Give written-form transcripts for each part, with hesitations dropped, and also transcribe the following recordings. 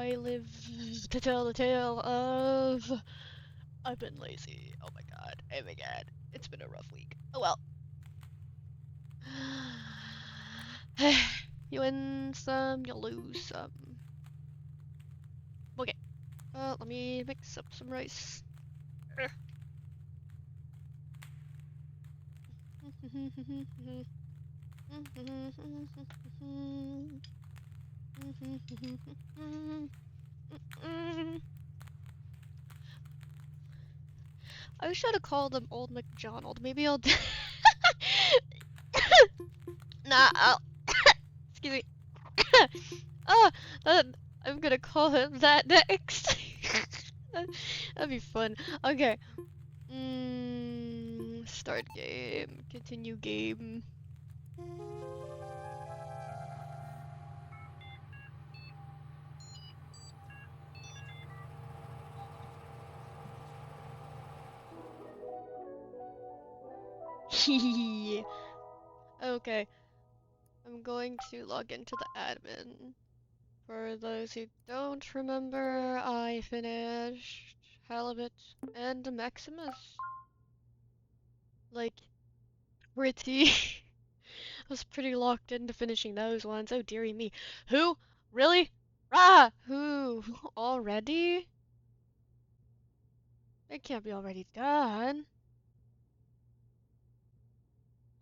I live to tell the tale of... I've been lazy. Oh my god. Oh my god. It's been a rough week. Oh well. You win some, you lose some. Okay. Let me mix up some rice. I should have called him Old McDonald. Maybe I'll. Nah, I'll. Excuse me. Ah, I'm gonna call him that next. That'd be fun. Okay. Start game. Continue game. Okay. I'm going to log into the admin. For those who don't remember, I finished Halibut and Maximus. Like, pretty. I was pretty locked into finishing those ones. Oh dearie me. Who? Really? Rah! Who? Already? It can't be already done.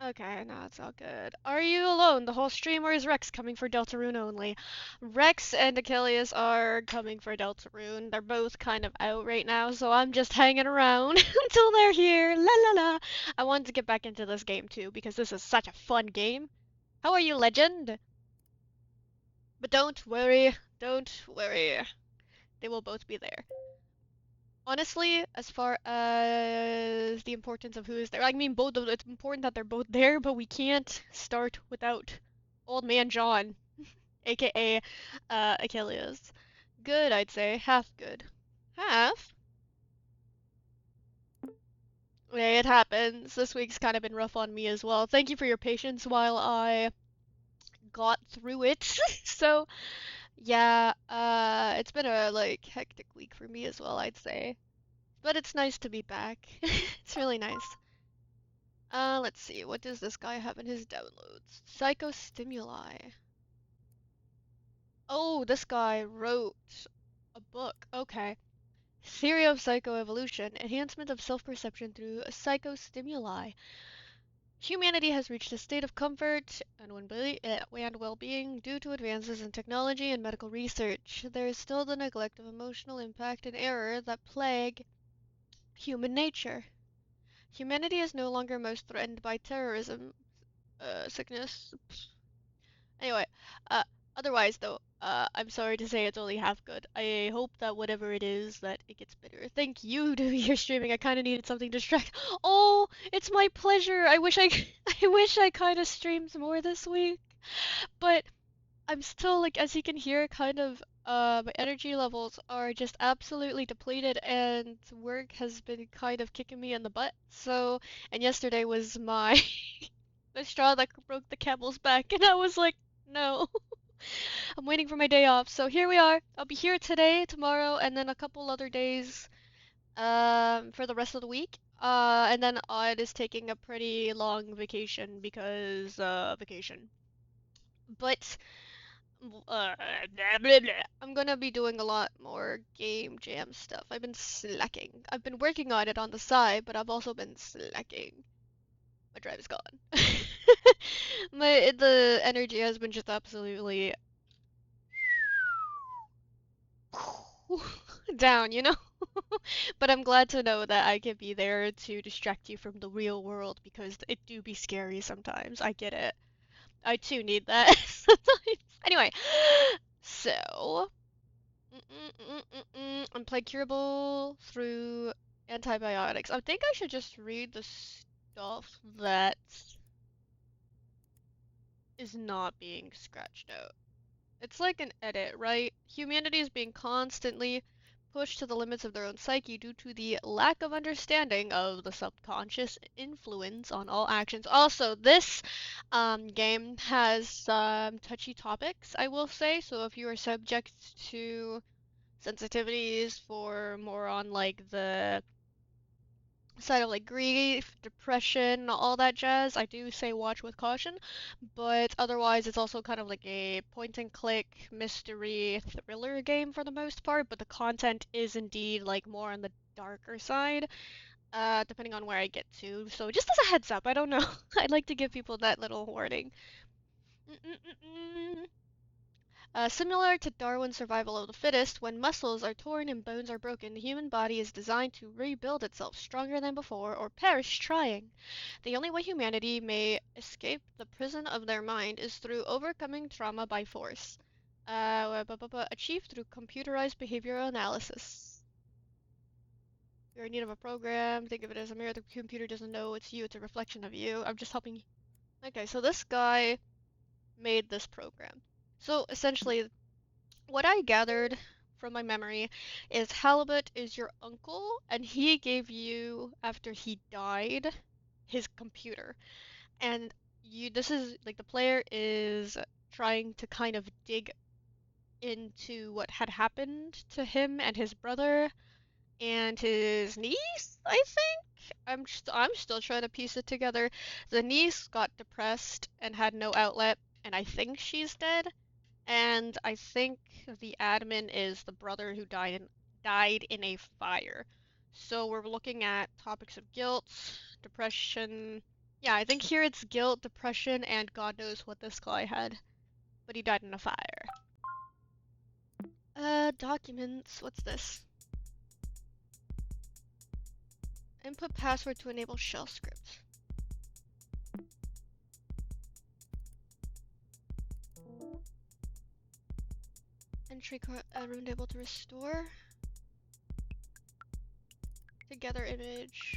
Okay, no, it's all good. Are you alone the whole stream, or is Rex coming for Deltarune only? Rex and Achilles are coming for Deltarune. They're both kind of out right now, so I'm just hanging around until they're here. La la la. I wanted to get back into this game too, because this is such a fun game. How are you, Legend? But don't worry, don't worry. They will both be there. Honestly, as far as the importance of who is there, I mean, both of it's important that they're both there, but we can't start without Old Man John, aka Achilles. Good, I'd say. Half good. Half? Yeah, it happens. This week's kind of been rough on me as well. Thank you for your patience while I got through it. So, yeah, it's been a like hectic week for me as well, I'd say. But it's nice to be back. It's really nice. Let's see. What does this guy have in his downloads? Psychostimuli. Oh, this guy wrote a book. Okay. Theory of Psychoevolution. Enhancement of self-perception through psychostimuli. Humanity has reached a state of comfort and well-being due to advances in technology and medical research. There is still the neglect of emotional impact and error that plague human nature. Humanity is no longer most threatened by terrorism, sickness. Anyway, otherwise though, I'm sorry to say it's only half good. I hope that whatever it is, that it gets better. Thank you to your streaming. I kind of needed something to distract. Oh, it's my pleasure. I wish I, I wish I kind of streamed more this week, but I'm still like, as you can hear, kind of. My energy levels are just absolutely depleted, and work has been kind of kicking me in the butt. So, and yesterday was my the straw that broke the camel's back, and I was like, no. I'm waiting for my day off. So here we are. I'll be here today, tomorrow, and then a couple other days for the rest of the week. And then Odd is taking a pretty long vacation because vacation. But I'm gonna be doing a lot more game jam stuff. I've been slacking. I've been working on it on the side, but I've also been slacking. My drive is gone. The energy has been just absolutely down, you know? But I'm glad to know that I can be there to distract you from the real world because it do be scary sometimes. I get it. I too need that sometimes. Anyway, so I'm plague curable through antibiotics. I think I should just read the stuff that is not being scratched out. It's like an edit, right? Humanity is being constantly pushed to the limits of their own psyche due to the lack of understanding of the subconscious influence on all actions. Also, this game has some touchy topics, I will say, so if you are subject to sensitivities for more on like the side of like grief, depression, all that jazz, I do say watch with caution. But otherwise, it's also kind of like a point and click mystery thriller game for the most part. But the content is indeed like more on the darker side, depending on where I get to. So just as a heads up, I don't know. I'd like to give people that little warning. Mm-mm-mm-mm. Similar to Darwin's survival of the fittest, when muscles are torn and bones are broken, the human body is designed to rebuild itself stronger than before or perish trying. The only way humanity may escape the prison of their mind is through overcoming trauma by force. Achieved through computerized behavioral analysis. You're in need of a program. Think of it as a mirror. The computer doesn't know it's you. It's a reflection of you. I'm just helping. Okay, so this guy made this program. So essentially, what I gathered from my memory is Halibut is your uncle, and he gave you, after he died, his computer. And this is like the player is trying to kind of dig into what had happened to him and his brother and his niece, I think. I'm still trying to piece it together. The niece got depressed and had no outlet, and I think she's dead. And I think the admin is the brother who died in a fire. So we're looking at topics of guilt, depression. Yeah, I think here it's guilt, depression, and God knows what this guy had. But he died in a fire. Documents. What's this? Input password to enable shell script. Entry card unable to restore. Together image.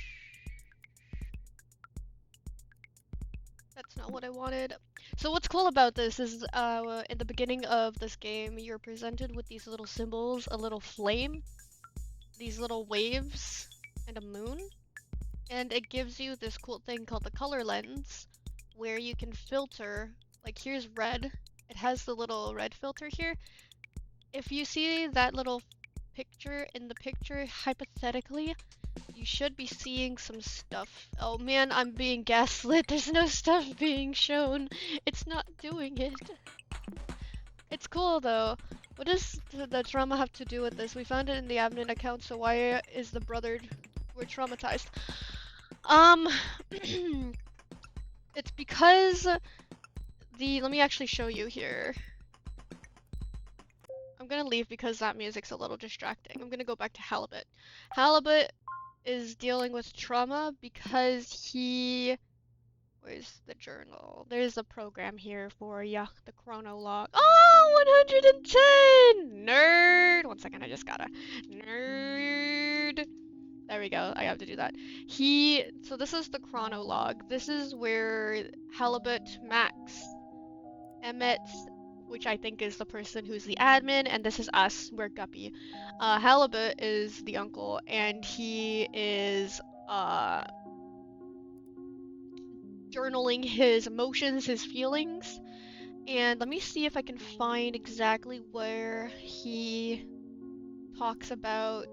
That's not what I wanted. So what's cool about this is in the beginning of this game, you're presented with these little symbols, a little flame, these little waves, and a moon. And it gives you this cool thing called the color lens, where you can filter, like here's red, it has the little red filter here. If you see that little picture in the picture, hypothetically, you should be seeing some stuff. Oh man, I'm being gaslit. There's no stuff being shown. It's not doing it. It's cool though. What does the trauma have to do with this? We found it in the admin account, so why is the brother... We're traumatized. It's because let me actually show you here. I'm gonna leave because that music's a little distracting. I'm gonna go back to Halibut. Halibut is dealing with trauma because he... Where's the journal? There's a program here for the chronologue. Oh, 110! Nerd! 1 second, I just gotta... Nerd! There we go, I have to do that. So this is the chronologue. This is where Halibut, Max, Emmett, which I think is the person who's the admin, and this is us, we're Guppy. Halibut is the uncle, and he is journaling his emotions, his feelings. And let me see if I can find exactly where he talks about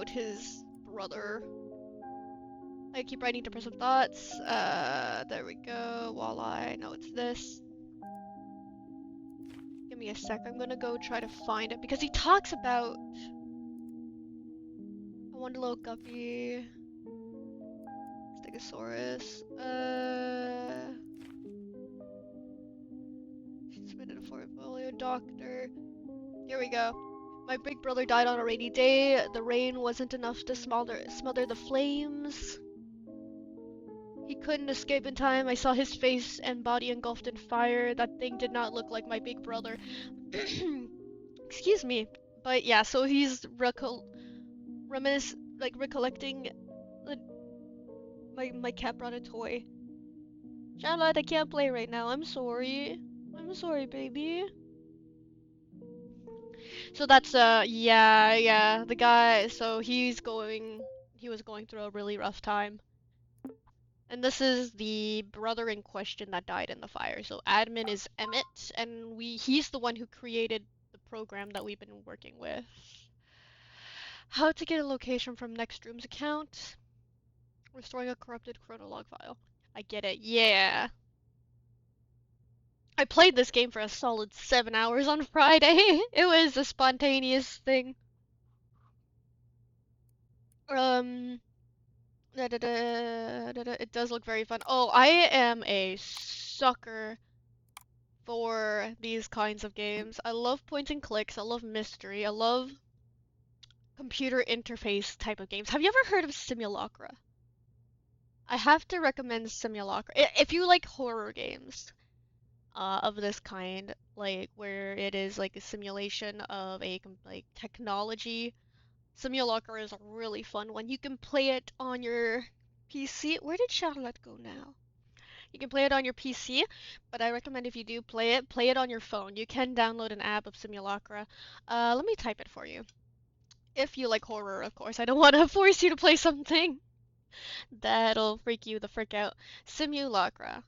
his brother. I keep writing depressive thoughts. There we go. Walleye. No, it's this. Give me a sec. I'm gonna go try to find it because he talks about... I want a little guppy. Stegosaurus. Submitted a portfolio. Doctor. Here we go. My big brother died on a rainy day. The rain wasn't enough to smother the flames. He couldn't escape in time. I saw his face and body engulfed in fire. That thing did not look like my big brother. Excuse me. But yeah, so he's recollecting. My cat brought a toy. Charlotte, I can't play right now. I'm sorry. I'm sorry, baby. So that's yeah, the guy. So he was going through a really rough time. And this is the brother in question that died in the fire. So admin is Emmett, and he's the one who created the program that we've been working with. How to get a location from Nextroom's account. Restoring a corrupted chronolog file. I get it. Yeah. I played this game for a solid 7 hours on Friday. It was a spontaneous thing. Um, It does look very fun. Oh, I am a sucker for these kinds of games. I love point and clicks. I love mystery. I love computer interface type of games. Have you ever heard of Simulacra? I have to recommend Simulacra. If you like horror games of this kind, like where it is like a simulation of a like technology, Simulacra is a really fun one. You can play it on your PC. Where did Charlotte go now? You can play it on your PC, but I recommend if you do play it on your phone. You can download an app of Simulacra. Let me type it for you. If you like horror, of course. I don't want to force you to play something that'll freak you the frick out. Simulacra.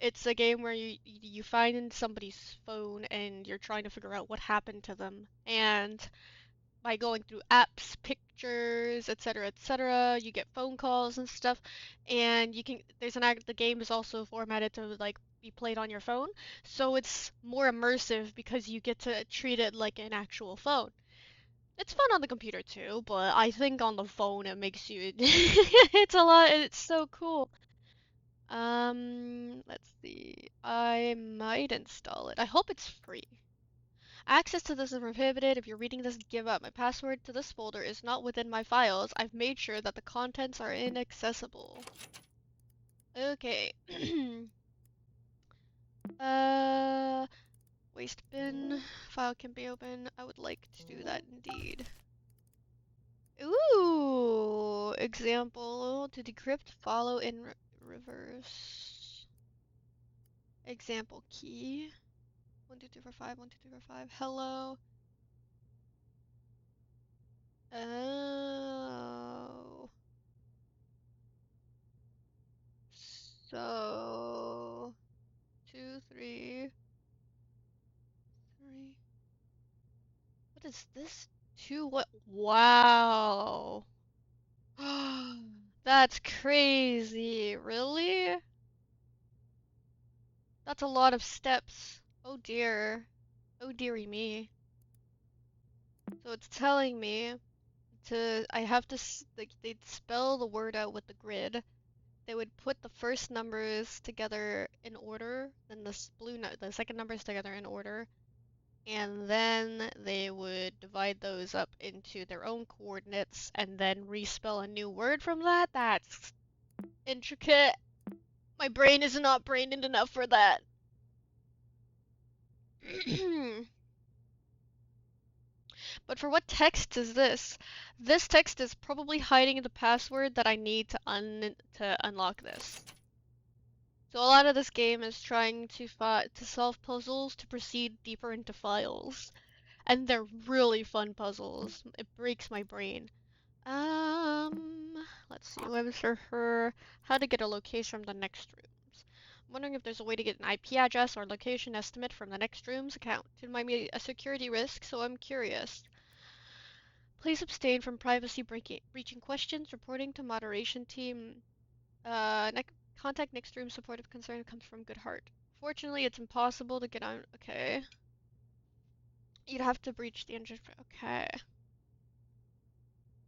It's a game where you find somebody's phone and you're trying to figure out what happened to them. And by going through apps, pictures, etc., you get phone calls and stuff, and the game is also formatted to like be played on your phone, so it's more immersive because you get to treat it like an actual phone. It's fun on the computer too, but I think on the phone it makes you it's so cool. Let's see. I might install it. I hope it's free. Access to this is prohibited. If you're reading this, give up. My password to this folder is not within my files. I've made sure that the contents are inaccessible. Okay. uh, Waste bin. File can be opened. I would like to do that indeed. Ooh! Example. To decrypt, follow in reverse. Example key. 12345, 12345. Hello. Oh. So, 2, 3, 3. What is this? Two, what? Wow. That's crazy. Really? That's a lot of steps. Oh dear. Oh dearie me. So it's telling me I have to, like, they'd spell the word out with the grid. They would put the first numbers together in order, then the second numbers together in order, and then they would divide those up into their own coordinates and then respell a new word from that. That's intricate. My brain is not brained enough for that. But for what text is this? This text is probably hiding the password that I need to unlock this. So a lot of this game is trying to solve puzzles to proceed deeper into files. And they're really fun puzzles. It breaks my brain. Let's see. Web surfer. How to get a location from the next rooms. I'm wondering if there's a way to get an IP address or location estimate from the next room's account. It might be a security risk, so I'm curious. Please abstain from breaching questions. Reporting to moderation team. Uh, ne Contact next room support if concern comes from good heart. Fortunately, it's impossible to get on. Okay. You'd have to breach the engine. Okay.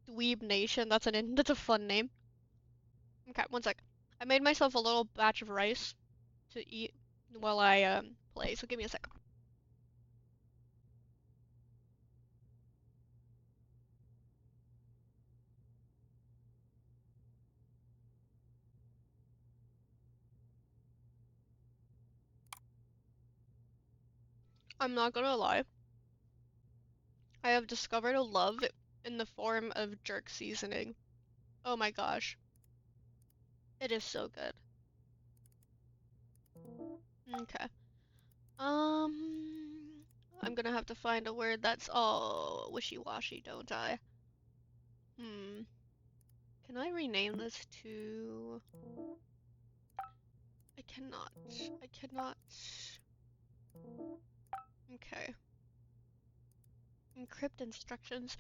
Dweeb Nation. That's a fun name. Okay, one sec. I made myself a little batch of rice to eat while I play. So give me a sec. I'm not gonna lie. I have discovered a love in the form of jerk seasoning. Oh my gosh. It is so good. Okay. I'm gonna have to find a word that's all wishy-washy, don't I? Hmm. Can I rename this to... I cannot. I cannot. Okay. Encrypt instructions.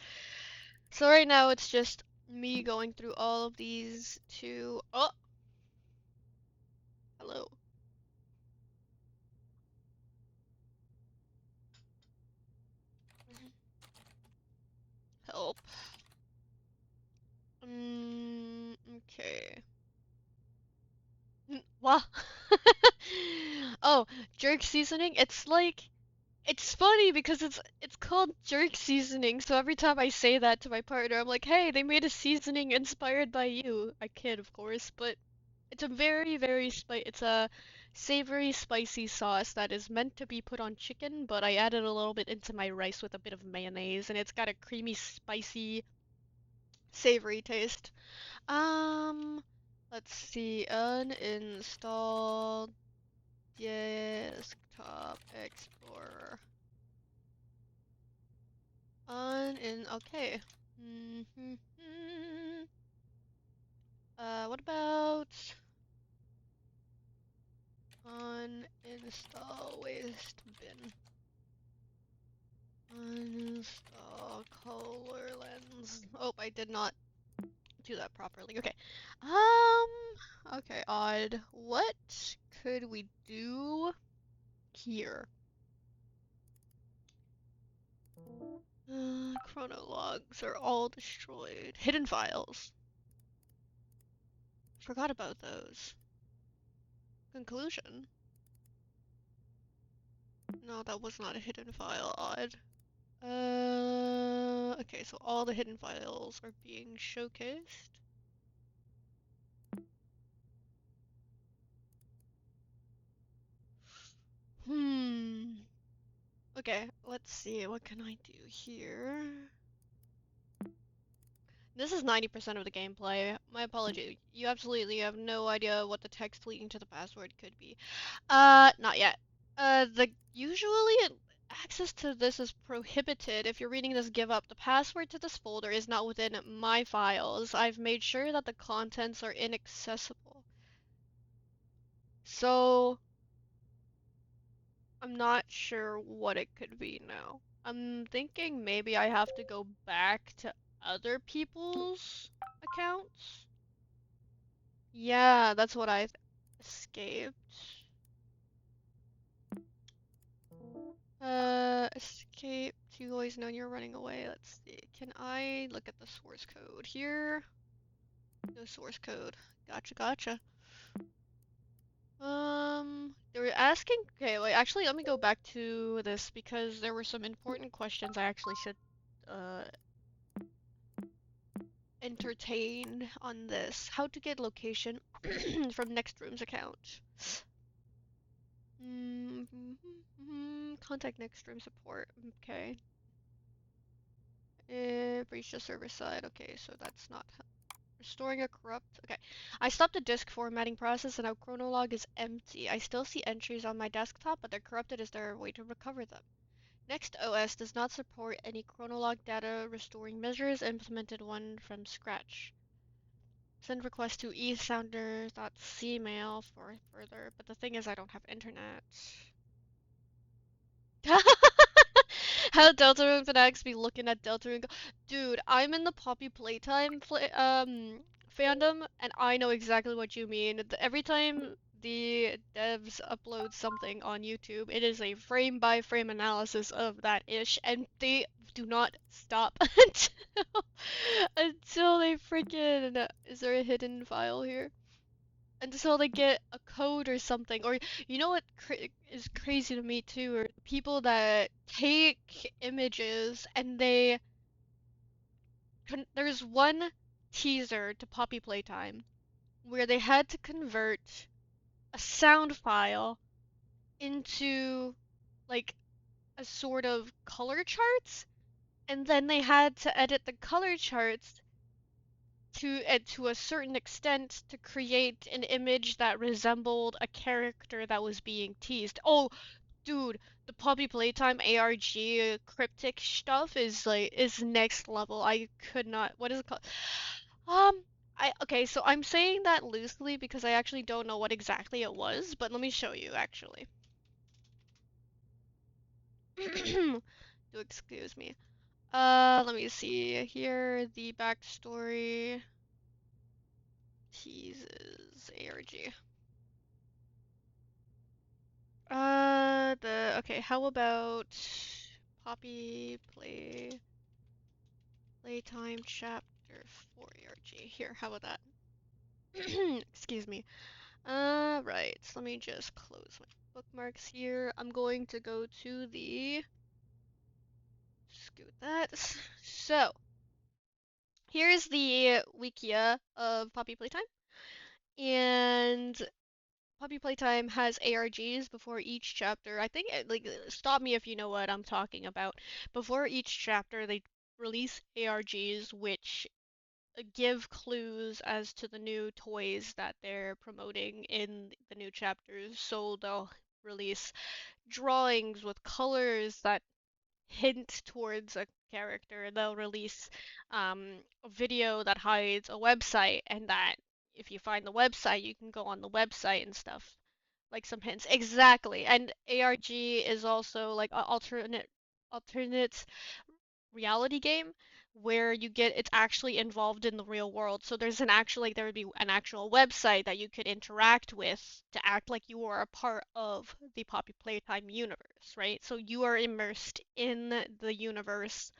So right now it's just me going through all of these to... Oh! Hello. Help. Okay. What? Oh, jerk seasoning? It's like... It's funny because it's called jerk seasoning, so every time I say that to my partner, I'm like, hey, they made a seasoning inspired by you. I kid, of course, but it's a very, very it's a savory, spicy sauce that is meant to be put on chicken, but I added a little bit into my rice with a bit of mayonnaise, and it's got a creamy, spicy, savory taste. Um, let's see, uninstall desktop explorer. Okay. What about uninstall waste bin? Uninstall color lens. Oh, I did not do that properly. Okay. Okay, odd. What could we do here? Chronologs are all destroyed. Hidden files. Forgot about those. Conclusion. No, that was not a hidden file. Odd. Okay, so all the hidden files are being showcased. Okay, let's see. What can I do here? This is 90% of the gameplay. My apology. You absolutely have no idea what the text leading to the password could be. Not yet. Usually access to this is prohibited. If you're reading this, give up. The password to this folder is not within my files. I've made sure that the contents are inaccessible. So, I'm not sure what it could be now. I'm thinking maybe I have to go back to other people's accounts. Yeah, that's what I escaped. Escape. You always know you're running away. Let's see. Can I look at the source code here? No source code. Gotcha, gotcha. They were asking. Okay, wait. Actually, let me go back to this because there were some important questions I actually should entertain on this. How to get location from Next Room's account. Contact Next Room support. Okay. Breach the server side. Okay, so that's not restoring a corrupt. Okay. I stopped the disk formatting process and now Chronolog is empty. I still see entries on my desktop, but they're corrupted. Is there a way to recover them? Next OS does not support any Chronolog data restoring measures. Implemented one from scratch. Send request to esounder.cmail for further. But the thing is, I don't have internet. How Deltarune fanatics be looking at Deltarune dude, I'm in the Poppy Playtime fandom, and I know exactly what you mean. Every time the devs upload something on YouTube, it is a frame-by-frame analysis of that ish, and they do not stop until they freaking... Is there a hidden file here? Until they get a code or something. Or you know what is crazy to me too? Are people that take images and there's one teaser to Poppy Playtime where they had to convert a sound file into like a sort of color charts, and then they had to edit the color charts to a certain extent to create an image that resembled a character that was being teased. Oh, dude, the Poppy Playtime ARG cryptic stuff is next level. I could not. What is it called? Okay, so I'm saying that loosely because I actually don't know what exactly it was, but let me show you actually. Do excuse me. Let me see here. The backstory teases ARG. Okay, how about Poppy Playtime Chapter 4 ARG? Here, how about that? Excuse me. Right. So let me just close my bookmarks here. I'm going to go to the scoot that. So here's the Wikia of Poppy Playtime, and Poppy Playtime has ARGs before each chapter. I think like stop me if you know what I'm talking about. Before each chapter, they release ARGs which give clues as to the new toys that they're promoting in the new chapters. So they'll release drawings with colors that hint towards a character. They'll release a video that hides a website, and that if you find the website, you can go on the website and stuff. Like some hints. Exactly. And ARG is also like an alternate reality game where you get it's actually involved in the real world. So there's an actual like there would be an actual website that you could interact with to act like you are a part of the Poppy Playtime universe, right? So you are immersed in the universe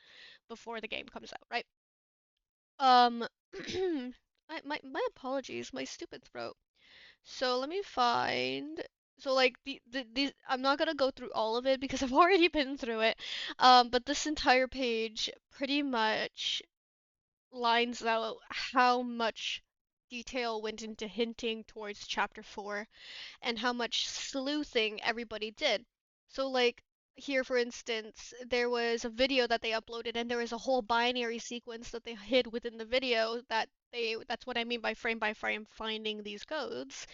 before the game comes out, right? Um my apologies, my stupid throat. So let me find. So like these, I'm not gonna go through all of it because I've already been through it. But this entire page pretty much lines out how much detail went into hinting towards chapter 4 and how much sleuthing everybody did. So, like, here, for instance, there was a video that they uploaded, and there was a whole binary sequence that they hid within the video that's what I mean by frame finding these codes.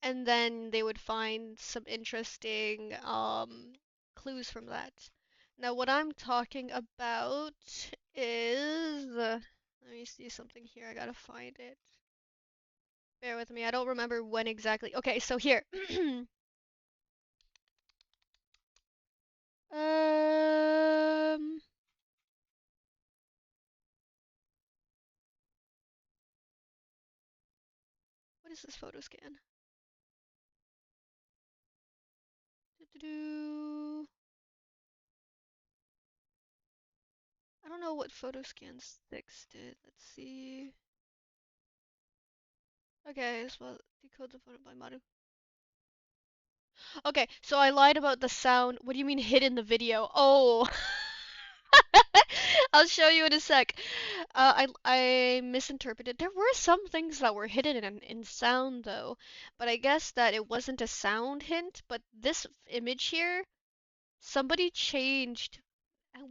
And then they would find some interesting clues from that. Now, what I'm talking about is. Let me see something here. I gotta find it. Bear with me. I don't remember when exactly. Okay, so here. Um, what is this photo scan? Doo-doo-doo. I don't know what photo scan 6 did. Let's see. Okay, well, decode the photo by Maru. Okay, so I lied about the sound. What do you mean hid in the video? Oh. I'll show you in a sec. I misinterpreted. There were some things that were hidden in sound though, but I guess that it wasn't a sound hint. But this image here, somebody changed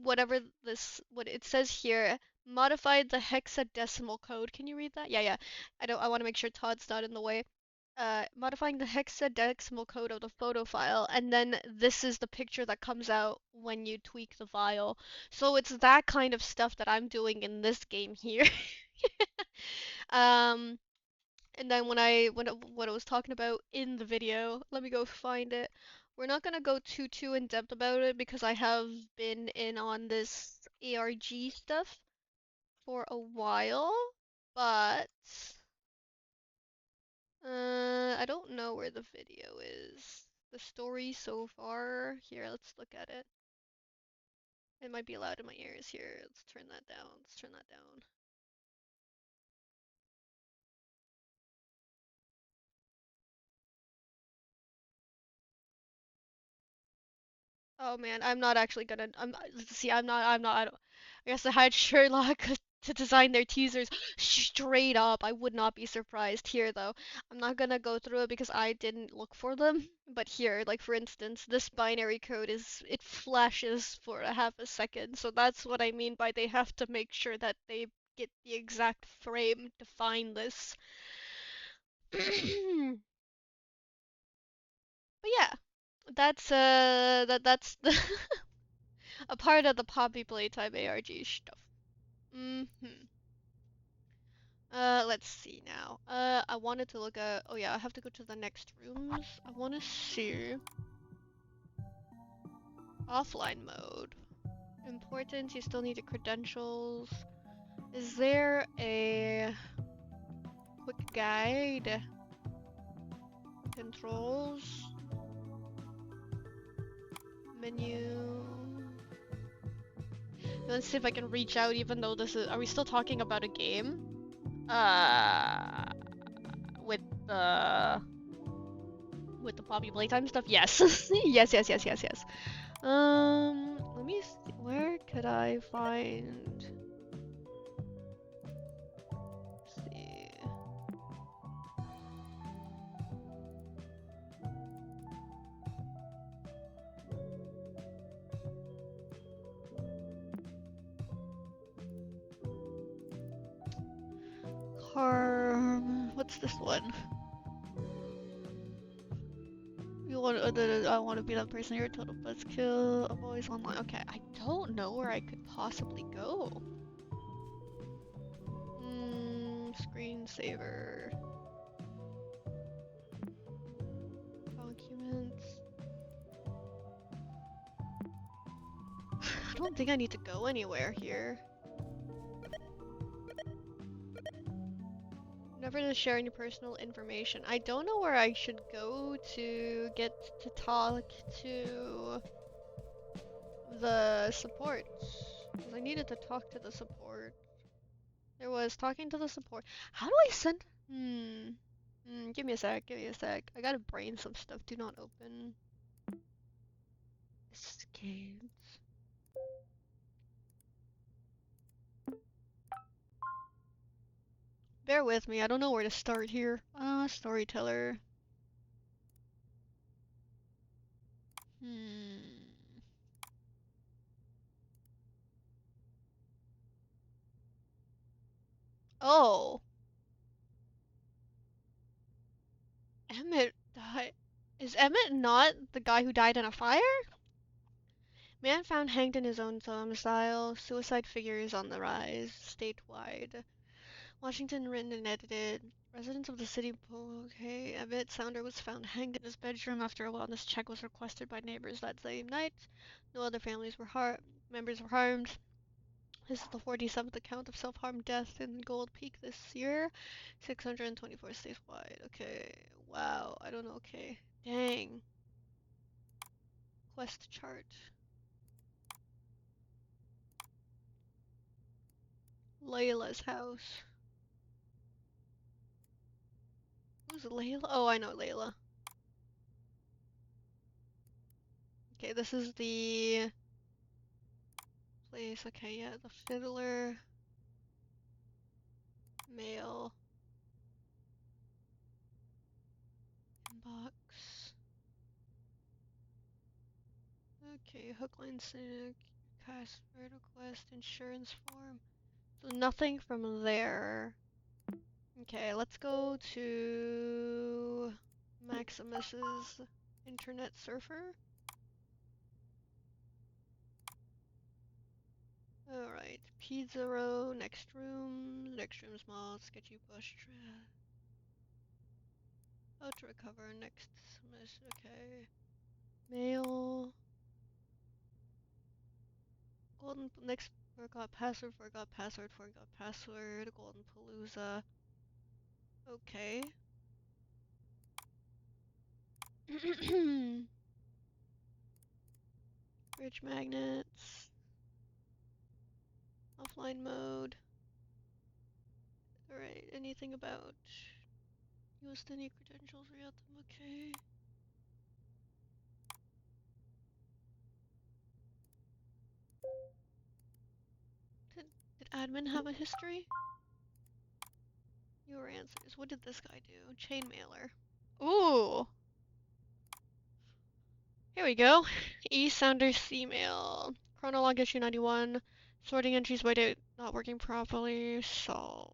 what it says here. Modified the hexadecimal code. Can you read that? Yeah, yeah. I want to make sure Todd's not in the way. Modifying the hexadecimal code of the photo file, and then this is the picture that comes out when you tweak the file. So it's that kind of stuff that I'm doing in this game here. um, and then what I was talking about in the video, let me go find it. We're not gonna go too in depth about it because I have been in on this ARG stuff for a while, but I don't know where the video is. The story so far. Here, let's look at it. It might be loud in my ears here. Let's turn that down. Let's turn that down. Oh man, I'm not actually gonna. See. I'm not. I don't. I guess I hired Sherlock to design their teasers straight up. I would not be surprised here though. I'm not gonna go through it because I didn't look for them. But here, like for instance, this binary code it flashes for a half a second. So that's what I mean by they have to make sure that they get the exact frame to find this. But yeah, that's the a part of the Poppy Playtime ARG stuff. Hmm Let's see now. I wanted to look at. Oh yeah, I have to go to the next rooms. I want to see offline mode. Important. You still need the credentials. Is there a quick guide? Controls. Menu. Let's see if I can reach out even though this is... Are we still talking about a game? Uh... With the... With the Poppy Playtime stuff? Yes. Yes, yes, yes, yes, yes. Let me see. Where could I find... Let's see. What's this one? I want to be that person. You're a total buzzkill. I'm always online. Okay, I don't know where I could possibly go. Screensaver. Documents. I don't think I need to go anywhere here. Never to share any personal information. I don't know where I should go to get to talk to the support. Because I needed to talk to the support. There was talking to the support. How do I send? Give me a sec, give me a sec. I gotta brain some stuff. Do not open. Escape. Bear with me, I don't know where to start here. Storyteller. Oh. Emmett died. Is Emmett not the guy who died in a fire? Man found hanged in his own domicile. Suicide figures on the rise statewide. Washington written and edited. Residents of the city. Okay, Emmett Sounder was found hanged in his bedroom after a wellness check was requested by neighbors that same night. No other members were harmed. This is the 47th account of self-harm death in Gold Peak this year. 624 statewide. Okay. Wow. I don't know. Okay. Dang. Quest chart. Layla's house. Who's Layla? Oh, I know Layla. Okay, this is the place. Okay, yeah, the fiddler. Mail. Inbox. Okay, Hookline Cynic. Password request. Insurance form. So nothing from there. Okay, let's go to Maximus's internet surfer. Alright, Pizza Row, next room small, sketchy bush trap. How to recover, next semester, okay. Mail. Next, forgot password, Golden Palooza. Okay. Bridge magnets. Offline mode. Alright, anything about used any credentials or got them? Okay. Did admin have a history? Your answers. What did this guy do? Chainmailer. Ooh! Here we go. E Sounder C-mail. Chronolog issue 91. Sorting entries by date not working properly. Solved.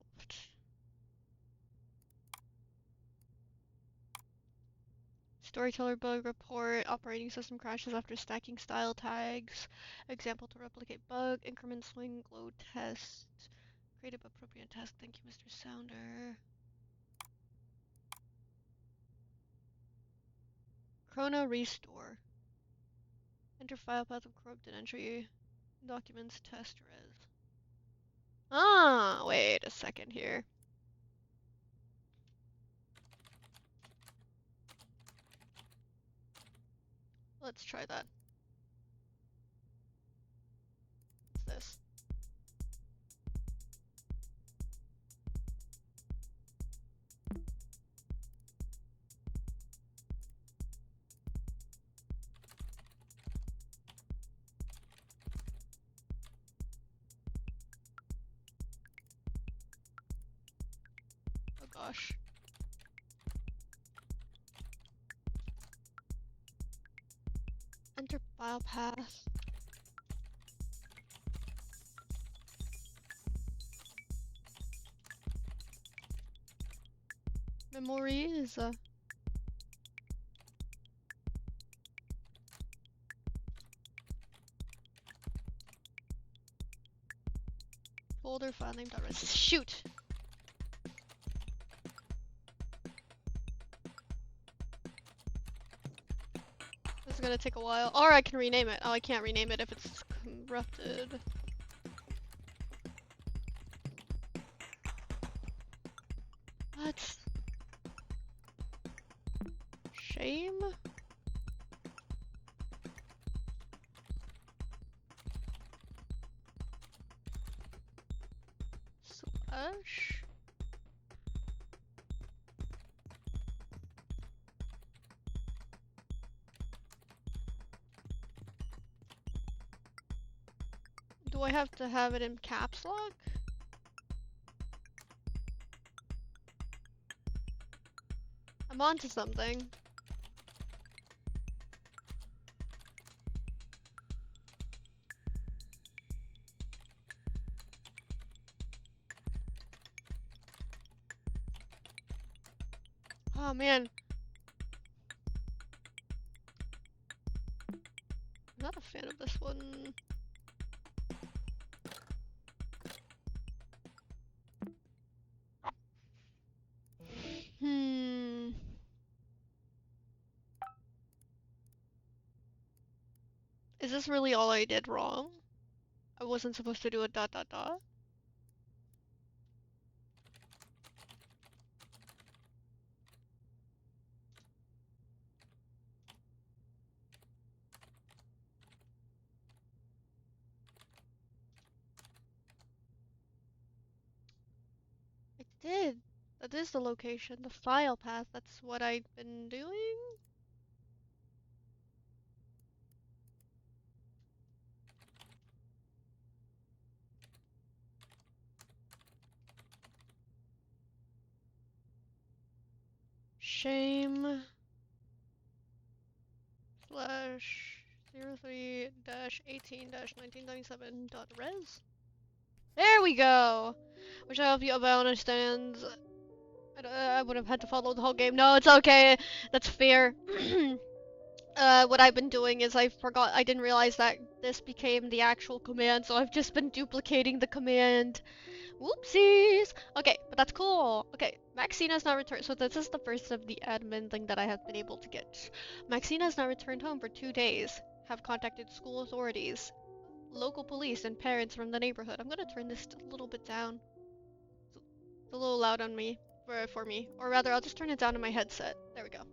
Storyteller bug report. Operating system crashes after stacking style tags. Example to replicate bug. Increment swing glow test. Creative appropriate task. Thank you, Mr. Sounder. Chrono restore. Enter file path of corrupted entry. Documents test res. Ah, wait a second here. Let's try that. What's this? Oh gosh. Enter file path. Memories. Folder file name .res. Shoot! This is gonna take a while. Or I can rename it. Oh, I can't rename it if it's corrupted. What? Shame? Slash? Do I have to have it in caps lock? I'm onto something. Oh man. I'm not a fan of this one. Is this really all I did wrong? I wasn't supposed to do a ... I did. That is the location, the file path. That's what I've been doing. Shame slash 03-18-1997.res. There we go. Which I hope you understands. I would have had to follow the whole game. No, it's okay. That's fair. What I've been doing is I didn't realize that this became the actual command, so I've just been duplicating the command. Whoopsies! Okay, but that's cool. Okay, Maxine has not returned. So this is the first of the admin thing that I have been able to get. Maxine has not returned home for 2 days. Have contacted school authorities, local police, and parents from the neighborhood. I'm gonna turn this a little bit down. It's a little loud on me, for me. Or rather, I'll just turn it down in my headset. There we go.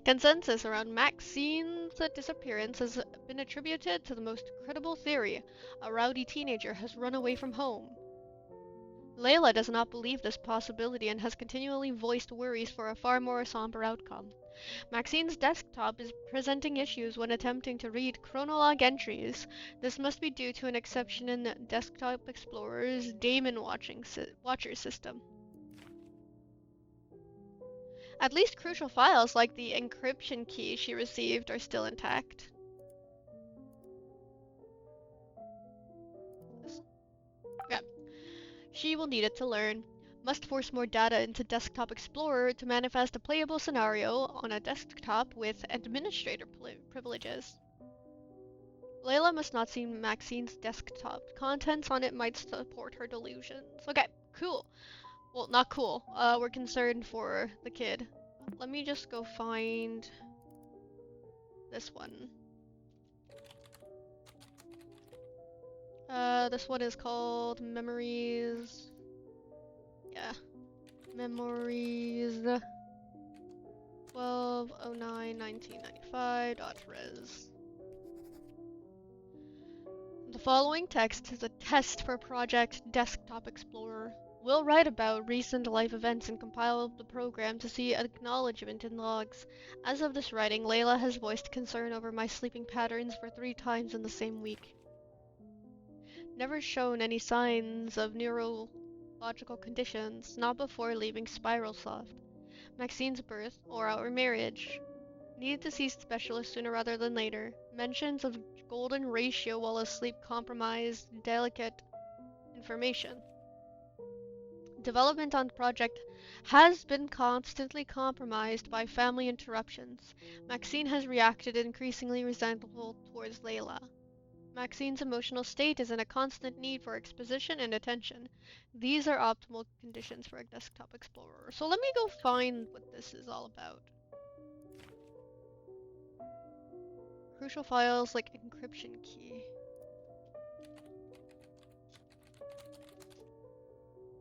Consensus around Maxine's disappearance has been attributed to the most credible theory. A rowdy teenager has run away from home. Layla does not believe this possibility and has continually voiced worries for a far more somber outcome. Maxine's desktop is presenting issues when attempting to read chronolog entries. This must be due to an exception in Desktop Explorer's daemon watcher system. At least crucial files like the encryption key she received are still intact. Okay. She will need it to learn. Must force more data into Desktop Explorer to manifest a playable scenario on a desktop with administrator privileges. Layla must not see Maxine's desktop. Contents on it might support her delusions. Okay, cool. Well, not cool. We're concerned for the kid. Let me just go find this one. This one is called Memories. Yeah. Memories 12/09/1995.res. The following text is a test for Project Desktop Explorer. We'll write about recent life events and compile the program to see acknowledgement in logs. As of this writing, Layla has voiced concern over my sleeping patterns for 3 times in the same week. Never shown any signs of neurological conditions, not before leaving Spiralsoft. Maxine's birth or our marriage. Needed to see specialist sooner rather than later. Mentions of golden ratio while asleep compromised delicate information. Development on the project has been constantly compromised by family interruptions. Maxine has reacted increasingly resentful towards Layla. Maxine's emotional state is in a constant need for exposition and attention. These are optimal conditions for a desktop explorer. So let me go find what this is all about. Crucial files like encryption key.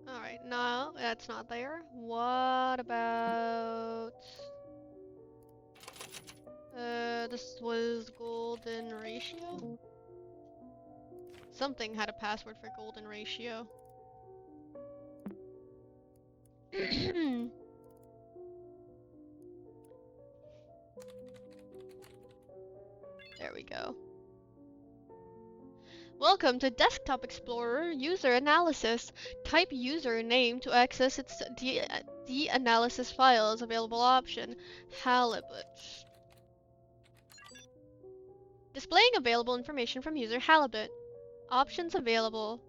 Alright, no, that's not there. What about... this was golden ratio? Something had a password for golden ratio. There we go. Welcome to Desktop Explorer User Analysis. Type username to access its de-analysis files. Available option, Halibut. Displaying available information from user Halibut. Options available.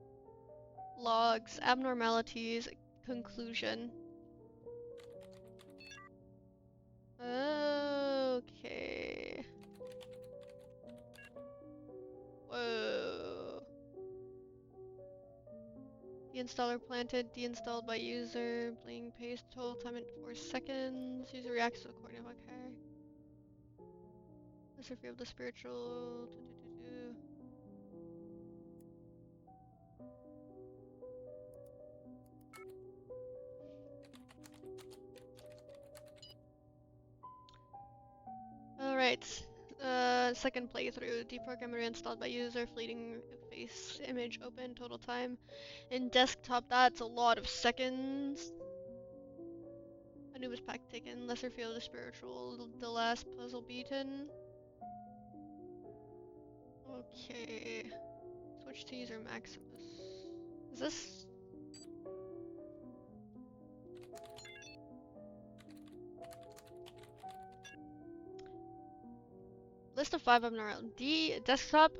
Logs, abnormalities, conclusion. Okay. Whoa. The installer planted, deinstalled by user, bling paste, total time at 4 seconds. User reacts to the coordinate, okay. Lesser fear of the spiritual. Alright. Second playthrough. Deprogrammer installed by user, fleeting face image open, total time. In desktop, that's a lot of seconds. Anubis pack taken, lesser field of spiritual, the last puzzle beaten. Okay. Switch to user Maximus. Is this... List of 5 abnormal. The desktop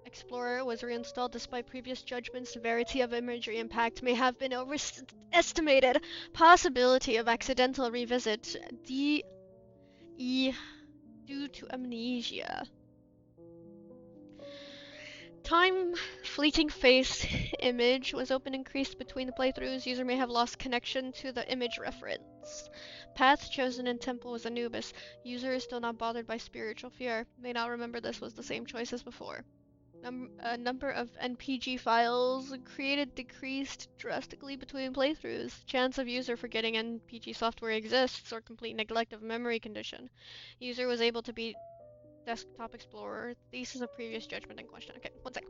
Explorer was reinstalled despite previous judgments. Severity of imagery impact may have been overestimated. Possibility of accidental revisit. Due to amnesia. Time fleeting face image was open increased between the playthroughs. User may have lost connection to the image reference. Path chosen in temple was Anubis. User is still not bothered by spiritual fear. May not remember this was the same choice as before. Number of NPG files created decreased drastically between playthroughs. Chance of user forgetting NPG software exists or complete neglect of memory condition. User was able to beat Desktop Explorer. Thesis of previous judgment in question. Okay, one sec.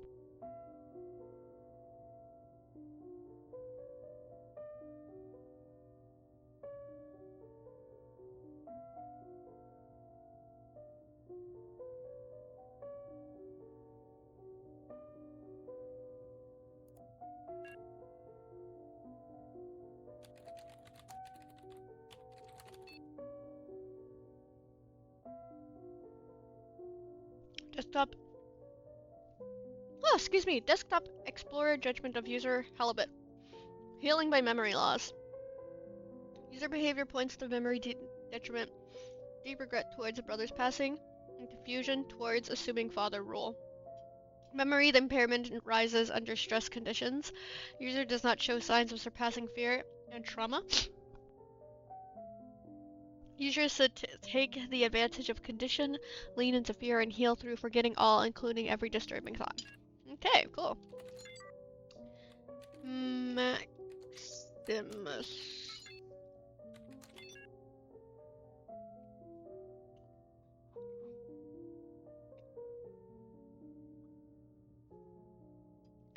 Desktop. Oh, excuse me. Desktop Explorer judgment of user Halibut. Healing by memory loss. User behavior points to memory detriment. Deep regret towards a brother's passing, and confusion towards assuming father role. Memory impairment rises under stress conditions. User does not show signs of surpassing fear and trauma. Users should take the advantage of condition, lean into fear, and heal through forgetting all, including every disturbing thought. Okay, cool. Maximus.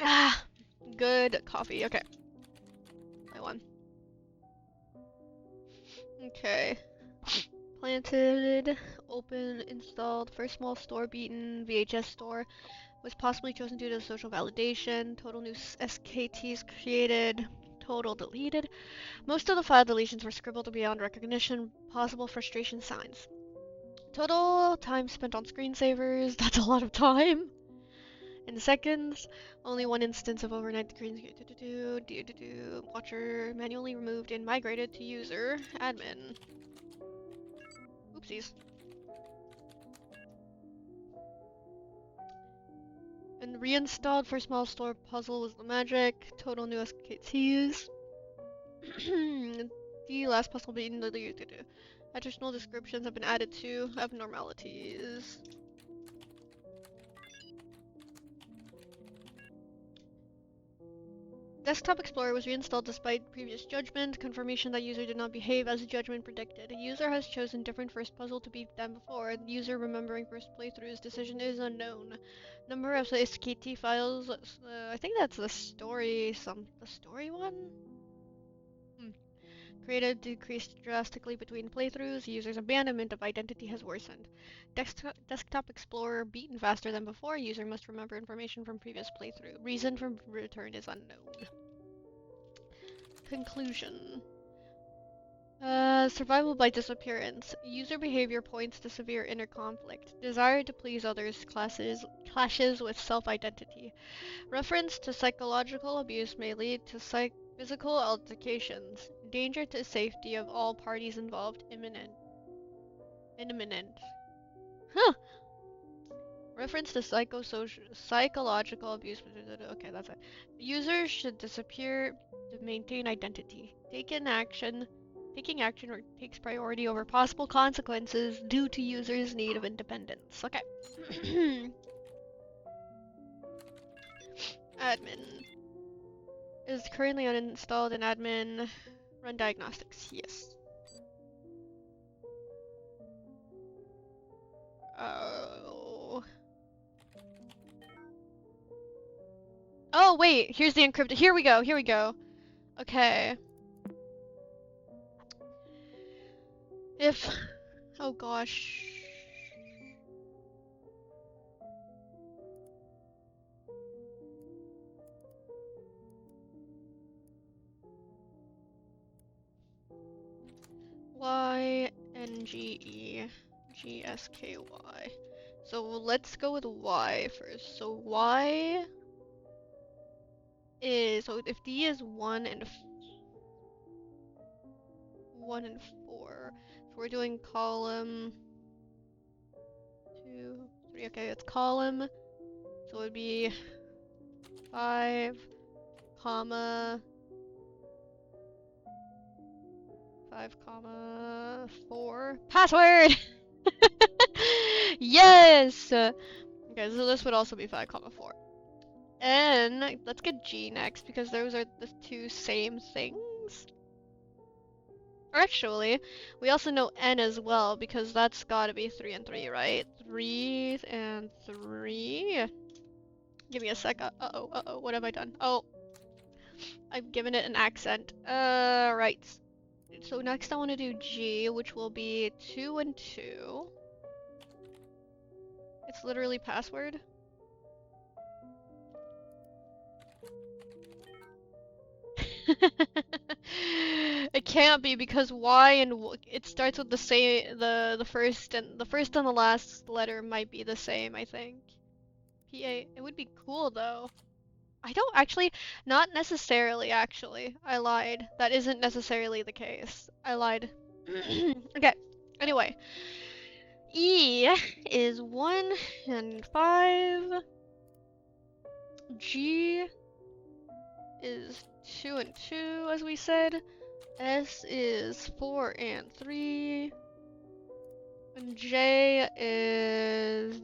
Ah, good coffee. Okay. I won. Okay. Planted, open, installed, first small store beaten, VHS store. Was possibly chosen due to social validation. Total new SKTs created. Total deleted. Most of the file deletions were scribbled beyond recognition. Possible frustration signs. Total time spent on screensavers. That's a lot of time. In seconds, only one instance of overnight screens. Watcher manually removed and migrated to user admin. Oopsies. And reinstalled for small store puzzle was the magic. Total new SKTs. The last puzzle being the additional descriptions have been added to abnormalities. Desktop Explorer was reinstalled despite previous judgment, confirmation that user did not behave as judgment predicted. User has chosen different first puzzle to beat than before. User remembering first playthrough's decision is unknown. Number of SKT files, I think that's the story, the story one? Created decreased drastically between playthroughs. User's abandonment of identity has worsened. Desktop Explorer beaten faster than before. User must remember information from previous playthrough. Reason for return is unknown. Conclusion. Survival by disappearance. User behavior points to severe inner conflict. Desire to please others clashes with self-identity. Reference to psychological abuse may lead to physical altercations. Danger to safety of all parties involved imminent. Huh. Reference to psychological abuse. Okay, that's it. Users should disappear to maintain identity. Taking action takes priority over possible consequences due to users' need of independence. Okay. Admin. Is currently uninstalled in admin. Run diagnostics. Yes. Oh. Oh, wait. Here's the encrypted. Here we go. Here we go. Okay. If... Oh, gosh. YNGEGSKY. So let's go with Y first. So Y is, so if D is 1 and 4, so we're doing column 2, 3. Okay, it's column. So it would be 5, comma 4. Password! Yes! Okay, so this would also be 5, 4. And let's get G next because those are the two same things. Actually, we also know N as well because that's gotta be 3 and 3, right? 3 and 3. Give me a sec. Uh-oh, what have I done? Oh, I've given it an accent. Right. So next I want to do G, which will be 2 and 2. It's literally password. It can't be because Y and it starts with the same, the first and the last letter might be the same, I think. PA. It would be cool though. I don't actually, not necessarily actually. I lied. That isn't necessarily the case. I lied. Okay. Anyway. E is 1 and 5. G is 2 and 2, as we said. S is 4 and 3. And J is...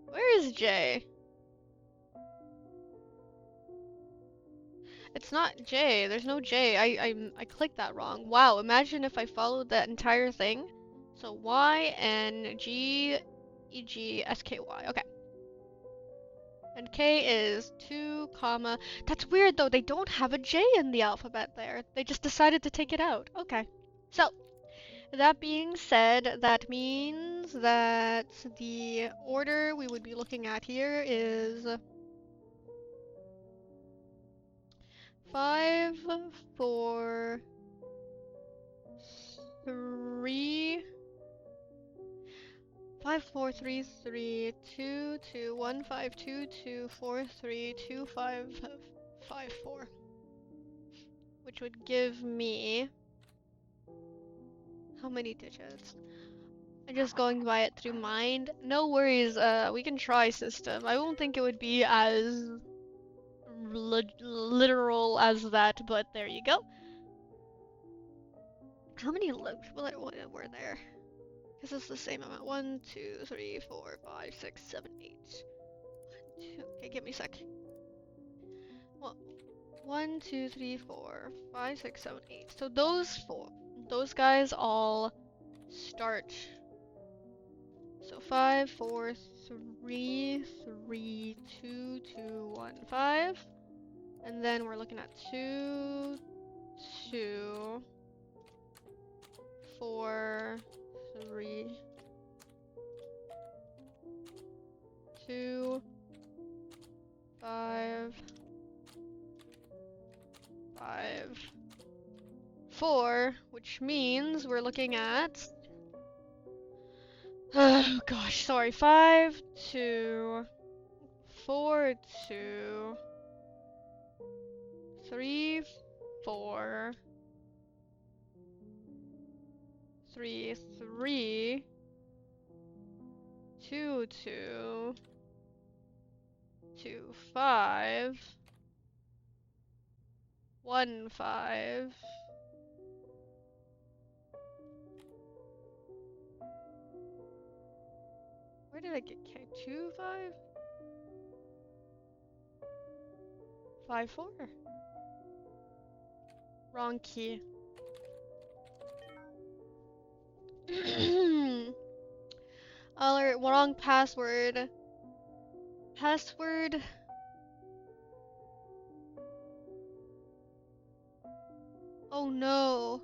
Where is J? It's not J. There's no J. I clicked that wrong. Wow, imagine if I followed that entire thing. So Y and G E G S K Y. Okay. And K is 2, comma. That's weird though. They don't have a J in the alphabet there. They just decided to take it out. Okay. So, that being said, that means that the order we would be looking at here is 5, 4, 3, 5, 4, 3, 3, 2, 2, 1, 5, 2, 2, 4, 3, 2, 5, 5, 4. Which would give me... How many digits? I'm just going by it through mind. No worries, we can try system. I won't think it would be as literal as that, but there you go. How many loops were there? Because it's the same amount. 1, 2, 3, 4, 5, 6, 7, 8. 1, 2. Okay, give me a sec. Well, 1, 2, 3, 4, 5, 6, 7, 8. So those guys all start. So 5, 4, 3, 3, 2, 2, 1, 5. And then we're looking at 2, 2, 4, 3, 2, 5, 5, 4, which means we're looking at... Oh gosh, sorry. 5, 2, 4, 2, 3, 4, 3, 3, 2, 2, 2, 5, 1, 5. Where did I get K? 2, 5? 5, 4? Wrong key. Alert, wrong password. Password. Oh no.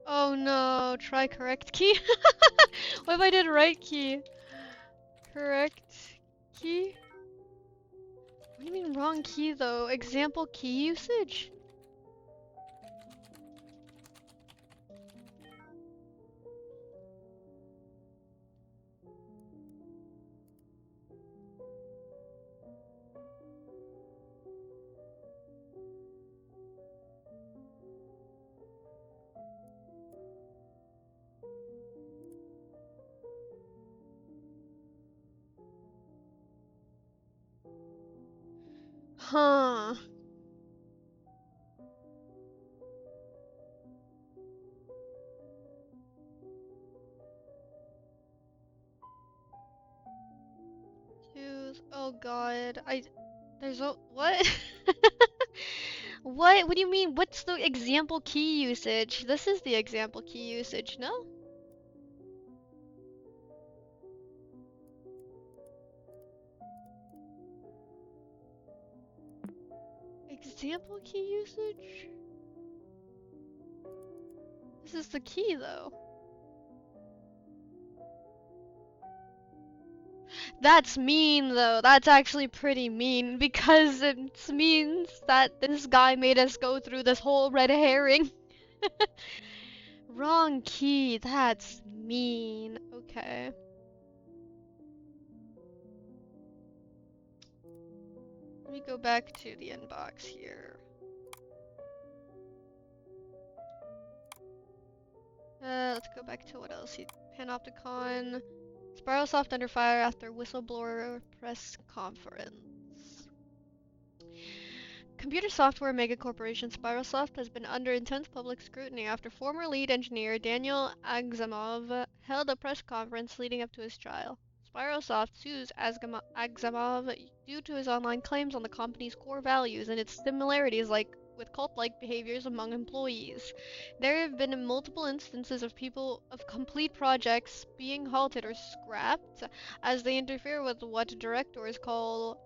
Oh no, try correct key. What if I did right key? Correct key? What do you mean wrong key though? Example key usage? Huh. Oh god, there's a, what? What? What do you mean? What's the example key usage? This is the example key usage, no? Example key usage? This is the key though. That's mean though. That's actually pretty mean because it means that this guy made us go through this whole red herring. Wrong key. That's mean. Okay. me go back to the inbox here. Let's go back to what else? Panopticon. Spiralsoft under fire after whistleblower press conference. Computer software megacorporation Spiralsoft has been under intense public scrutiny after former lead engineer Daniel Agzamov held a press conference leading up to his trial. Spiralsoft sues Agzamov due to his online claims on the company's core values and its similarities with cult-like behaviors among employees. There have been multiple instances of complete projects being halted or scrapped as they interfere with what directors call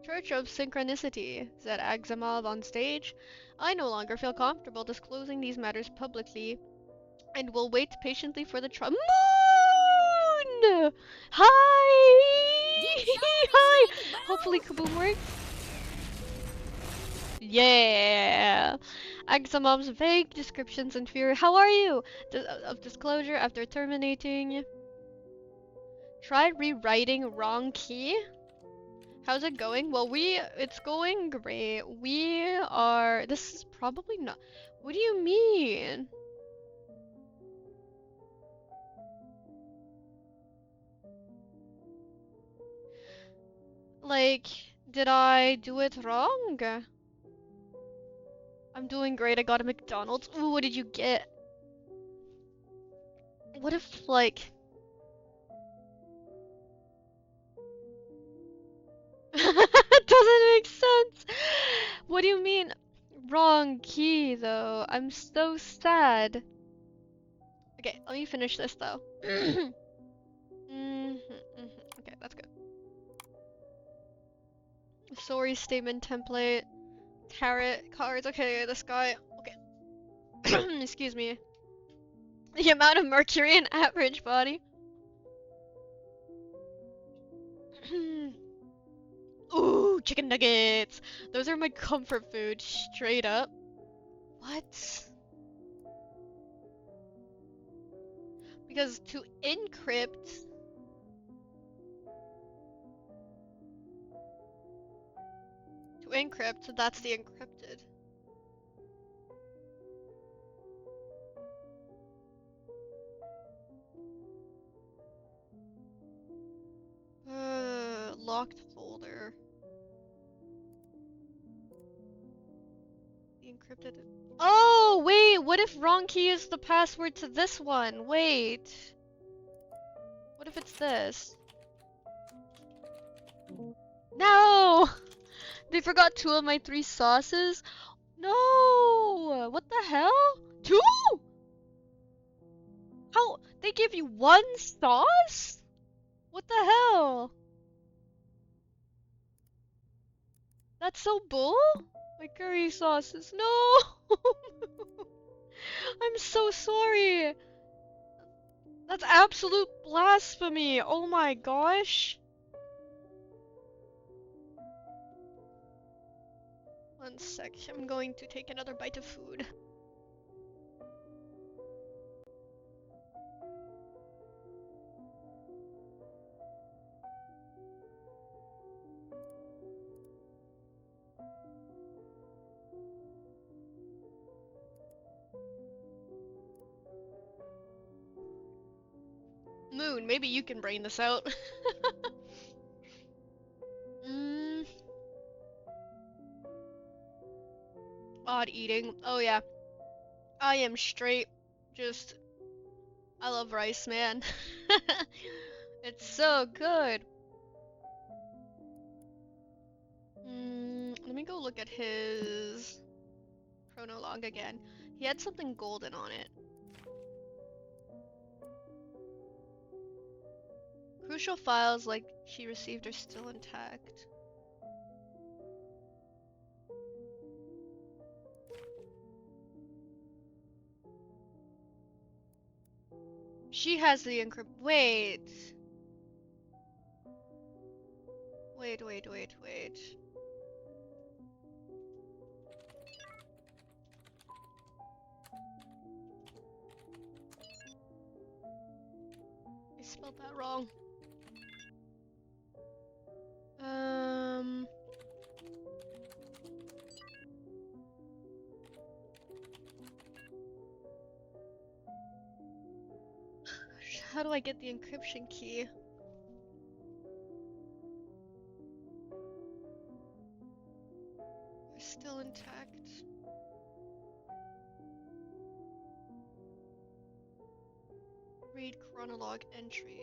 Church of Synchronicity, said Agzamov on stage. I no longer feel comfortable disclosing these matters publicly and will wait patiently for the trial. Moon! Hi! Hi! Hopefully Kaboom works. Yeah! Agzamov's vague descriptions and fear. How are you? Of disclosure after terminating. Tried rewriting wrong key? How's it going? Well, it's going great. This is probably not. What do you mean? Like, did I do it wrong? I'm doing great. I got a McDonald's. Ooh, what did you get? What if, like... It doesn't make sense. What do you mean? Wrong key, though. I'm so sad. Okay, let me finish this, though. Okay, that's good. Sorry statement template. Tarot cards. Okay, this guy. Okay. Excuse me. The amount of mercury in average body. Ooh, chicken nuggets. Those are my comfort food, straight up. What? Because to encrypt... that's the encrypted. Locked folder. The encrypted... Oh, wait, what if wrong key is the password to this one? Wait. What if it's this? No! They forgot 2 of my 3 sauces? No! What the hell? 2?! How? They give you 1 sauce? What the hell? That's so bull? My curry sauces. No! I'm so sorry. That's absolute blasphemy. Oh my gosh. 1 sec. I'm going to take another bite of food. Moon, maybe you can brain this out. Odd eating. Oh yeah. I am straight. I love rice, man. It's so good. Let me go look at his chronologue again. He had something golden on it. Crucial files like she received are still intact. She has the encrypt. Wait. Wait. I spelled that wrong. How do I get the encryption key? We're still intact. Read chronologue entries.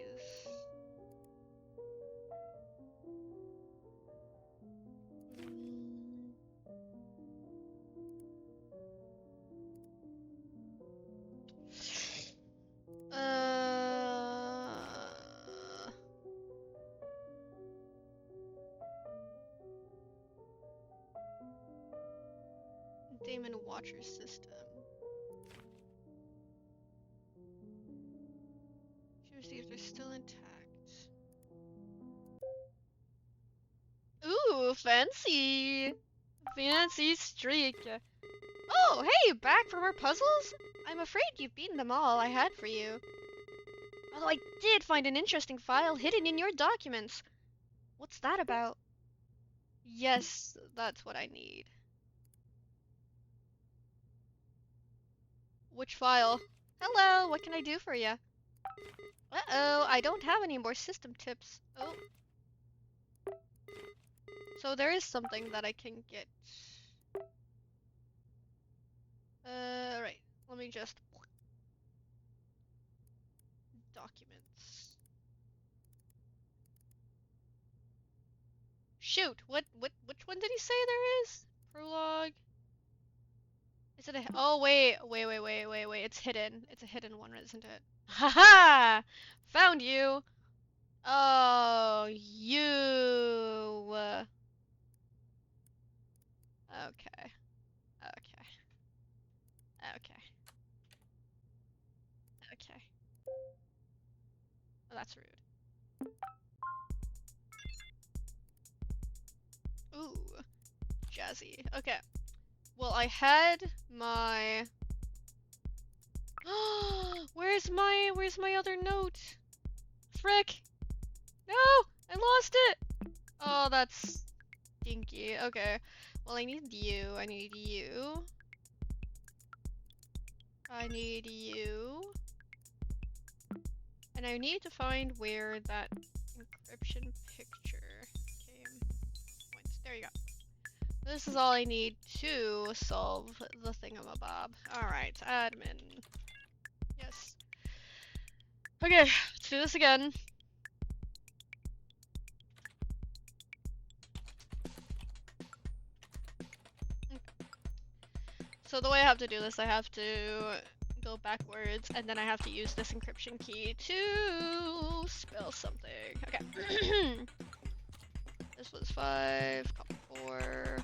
Damon Watcher system. Should see if they're still intact. Ooh, fancy! Fancy streak. Oh, hey, back for more puzzles? I'm afraid you've beaten them all I had for you. Although I did find an interesting file hidden in your documents. What's that about? Yes, that's what I need. Which file? Hello, what can I do for you? Uh-oh, I don't have any more system tips. Oh. So there is something that I can get. Right. Let me just... Documents. Shoot! Which one did he say there is? Prologue? Is it a... Oh, wait. It's hidden. It's a hidden one, isn't it? Haha! Found you! Oh, you... Okay. Okay. Oh, that's rude. Ooh. Jazzy. Okay. Well, I had my... Where's my other note? Frick! No! I lost it! Oh, that's stinky. Okay. Well, I need you. I need you. I need you. And I need to find where that encryption picture came. There you go. This is all I need to solve the thingamabob. Alright, admin. Yes. Okay, let's do this again. So the way I have to do this, I have to go backwards, and then I have to use this encryption key to spell something. Okay. This was 5, 4,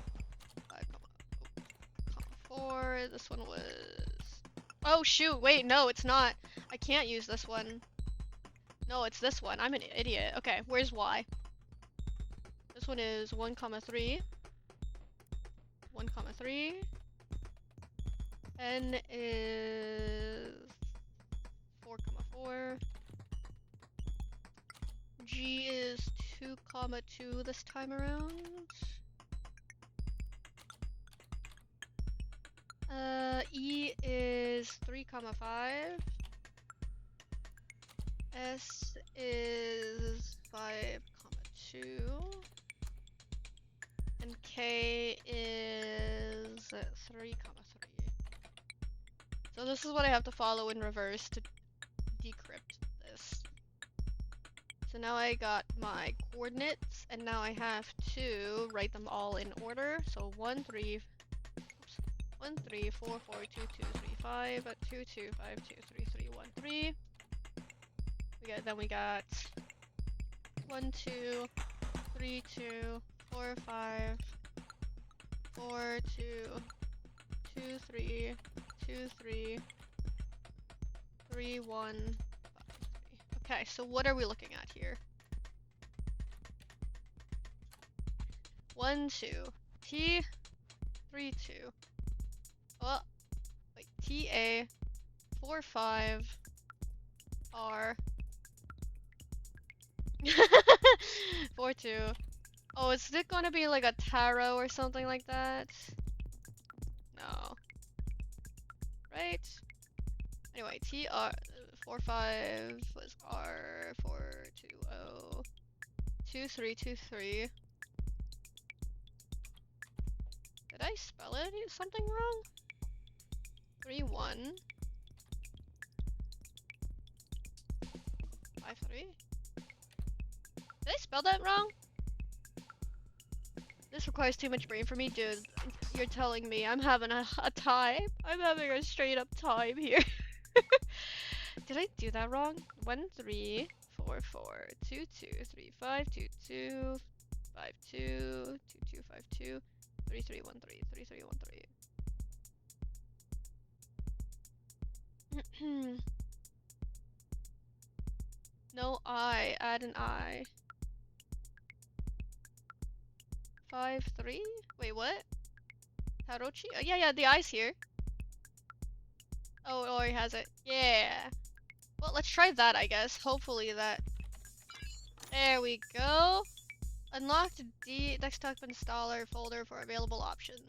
5, 4. This one was... Oh shoot, wait, no, it's not. I can't use this one. No, it's this one. I'm an idiot. Okay, where's Y? This one is 1, 3. 1, 3. N is 4, 4. G is 2, 2 this time around. E is 3, 5. S is 5, 2. And K is 3, 3. So this is what I have to follow in reverse to decrypt this. So now I got my coordinates, and now I have to write them all in order. So 1, 3, 4, 4, 2, 2, 3, 5, 2, 2, 5, 2, 3, 3, 1, 3. Then we got 1, 2, 3, 2, 4, 5, 4, 2, 2, 3, 2, 3, 3, 1, 5, 3. Okay, so what are we looking at here? 1, 2, T, 3, 2. Oh, wait, TA, 4, 5, R, 4, 2. Oh, is it gonna be like a tarot or something like that? No. Right? Anyway, TR 45 was R420 2323. Did I spell it something wrong? 31 53. Did I spell that wrong? This requires too much brain for me, dude. You're telling me I'm having a time? I'm having a straight up time here. Did I do that wrong? 1344223522522252 3313 3313. No I, add an I. 53? Wait, what? Tarochi? Oh, yeah, the I's here. Oh, he has it. Yeah. Well, let's try that, I guess. Hopefully that... There we go. Unlocked desktop installer folder for available options.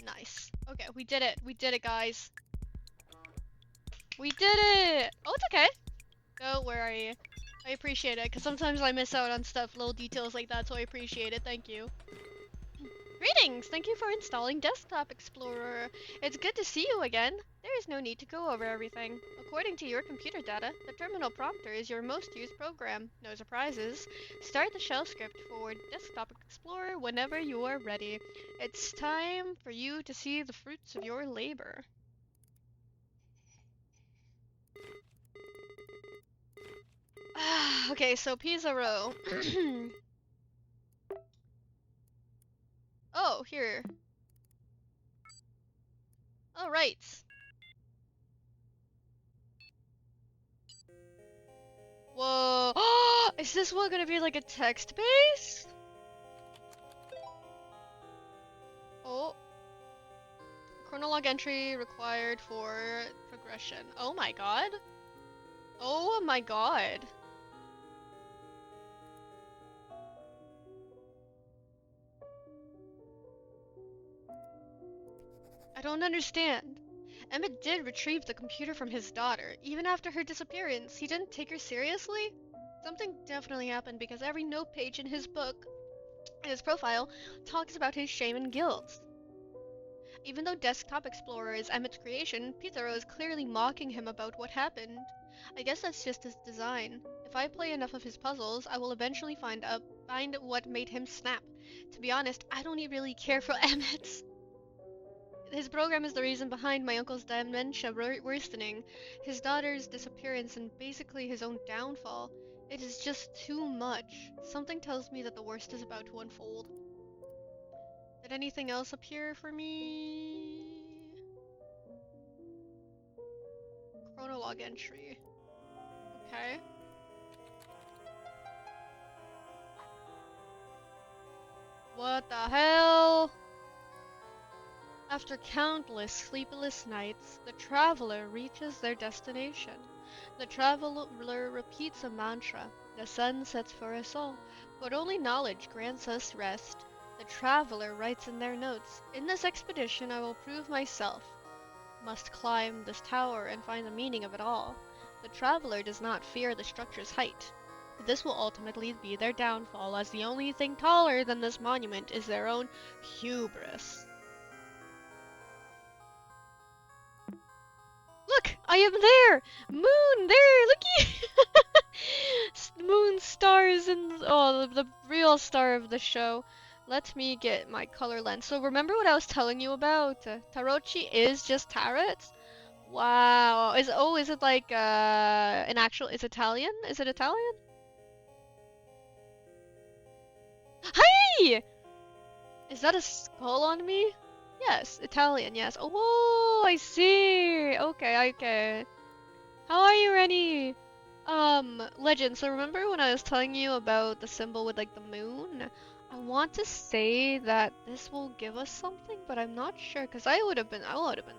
Nice. Okay, we did it. We did it, guys. We did it! Oh, it's okay. Go, where are you? I appreciate it, because sometimes I miss out on stuff, little details like that, so I appreciate it. Thank you. Greetings! Thank you for installing Desktop Explorer. It's good to see you again. There is no need to go over everything. According to your computer data, the terminal prompter is your most used program. No surprises. Start the shell script for Desktop Explorer whenever you are ready. It's time for you to see the fruits of your labor. Okay, so Pizza Row. Oh, here. Oh, right. Whoa. Is this one gonna be like a text base? Oh. Chronolog entry required for progression. Oh my god. Oh my god. I don't understand. Emmett did retrieve the computer from his daughter. Even after her disappearance, he didn't take her seriously? Something definitely happened because every note page in his book, in his profile, talks about his shame and guilt. Even though Desktop Explorer is Emmett's creation, Pizarro is clearly mocking him about what happened. I guess that's just his design. If I play enough of his puzzles, I will eventually find what made him snap. To be honest, I don't really care for Emmett. His program is the reason behind my uncle's dementia worsening, his daughter's disappearance, and basically his own downfall. It is just too much. Something tells me that the worst is about to unfold. Did anything else appear for me? Chronolog entry. Okay. What the hell? After countless sleepless nights, the traveler reaches their destination. The traveler repeats a mantra. The sun sets for us all, but only knowledge grants us rest. The traveler writes in their notes, "In this expedition I will prove myself." Must climb this tower and find the meaning of it all. The traveler does not fear the structure's height. This will ultimately be their downfall, as the only thing taller than this monument is their own hubris. Look! I am there! Moon! There! Looky! Moon, stars, and... oh, the real star of the show. Let me get my color lens. So remember what I was telling you about? Tarochi is just tarot? Wow. Is it like, an actual... is Italian? Is it Italian? Hey! Is that a skull on me? Yes, Italian, yes. Oh, I see. Okay. How are you, Rennie? Legend, so remember when I was telling you about the symbol with like the moon? I want to say that this will give us something, but I'm not sure because I would have been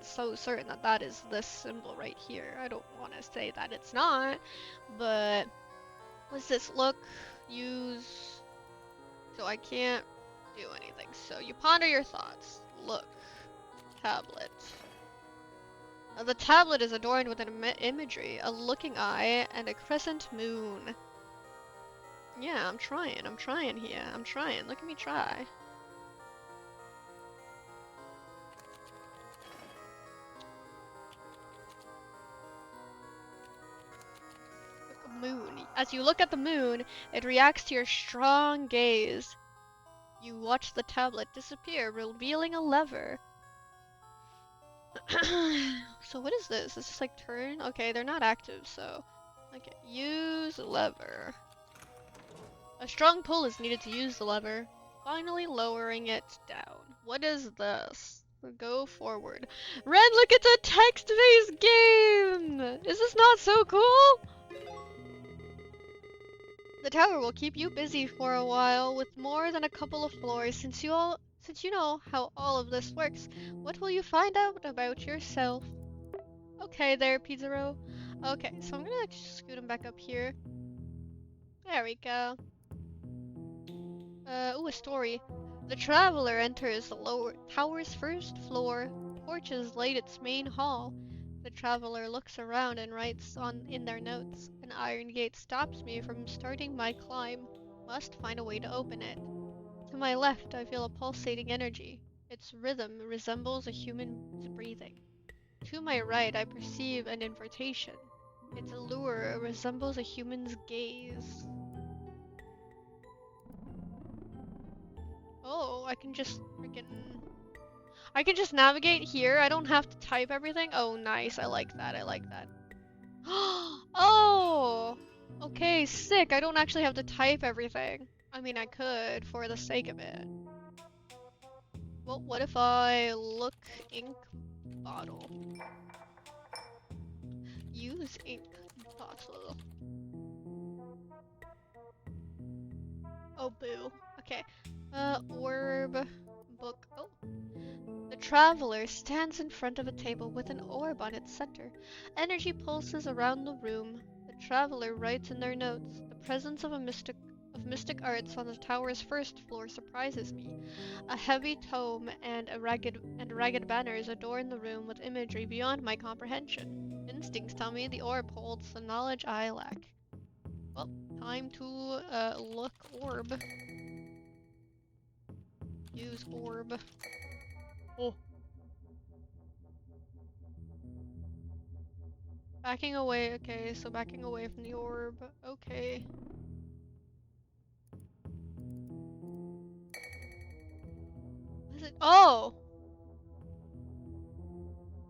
so certain that that is this symbol right here. I don't want to say that it's not, but what's this? Look, use. So I can't do anything. So you ponder your thoughts. Look, tablet. The tablet is adorned with an imagery, a looking eye, and a crescent moon. Yeah, I'm trying here. I'm trying. Look at me try. Moon. As you look at the moon, it reacts to your strong gaze. You watch the tablet disappear, revealing a lever. So what is this? Is this like turn? Okay, they're not active, so... Okay, use lever. A strong pull is needed to use the lever, finally lowering it down. What is this? Go forward. Ren, look, it's a text-based game! Is this not so cool? The tower will keep you busy for a while with more than a couple of floors since you know how all of this works. What will you find out about yourself? Okay there, Pizarro. Okay, so I'm gonna scoot him back up here. There we go. Ooh, a story. The traveler enters the lower tower's first floor. Torches light its main hall. The traveler looks around and writes in their notes. An iron gate stops me from starting my climb. Must find a way to open it. To my left, I feel a pulsating energy. Its rhythm resembles a human's breathing. To my right, I perceive an invitation. Its allure resembles a human's gaze. Oh, I can just navigate here. I don't have to type everything. Oh, nice. I like that. I like that. Oh! Okay, sick. I don't actually have to type everything. I mean, I could for the sake of it. Well, what if I look ink bottle? Use ink bottle. Oh, boo. Okay. Orb. Book. Oh. The traveler stands in front of a table with an orb on its center. Energy pulses around the room. The traveler writes in their notes. The presence of mystic arts on the tower's first floor surprises me. A heavy tome and ragged banners adorn the room with imagery beyond my comprehension. Instincts tell me the orb holds the knowledge I lack. Well, time to look orb. Use orb. Oh. Backing away, okay, so backing away from the orb, okay. What is it? Oh!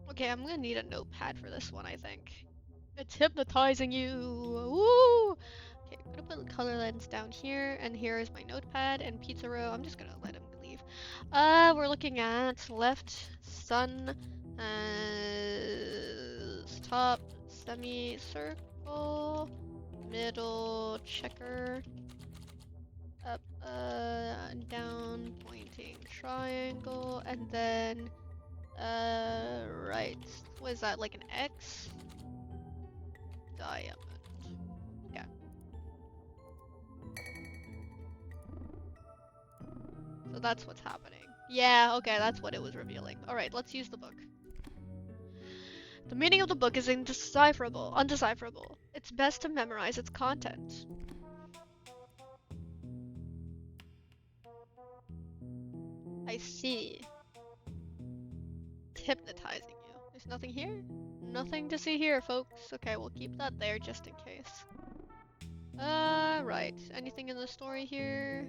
Okay, I'm gonna need a notepad for this one, I think. It's hypnotizing you! Woo! Okay, I'm gonna put the color lens down here, and here is my notepad, and Pizarro, I'm just gonna let him leave. We're looking at left, sun, top, semicircle, middle, checker, up, down, pointing triangle, and then, right. What is that, like an X? Diamond. Okay. So that's what's happening. Yeah, okay, that's what it was revealing. Alright, let's use the book. The meaning of the book is undecipherable. It's best to memorize its content. I see. It's hypnotizing you. There's nothing here? Nothing to see here, folks. Okay, we'll keep that there just in case. Right. Anything in the story here?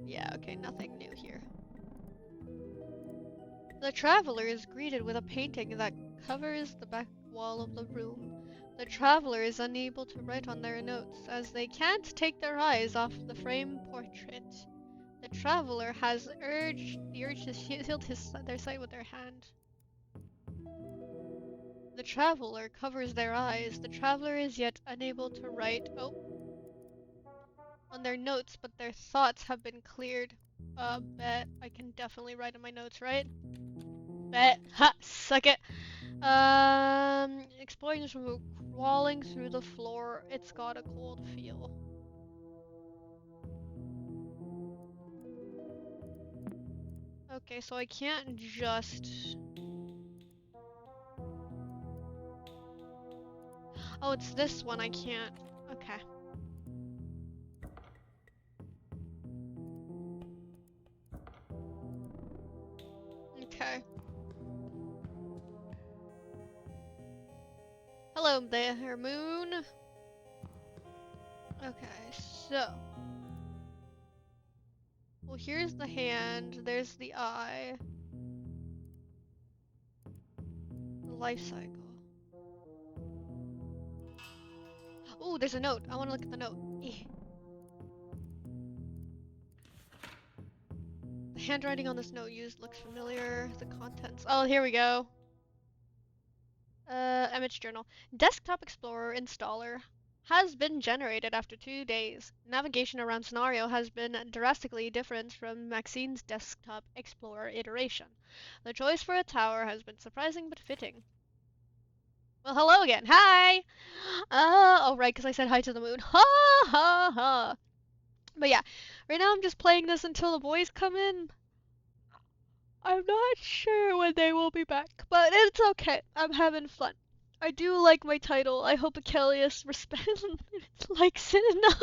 Yeah, okay, nothing new here. The traveler is greeted with a painting that covers the back wall of the room. The traveler is unable to write on their notes, as they can't take their eyes off the framed portrait. The traveler has the urge to shield their sight with their hand. The traveler covers their eyes. The traveler is yet unable to write on their notes, but their thoughts have been cleared. Bet. I can definitely write in my notes, right? Bet. Ha! Suck it! Exploring this room, crawling through the floor. It's got a cold feel. Okay, so I can't just Oh, it's this one I can't. Okay. Okay. Hello there, Moon. Okay, so. Well, here's the hand, there's the eye. The life cycle. Oh, there's a note. I want to look at the note. The handwriting on this note used looks familiar. The contents. Oh, here we go. Image journal. Desktop Explorer installer has been generated after 2 days. Navigation around scenario has been drastically different from Maxine's Desktop Explorer iteration. The choice for a tower has been surprising but fitting. Well, hello again. Hi! Oh, right, because I said hi to the moon. Ha ha ha! But yeah, right now I'm just playing this until the boys come in. I'm not sure when they will be back, but it's okay. I'm having fun. I do like my title. I hope Achilles likes it enough.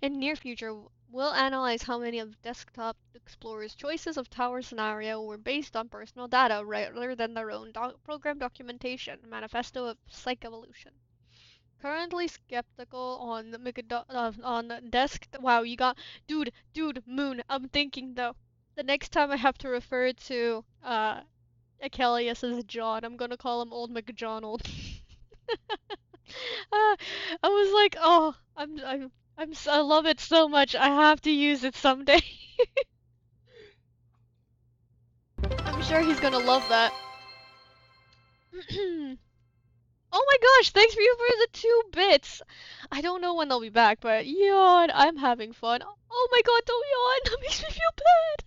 In near future, we'll analyze how many of Desktop Explorer's choices of tower scenario were based on personal data rather than their own program documentation. Manifesto of Psychevolution. Currently skeptical on on desk. Wow, you got dude, Moon. I'm thinking though. The next time I have to refer to Achilles as John, I'm gonna call him Old McJonald. I was like, oh, I love it so much. I have to use it someday. I'm sure he's gonna love that. Oh my gosh, thanks for you for the 2 bits. I don't know when they'll be back, but yawn, I'm having fun. Oh my god, don't yawn. That makes me feel bad.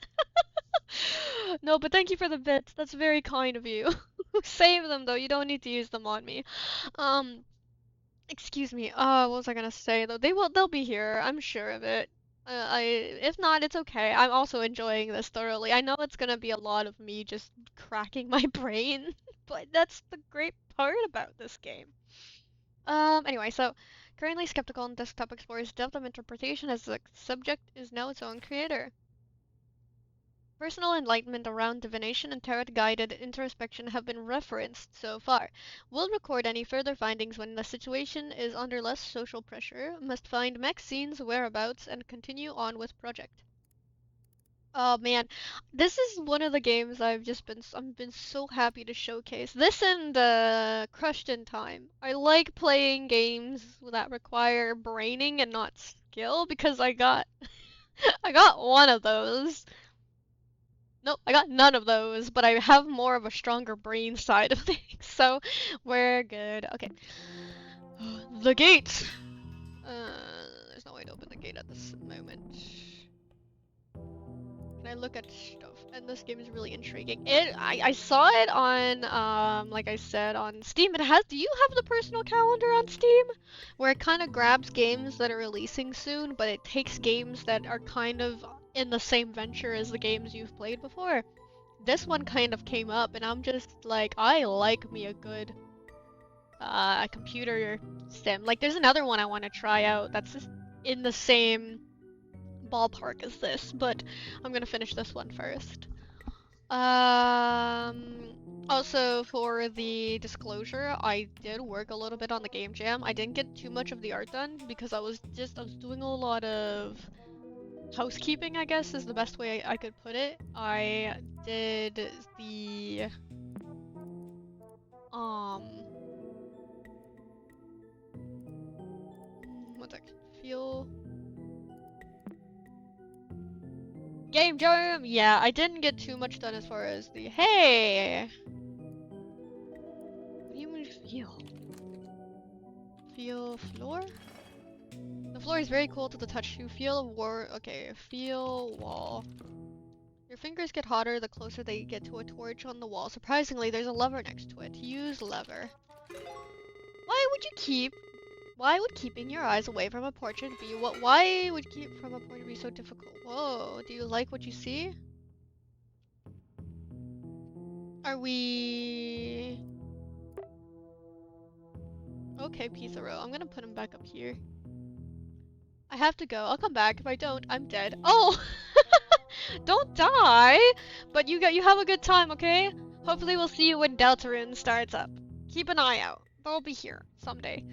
No, but thank you for the bits. That's very kind of you. Save them though. You don't need to use them on me. Um, Excuse me. What was I gonna say though? They'll be here. I'm sure of it. If not, it's okay. I'm also enjoying this thoroughly. I know it's gonna be a lot of me just cracking my brain, but that's the great part about this game. Anyway, so currently skeptical on Desktop Explorer's depth of interpretation as the subject is now its own creator. Personal enlightenment around divination and tarot-guided introspection have been referenced so far. We'll record any further findings when the situation is under less social pressure, must find Maxine's whereabouts, and continue on with project. Oh man, this is one of the games I've been so happy to showcase. This and Crushed in Time. I like playing games that require braining and not skill because I got I got one of those. Nope, I got none of those, but I have more of a stronger brain side of things, so we're good. Okay. The gate! There's no way to open the gate at this moment. Can I look at stuff? And this game is really intriguing. I saw it on, like I said, on Steam. Do you have the personal calendar on Steam? Where it kind of grabs games that are releasing soon, but it takes games that are kind of in the same venture as the games you've played before. This one kind of came up, and I'm just like, I like me a good computer sim. Like, there's another one I want to try out that's just in the same ballpark as this, but I'm gonna finish this one first. Also for the disclosure, I did work a little bit on the game jam. I didn't get too much of the art done because I was doing a lot of housekeeping, I guess is the best way I could put it. I did the what's that? Feel game jam. Yeah, I didn't get too much done as far as the hey. What do you mean feel? Feel floor? The floor is very cool to the touch. You feel feel wall. Your fingers get hotter the closer they get to a torch on the wall. Surprisingly, there's a lever next to it. Use lever. Why would keeping your eyes away from a portrait be why would keep from a portrait be so difficult? Whoa, do you like what you see? Are we Okay, Pizarro. I'm gonna put him back up here. I have to go. I'll come back. If I don't, I'm dead. Oh! Don't die! But you have a good time, okay? Hopefully we'll see you when Deltarune starts up. Keep an eye out. They'll be here someday.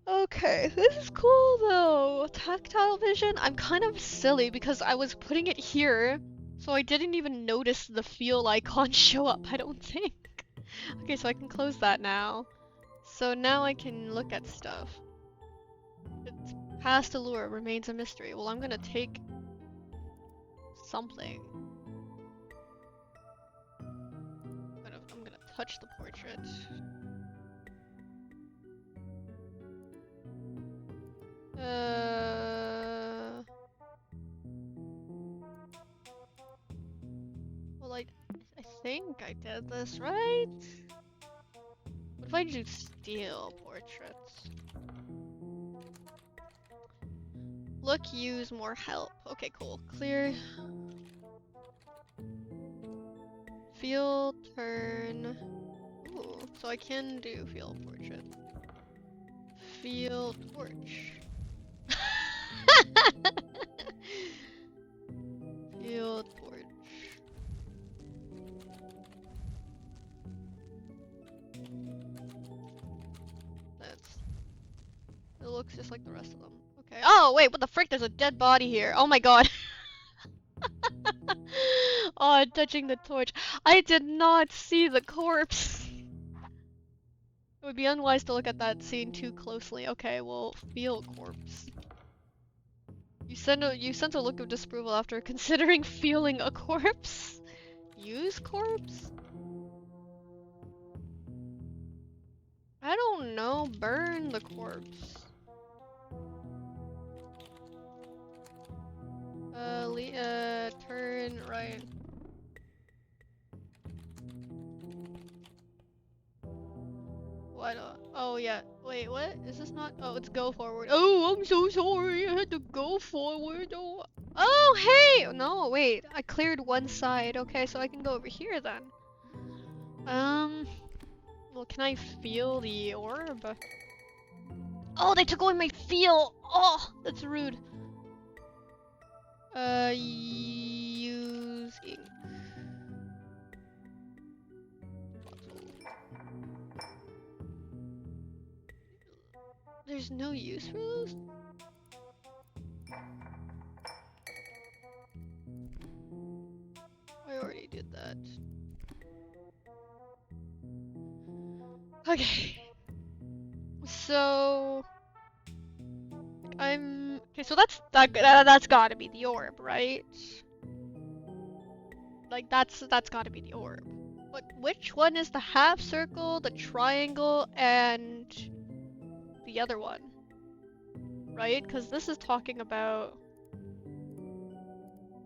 Okay, this is cool though. Tactile vision. I'm kind of silly because I was putting it here, so I didn't even notice the feel icon show up, I don't think. Okay, so I can close that now. So now I can look at stuff. Its past allure remains a mystery. Well, I'm gonna take something. I'm gonna touch the portrait. Well, I think I did this right. What if I do steal portraits? Look, use more help. Okay, cool. Clear. Field turn. Ooh, so I can do field portrait. Field torch. Field torch. It looks just like the rest of them. Okay. Oh wait, what the frick? There's a dead body here. Oh my god. Oh, I'm touching the torch. I did not see the corpse. It would be unwise to look at that scene too closely. Okay, well, feel corpse. You sent a look of disapproval after considering feeling a corpse. Use corpse? I don't know. Burn the corpse. Turn right. What? Oh yeah. Wait, what? Is this not? Oh, it's go forward. Oh, I'm so sorry. I had to go forward. Oh. Oh, hey! No, wait. I cleared one side. Okay, so I can go over here then. Well, can I feel the orb? Oh, they took away my feel! Oh, that's rude. Use ink. There's no use for those? I already did that. Okay. So okay. So that's gotta be the orb, right? Like that's gotta be the orb. But which one is the half circle, the triangle, and the other one? Right? Because this is talking about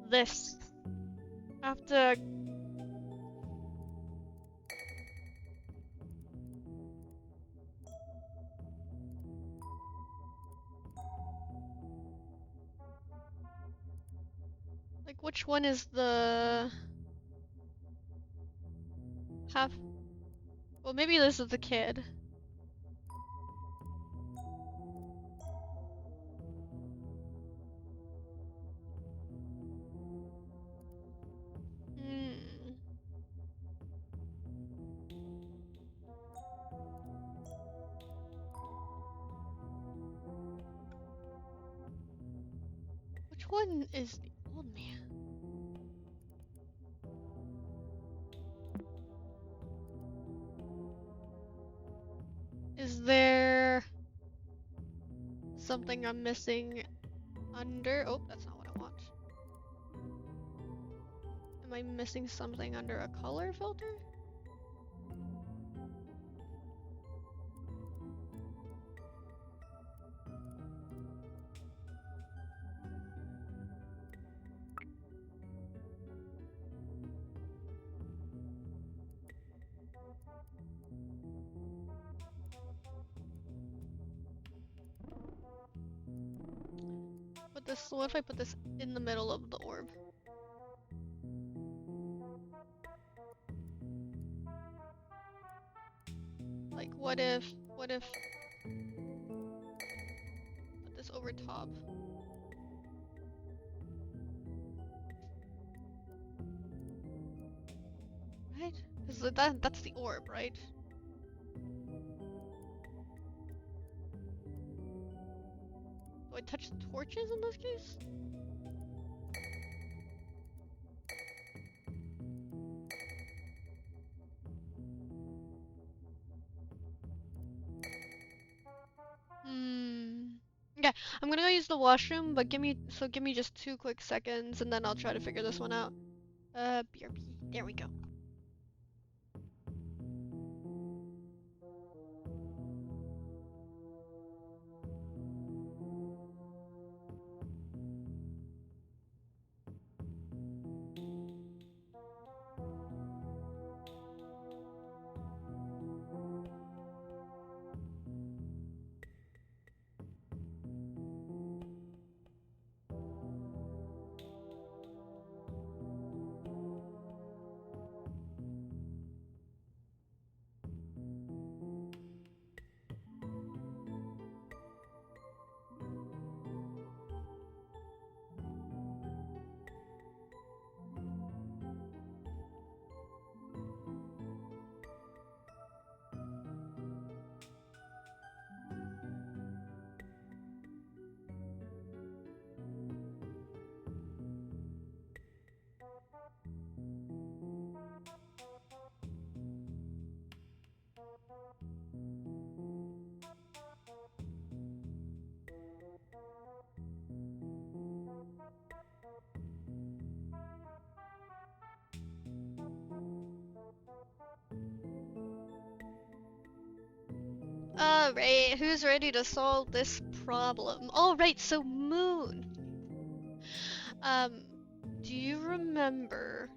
this. I have to. Like, which one is the half? Well, maybe this is the kid. Which one is the old man? Is there something I'm missing under? Oh, that's not what I want. Am I missing something under a color filter? What if I put this in the middle of the orb? Like, what if What if... Put this over top. Right? Because that's the orb, right? Do I touch the torches in this case? Okay, I'm gonna go use the washroom, but give me just 2 quick seconds and then I'll try to figure this one out. BRB. There we go. Alright, who's ready to solve this problem? Alright, so Moon. Do you remember...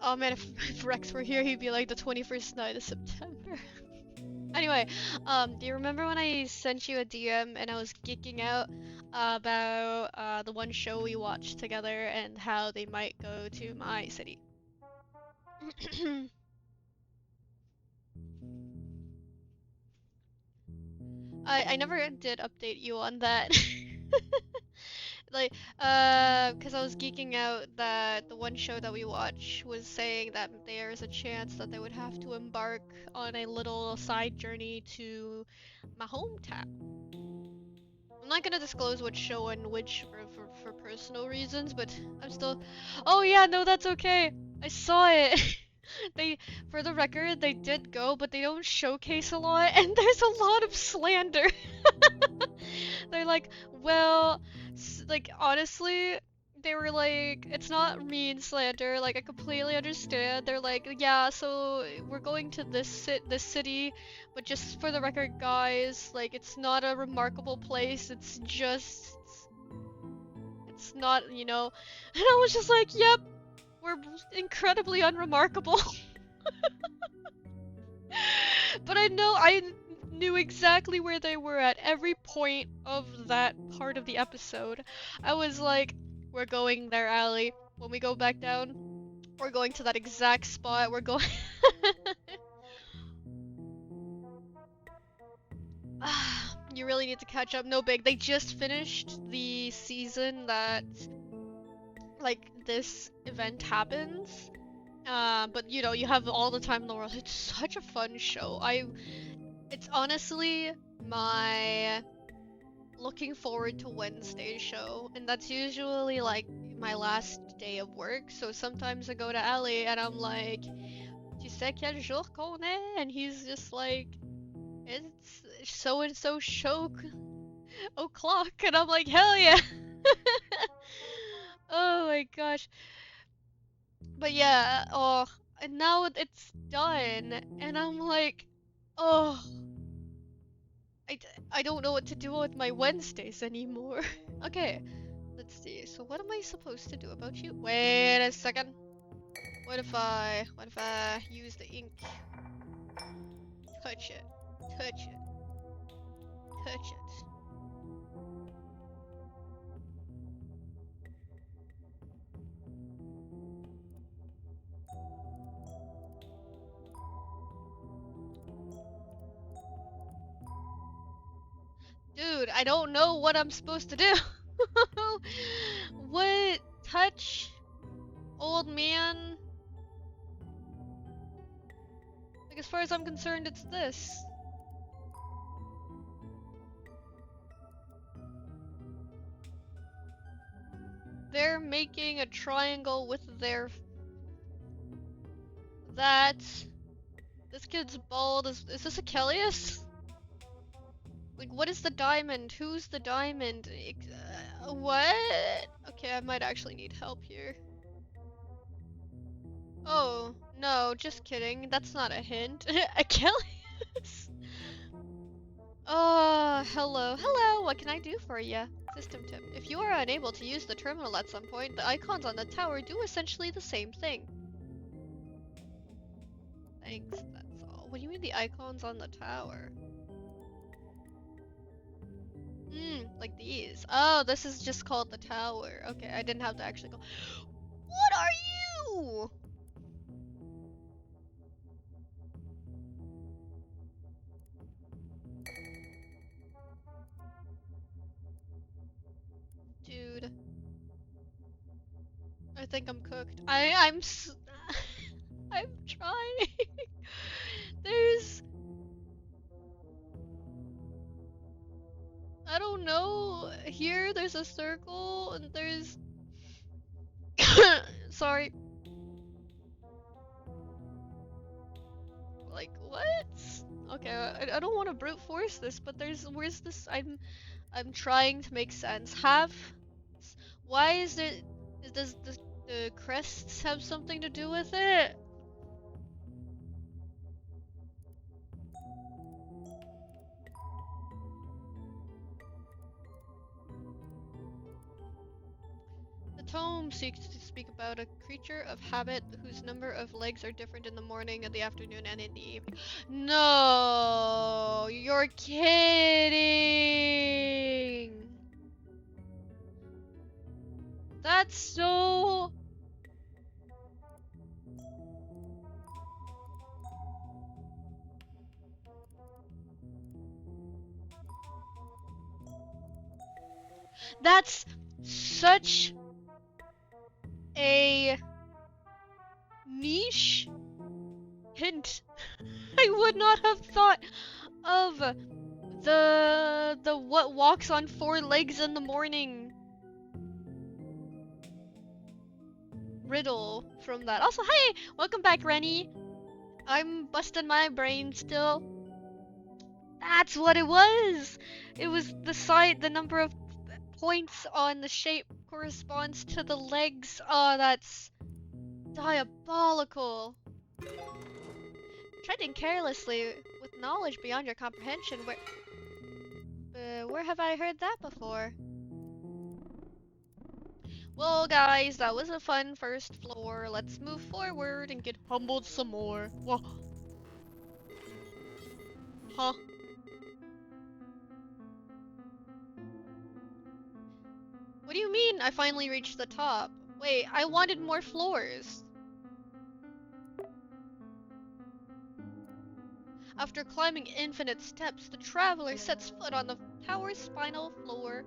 Oh man, if Rex were here, he'd be like the 21st night of September. Anyway, do you remember when I sent you a DM and I was geeking out about the one show we watched together and how they might go to my city? I never did update you on that. Like, cause I was geeking out that the one show that we watch was saying that there's a chance that they would have to embark on a little side journey to my hometown. I'm not gonna disclose which show and which for personal reasons, but I'm still... Oh yeah, no, that's okay. I saw it. They, for the record, they did go, but they don't showcase a lot, and there's a lot of slander. They're like, well, like, honestly, they were like, it's not mean slander, like, I completely understand. They're like, yeah, so we're going to this city, but just for the record, guys, like, it's not a remarkable place, it's just, it's not, you know, and I was just like, yep, we're incredibly unremarkable. But I knew exactly where they were at every point of that part of the episode. I was like, we're going there, Allie. When we go back down, we're going to that exact spot. We're going... You really need to catch up. No big. They just finished the season that, like, this event happens. But you know, you have all the time in the world. It's such a fun show. It's honestly my looking forward to Wednesday show, and that's usually like my last day of work. So sometimes I go to Ali and I'm like, "Tu sais quel jour qu'on est?" And he's just like, "It's so and so show o'clock," and I'm like, "Hell yeah!" Oh my gosh. But yeah, oh, and now it's done, and I'm like, oh. I don't know what to do with my Wednesdays anymore. Okay, let's see. So what am I supposed to do about you? Wait a second. What if I use the ink? Touch it. Touch it. Touch it. Dude, I don't know what I'm supposed to do. What? Touch? Old man? Like, as far as I'm concerned, it's this. They're making a triangle with their... That... This kid's bald. Is this Achilles? Like, what is the diamond? Who's the diamond? What? Okay, I might actually need help here. Oh, no, just kidding. That's not a hint. Achilles? Oh, hello. Hello, what can I do for you? System tip. If you are unable to use the terminal at some point, the icons on the tower do essentially the same thing. Thanks, that's all. What do you mean the icons on the tower? Like these. Oh, this is just called the tower. Okay, I didn't have to actually go. What are you? Dude. I think I'm cooked. I'm I'm trying. I don't know. Here, there's a circle, and there's... Sorry. Like, what? Okay, I don't want to brute force this, but where's this? I'm trying to make sense. Why is it, does the crests have something to do with it? The tome seeks to speak about a creature of habit whose number of legs are different in the morning, in the afternoon, and in the evening. No, you're kidding. That's so... That's such a niche hint. I would not have thought of the what walks on 4 legs in the morning riddle from that. Also, hey, welcome back, Rennie. I'm busting my brain still. That's what it was. It was the number of points on the shape corresponds to the legs. Oh, that's diabolical. Treading carelessly with knowledge beyond your comprehension. Where have I heard that before? Well, guys, that was a fun first floor. Let's move forward and get humbled some more. Whoa. Huh? What do you mean I finally reached the top? Wait, I wanted more floors. After climbing infinite steps, the traveler sets foot on the tower's final floor.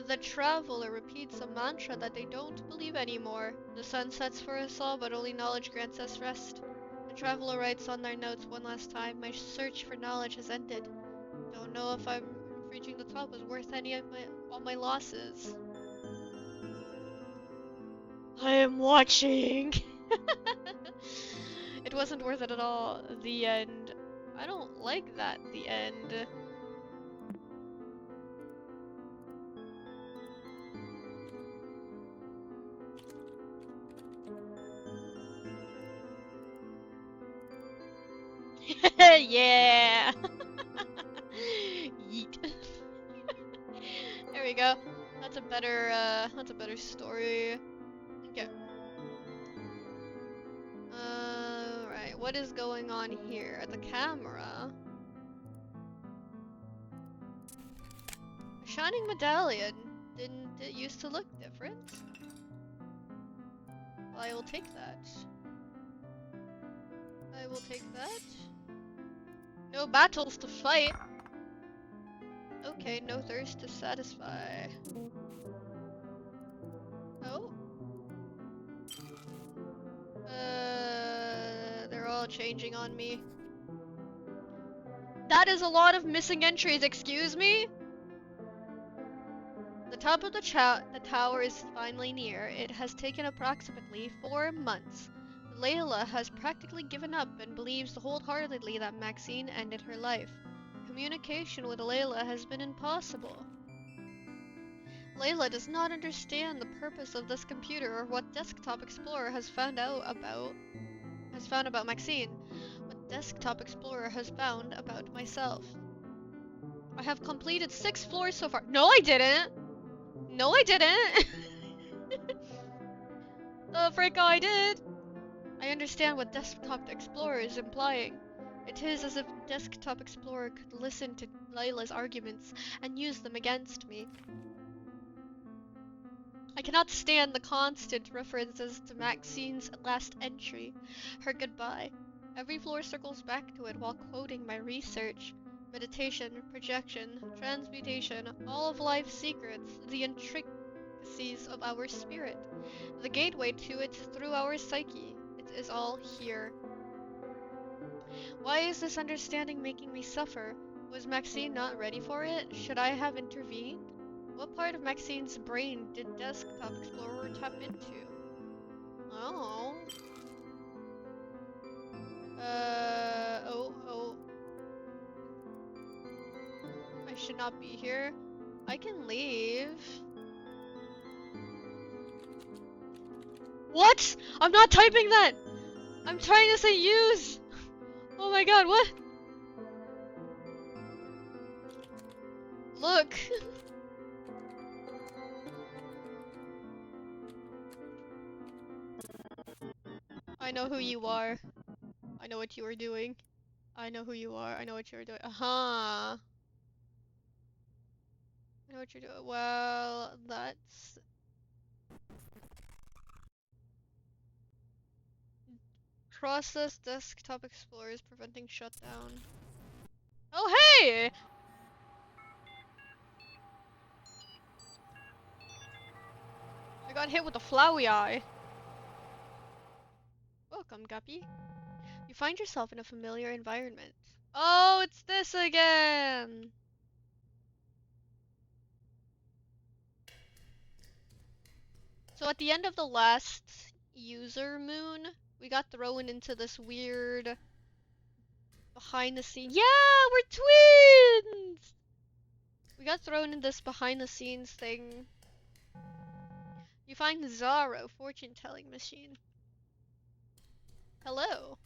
The traveler repeats a mantra that they don't believe anymore. The sun sets for us all, but only knowledge grants us rest. The traveler writes on their notes one last time, my search for knowledge has ended. Don't know if reaching the top was worth all my losses. I am watching! It wasn't worth it at all. The end. I don't like that, the end. Yeah! Yeet. There we go. That's a better story. Okay. Right, what is going on here? The camera. A shining medallion. Didn't it used to look different? Well, I will take that. I will take that. No battles to fight. Okay, no thirst to satisfy. Oh? They're all changing on me. That is a lot of missing entries, excuse me? The top of the tower is finally near. It has taken approximately 4 months. Layla has practically given up and believes wholeheartedly that Maxine ended her life. Communication with Layla has been impossible. Layla does not understand the purpose of this computer or what Desktop Explorer has found about Maxine. What Desktop Explorer has found about myself. I have completed 6 floors so far. No, I didn't! No, I didn't! Oh, frick, I did! I understand what Desktop Explorer is implying. It is as if Desktop Explorer could listen to Layla's arguments and use them against me. I cannot stand the constant references to Maxine's last entry, her goodbye. Every floor circles back to it while quoting my research. Meditation, projection, transmutation, all of life's secrets, the intricacies of our spirit. The gateway to it through our psyche. It is all here. Why is this understanding making me suffer? Was Maxine not ready for it? Should I have intervened? What part of Maxine's brain did Desktop Explorer tap into? Oh. Oh. I should not be here. I can leave. What? I'm not typing that! I'm trying to say use! Oh my god, what? Look! I know who you are. I know what you are doing. I know who you are. I know what you're doing. I know what you're doing. Well, that's... Process Desktop Explorer is preventing shutdown. Oh, hey! I got hit with a flowy eye. Welcome, Guppy. You find yourself in a familiar environment. Oh, it's this again! So at the end of the last user moon, we got thrown into this weird behind the scenes. Yeah, we're twins! We got thrown in this behind the scenes thing. You find Zaro, fortune telling machine. Hello.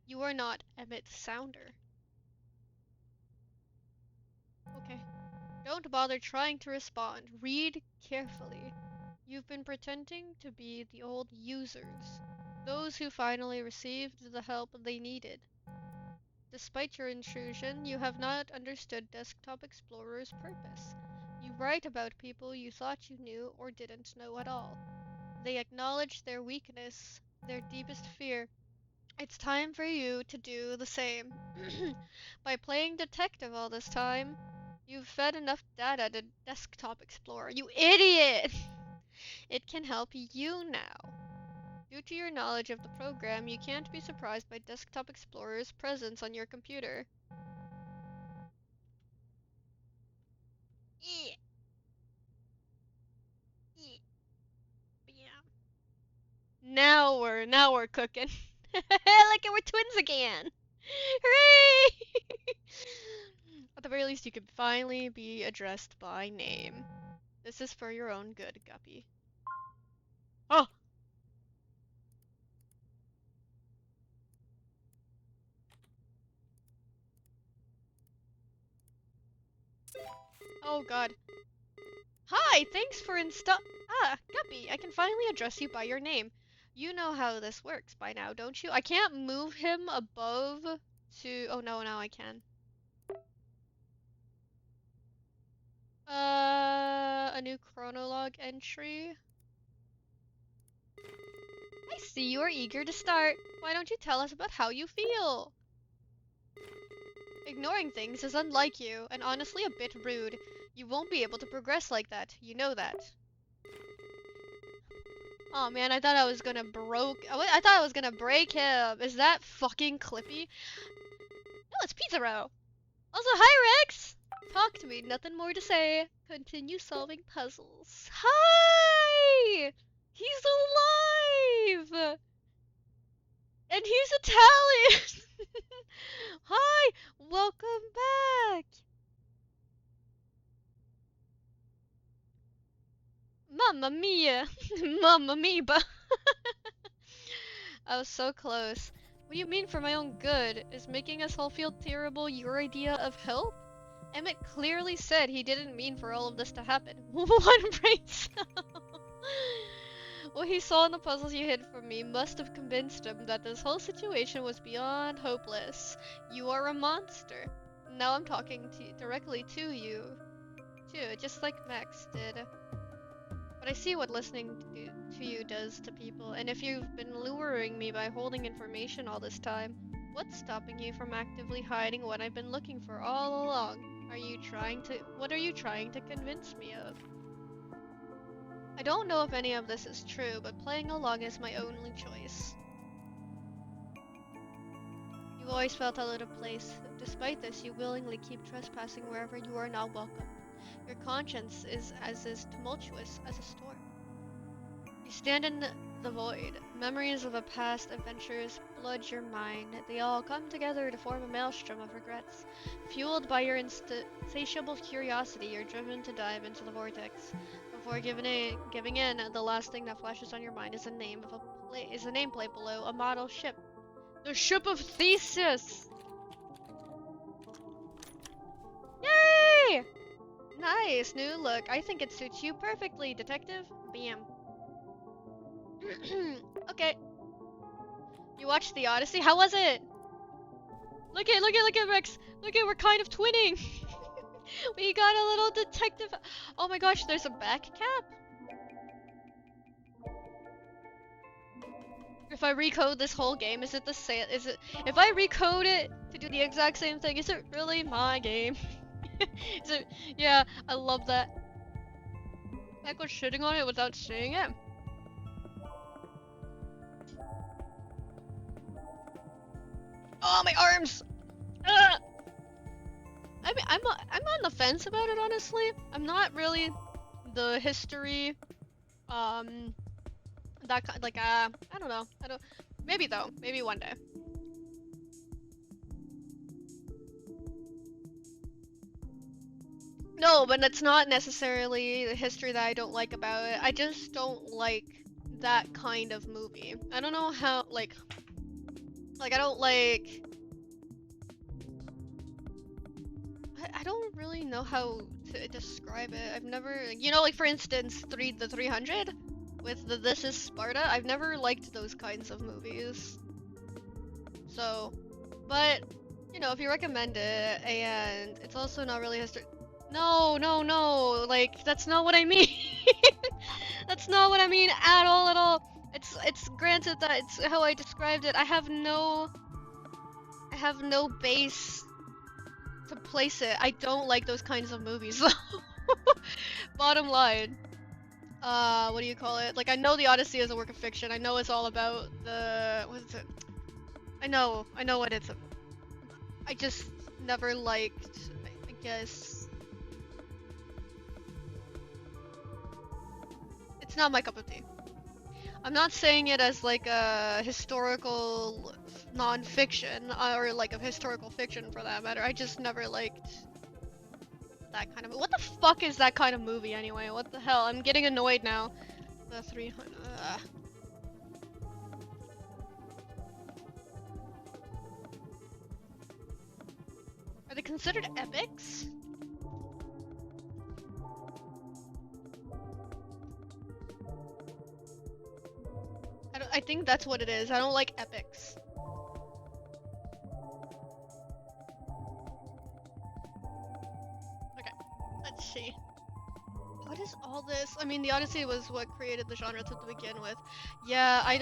You are not Emmett Sounder. Okay. Don't bother trying to respond. Read carefully. You've been pretending to be the old users. Those who finally received the help they needed. Despite your intrusion, you have not understood Desktop Explorer's purpose. You write about people you thought you knew or didn't know at all. They acknowledge their weakness, their deepest fear. It's time for you to do the same. By playing detective all this time, you've fed enough data to Desktop Explorer. You idiot! It can help you now. Due to your knowledge of the program, you can't be surprised by Desktop Explorer's presence on your computer. Yeah. Yeah. Yeah. Now we're cooking. Like we're twins again. Hooray! At the very least, you could finally be addressed by name. This is for your own good, Guppy. Oh! Oh god. Hi, thanks for Guppy, I can finally address you by your name. You know how this works by now, don't you? I can't move him above to... Oh no, now I can. A new chronologue entry. I see you are eager to start. Why don't you tell us about how you feel? Ignoring things is unlike you, and honestly a bit rude. You won't be able to progress like that. You know that. Oh man, I thought I was gonna I thought I was gonna break him. Is that fucking Clippy? No, it's Pizza Row. Also, hi Rex! Talk to me, nothing more to say. Continue solving puzzles. Hi! He's alive! And he's Italian! Hi! Welcome back! Mamma mia! Mamma mia! I was so close. What do you mean for my own good? Is making us all feel terrible your idea of help? Emmett clearly said he didn't mean for all of this to happen. One brain cell! What he saw in the puzzles you hid from me must have convinced him that this whole situation was beyond hopeless. You are a monster. Now I'm talking directly to you, too, just like Max did. But I see what listening to you does to people, and if you've been luring me by holding information all this time, what's stopping you from actively hiding what I've been looking for all along? What are you trying to convince me of? I don't know if any of this is true, but playing along is my only choice. You've always felt out of place. Despite this, you willingly keep trespassing wherever you are not welcome. Your conscience is as tumultuous as a storm. You stand in the void. Memories of a past adventures flood your mind. They all come together to form a maelstrom of regrets. Fueled by your insatiable curiosity, you're driven to dive into the vortex. Before giving in, the last thing that flashes on your mind is a nameplate below a model ship. The ship of Theseus! Yay! Nice, new look. I think it suits you perfectly, detective. Bam. Okay. You watched The Odyssey? How was it? Look at Rex. Look at, we're kind of twinning. We got a little detective. Oh my gosh, there's a back cap? If I recode this whole game, is it the same? If I recode it to do the exact same thing, is it really my game? Is it? Yeah, I love that. I was shitting on it without seeing it. Oh, my arms! Ugh! I mean, I'm on the fence about it, honestly. I'm not really the history, I don't know. Maybe though. Maybe one day. No, but it's not necessarily the history that I don't like about it. I just don't like that kind of movie. I don't know how, like I don't like... I don't really know how to describe it. I've never... You know, like for instance, the 300? With the This Is Sparta? I've never liked those kinds of movies. So... But, you know, if you recommend it, and it's also not really history... No, like, that's not what I mean! That's not what I mean at all. It's granted that it's how I described it. I have no base to place it. I don't like those kinds of movies. Bottom line. What do you call it? Like, I know The Odyssey is a work of fiction. I know it's all about what is it? I know what it's about. I just never liked, I guess... It's not my cup of tea. I'm not saying it as like a historical non-fiction, or like a historical fiction for that matter. I just never liked that kind of... What the fuck is that kind of movie anyway? What the hell? I'm getting annoyed now. The 300... Are they considered epics? I think that's what it is. I don't like epics. Okay, let's see. What is all this? I mean, The Odyssey was what created the genre to begin with. Yeah, I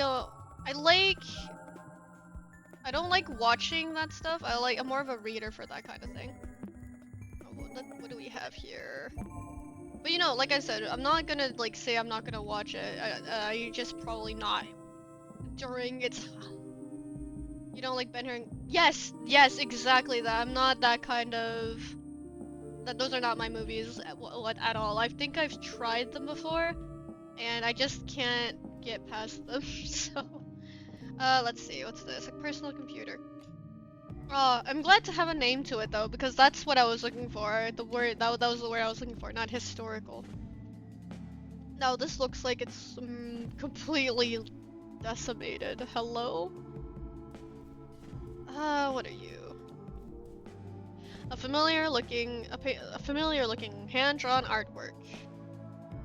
I don't like watching that stuff. I'm more of a reader for that kind of thing. Oh, what do we have here? But you know, like I said, I'm not gonna like say I'm not gonna watch it. I just probably not during its. You don't like Ben Hur? Yes, yes, exactly that. I'm not that kind of. Those are not my movies at all. I think I've tried them before, and I just can't get past them. So, let's see. What's this? A personal computer. I'm glad to have a name to it though, because that's what I was looking for. The word that was the word I was looking for, not historical. No, this looks like it's completely decimated. Hello? What are you? A familiar looking hand-drawn artwork.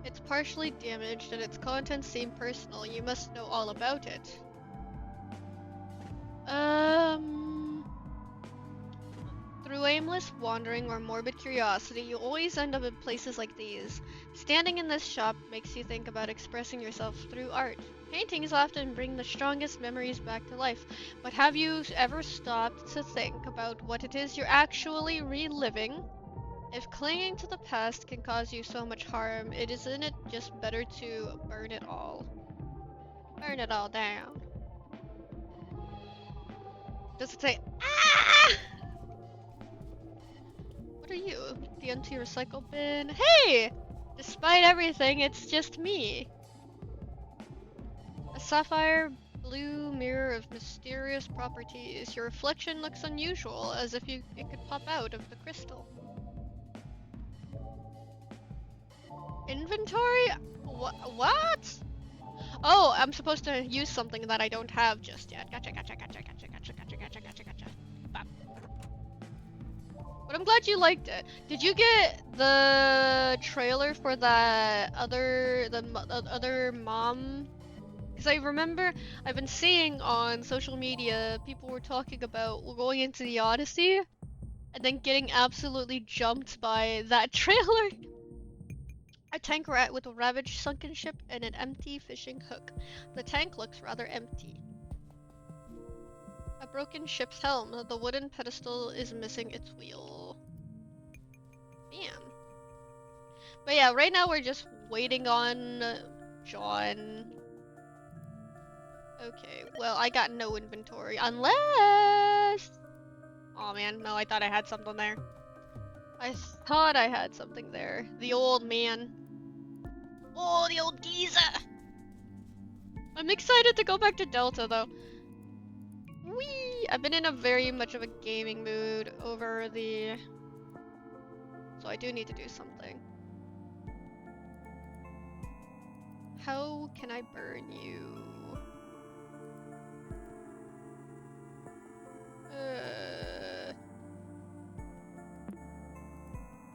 It's partially damaged and its contents seem personal. You must know all about it. Through aimless wandering or morbid curiosity, you always end up in places like these. Standing in this shop makes you think about expressing yourself through art. Paintings often bring the strongest memories back to life, but have you ever stopped to think about what it is you're actually reliving? If clinging to the past can cause you so much harm, isn't it just better to burn it all? Burn it all down. Does it say, ah? What are you? The empty recycle bin? Hey! Despite everything, it's just me. A sapphire blue mirror of mysterious properties. Your reflection looks unusual, as if it could pop out of the crystal. Inventory? What? Oh, I'm supposed to use something that I don't have just yet. Gotcha. Bop. But I'm glad you liked it. Did you get the trailer for that other mom? Because I remember I've been seeing on social media people were talking about going into the Odyssey and then getting absolutely jumped by that trailer. A tank rat with a ravaged sunken ship and an empty fishing hook. The tank looks rather empty. A broken ship's helm. The wooden pedestal is missing its wheel. Bam. But yeah, right now we're just waiting on John. Okay, well, I got no inventory. Unless... Oh man, no, I thought I had something there. I thought I had something there. The old man. Oh, the old geezer! I'm excited to go back to Delta, though. Whee! I've been in a very much of a gaming mood over the... So I do need to do something. How can I burn you?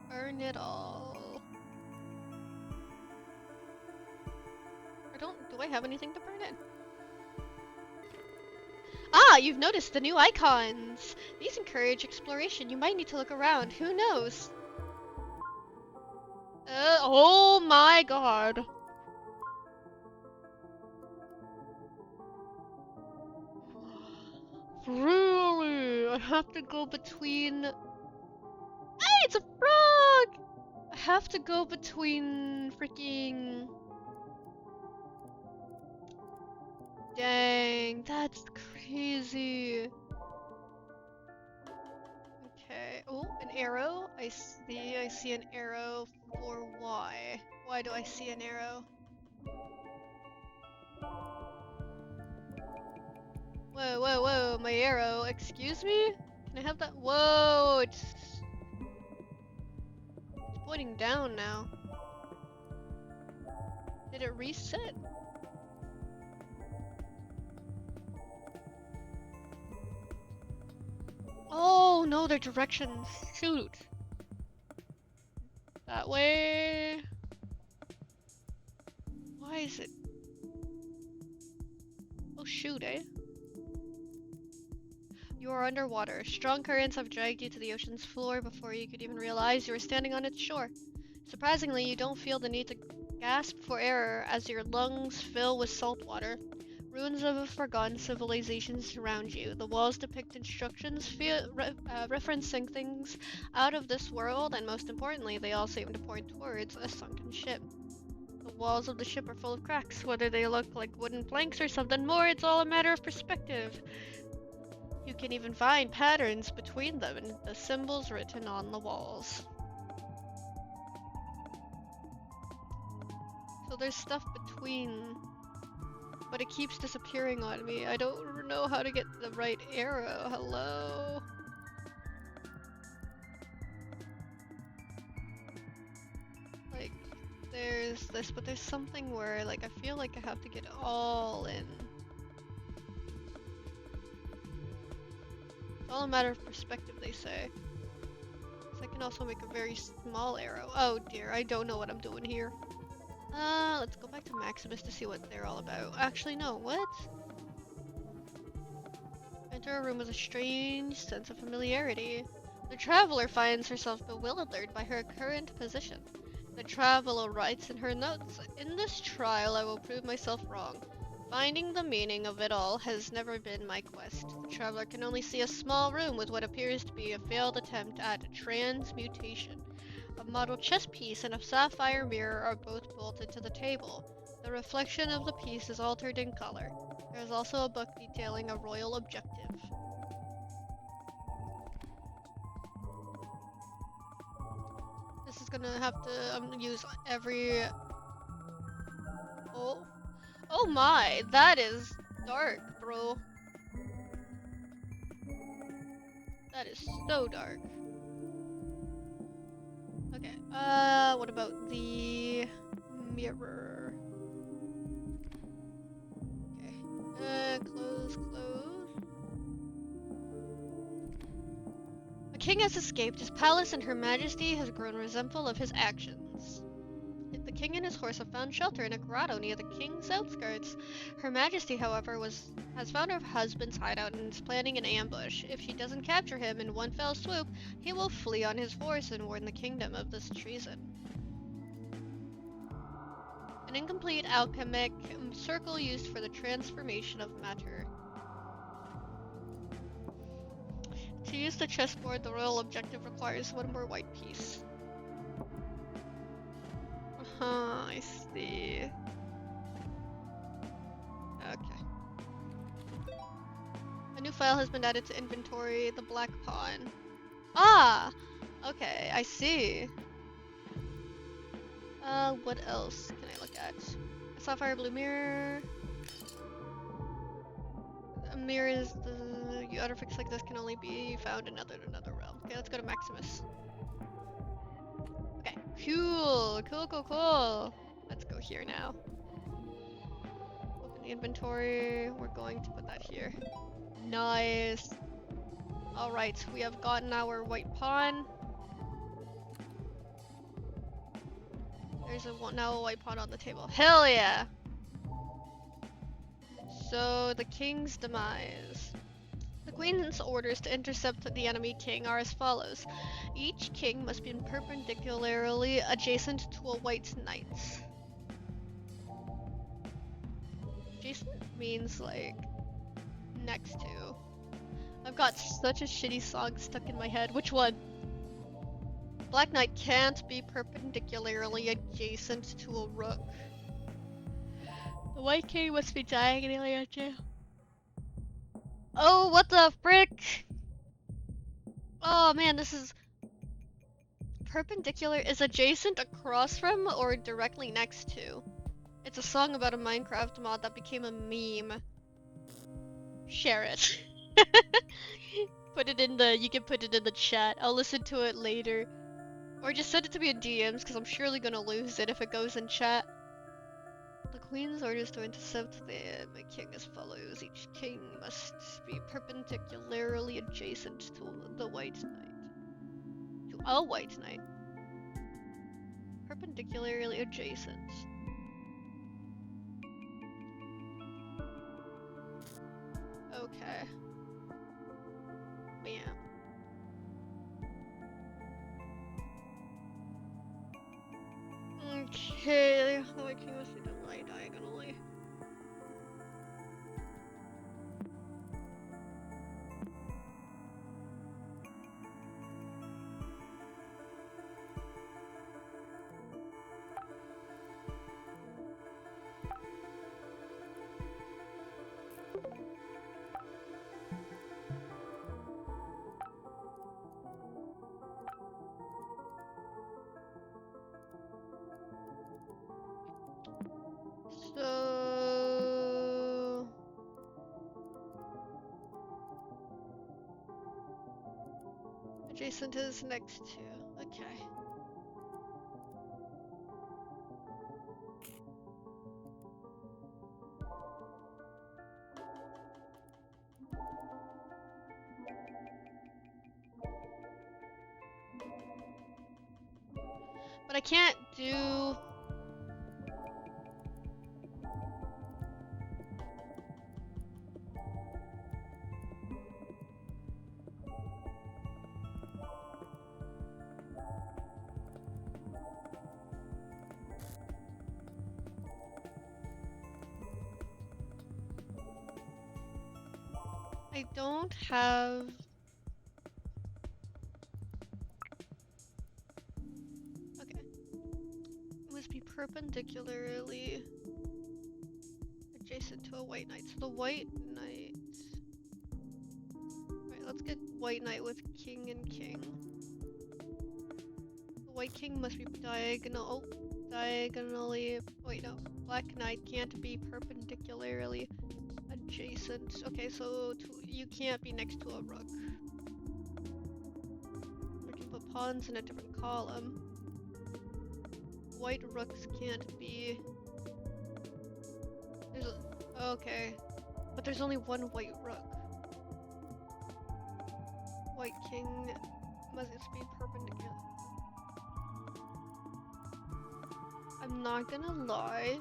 Burn it all. Do I have anything to burn in? Ah, you've noticed the new icons! These encourage exploration. You might need to look around. Who knows? Oh my god. Really? I have to go between... Hey, it's a frog! I have to go between freaking... Dang, that's crazy. Okay. Oh, an arrow. I see an arrow for why? Why do I see an arrow? Whoa, my arrow. Excuse me? Can I have that? Whoa, it's pointing down now. Did it reset? Oh no, they're directions. Shoot. That way. Why is it? Oh shoot, eh? You are underwater. Strong currents have dragged you to the ocean's floor before you could even realize you were standing on its shore. Surprisingly, you don't feel the need to gasp for air as your lungs fill with salt water. Ruins of a forgotten civilization surround you. The walls depict instructions referencing things out of this world, and most importantly, they all seem to point towards a sunken ship. The walls of the ship are full of cracks. Whether they look like wooden planks or something more, it's all a matter of perspective. You can even find patterns between them and the symbols written on the walls. So there's stuff between, but it keeps disappearing on me. I don't know how to get the right arrow. Hello? Like, there's this, but there's something where, like, I feel like I have to get all in. It's all a matter of perspective, they say. So I can also make a very small arrow. Oh dear, I don't know what I'm doing here. Let's go back to Maximus to see what they're all about. Actually, no, what? Enter a room with a strange sense of familiarity. The traveler finds herself bewildered by her current position. The traveler writes in her notes, "In this trial I will prove myself wrong. Finding the meaning of it all has never been my quest." The traveler can only see a small room with what appears to be a failed attempt at transmutation. A model chess piece and a sapphire mirror are both bolted to the table. The reflection of the piece is altered in color. There is also a book detailing a royal objective. This is gonna have to use every... Oh. Oh my, that is dark, bro. That is so dark. Okay, what about the mirror? Okay, close. A king has escaped his palace and Her Majesty has grown resentful of his actions. The king and his horse have found shelter in a grotto near the king's outskirts. Her Majesty, however, has found her husband's hideout and is planning an ambush. If she doesn't capture him in one fell swoop, he will flee on his horse and warn the kingdom of this treason. An incomplete alchemic circle used for the transformation of matter. To use the chessboard, the royal objective requires one more white piece. I see. Okay. A new file has been added to inventory, the Black Pawn. Ah! Okay, I see. What else can I look at? A sapphire blue mirror. A mirror is the artifacts like this can only be found in another realm. Okay, let's go to Maximus. Okay, cool. Let's go here now. Open the inventory. We're going to put that here. Nice. Alright, we have gotten our white pawn. There's now a white pawn on the table. Hell yeah! So, the king's demise. The queen's orders to intercept the enemy king are as follows. Each king must be perpendicularly adjacent to a white knight. Adjacent means, like, next to. I've got such a shitty song stuck in my head. Which one? Black Knight can't be perpendicularly adjacent to a rook. The White King must be diagonally adjacent. Oh, what the frick? Oh man, this is... Perpendicular is adjacent, across from, or directly next to. It's a song about a Minecraft mod that became a meme. Share it. Put it in the... You can put it in the chat. I'll listen to it later. Or just send it to me in DMs, because I'm surely gonna lose it if it goes in chat. The queen's orders to intercept the king as follows. Each king must be perpendicularly adjacent to the white knight. To a white knight. Perpendicularly adjacent. Okay. Bam. Okay, the king must be done right diagonally. Adjacent is next to. Okay. But I can't do... I don't have... Okay. It must be perpendicularly adjacent to a white knight. So the white knight... Alright, let's get white knight with king and king. The white king must be diagonally... Wait, no. Black knight can't be perpendicularly adjacent. Okay, so you can't be next to a rook. We can put pawns in a different column. White rooks can't be... Okay. But there's only one white rook. White king must be perpendicular. I'm not gonna lie.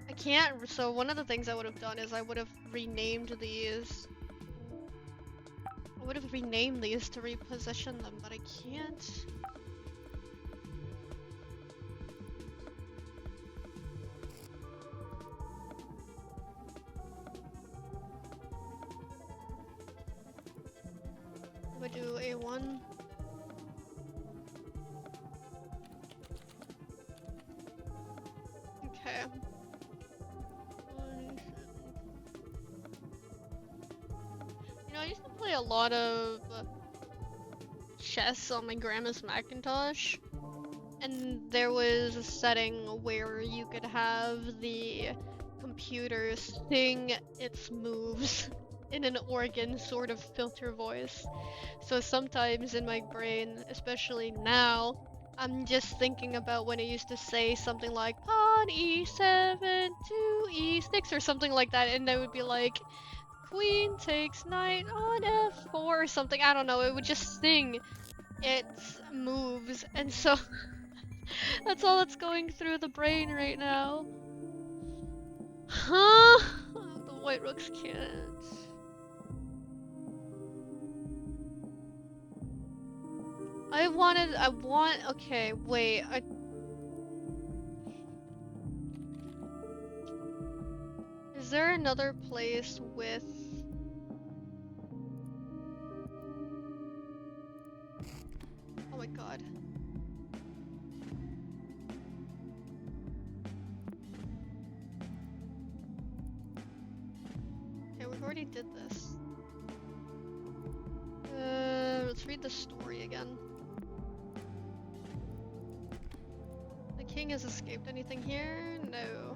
I can't, so one of the things I would have done is I would have renamed these. I would have renamed these to reposition them, but I can't. If I do A1. Okay. You know, I used to play a lot of chess on my grandma's Macintosh, and there was a setting where you could have the computer sing its moves in an organ sort of filter voice. So sometimes in my brain, especially now, I'm just thinking about when it used to say something like pawn e7 to e6 or something like that, and it would be like queen takes knight on f4 or something. I don't know, it would just sing its moves, and so that's all that's going through the brain right now. Huh? The white rooks can't. Okay, wait, is there another place with... Oh my god. Okay, we already did this. Let's read the story again. The king has escaped. Anything here? No.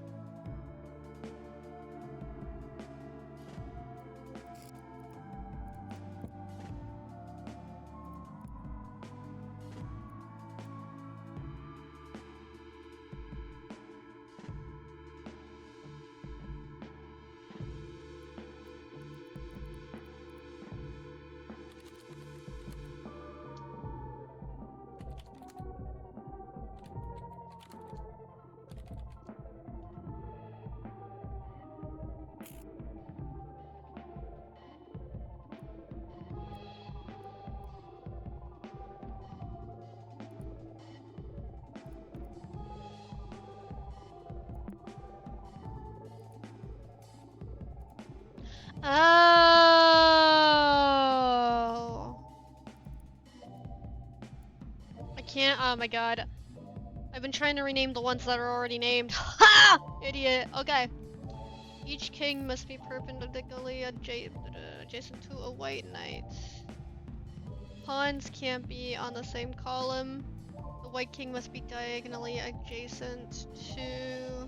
Oh. I can't. Oh my god. I've been trying to rename the ones that are already named. Ha! Idiot. Okay. Each king must be perpendicularly adjacent to a white knight. Pawns can't be on the same column. The white king must be diagonally adjacent to...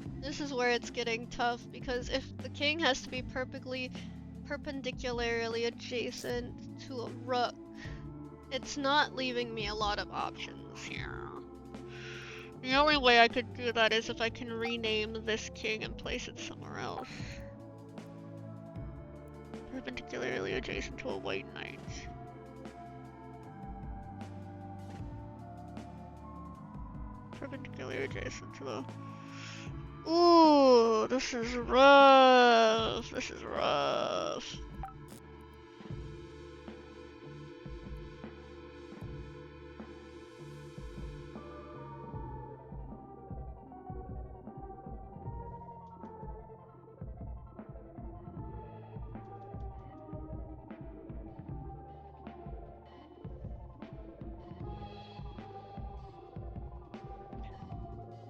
This is where it's getting tough, because if the king has to be perpendicularly adjacent to a rook, it's not leaving me a lot of options here. The only way I could do that is if I can rename this king and place it somewhere else. Perpendicularly adjacent to a white knight. Perpendicularly adjacent to the... Ooh, this is rough. This is rough.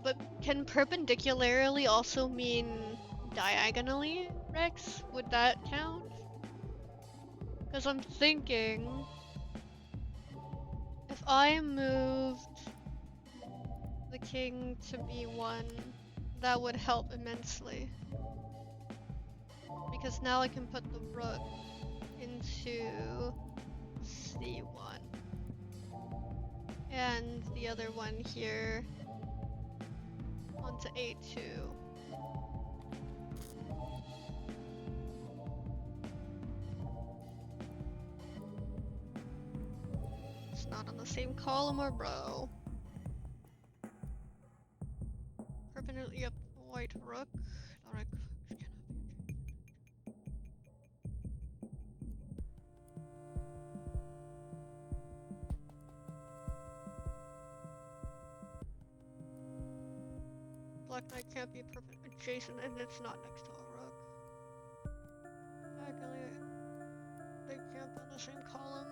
But can perpendicularly also mean diagonally, Rex? Would that count? Because I'm thinking, if I moved the king to b1, that would help immensely. Because now I can put the rook into c1. And the other one here onto a2. It's not on the same column or row. Perpendicular, yep, white rook. Alright. Black knight can't be adjacent, and it's not next to a rook. Diagonally, they can't be on the same column.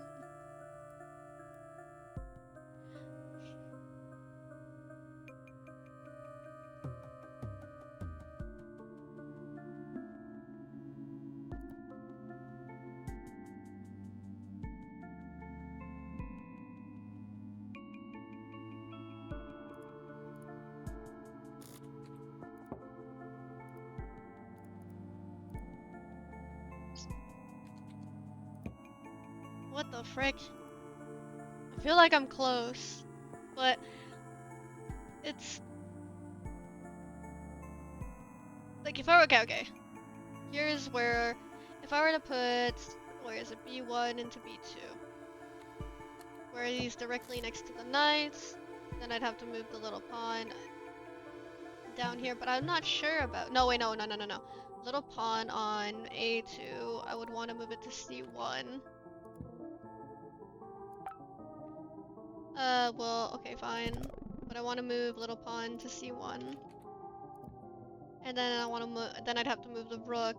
What the frick? I feel like I'm close, but it's like if I were okay. Here's where if I were to put where is it b1 into b2, where he's directly next to the knights, then I'd have to move the little pawn down here. But I'm not sure about. No wait, no. Little pawn on a2. I would want to move it to c1. Well, okay, fine. But I want to move little pawn to c1. And then I want to move, then I'd have to move the rook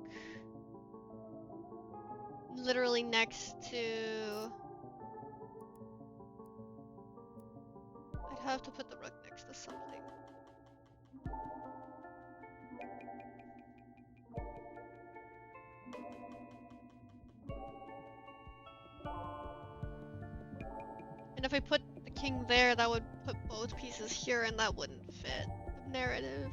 literally next to... I'd have to put the rook next to something. And if I put the king there, that would put both pieces here, and that wouldn't fit the narrative.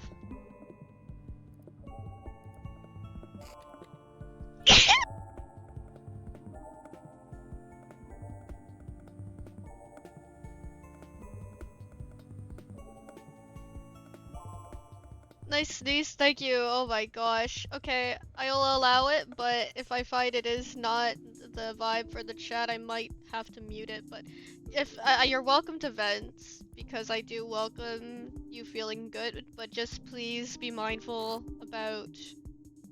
Nice sneeze, thank you. Oh my gosh. Okay, I'll allow it, but if I find it is not the vibe for the chat, I might have to mute it. But if you're welcome to vent, because I do welcome you feeling good, but just please be mindful about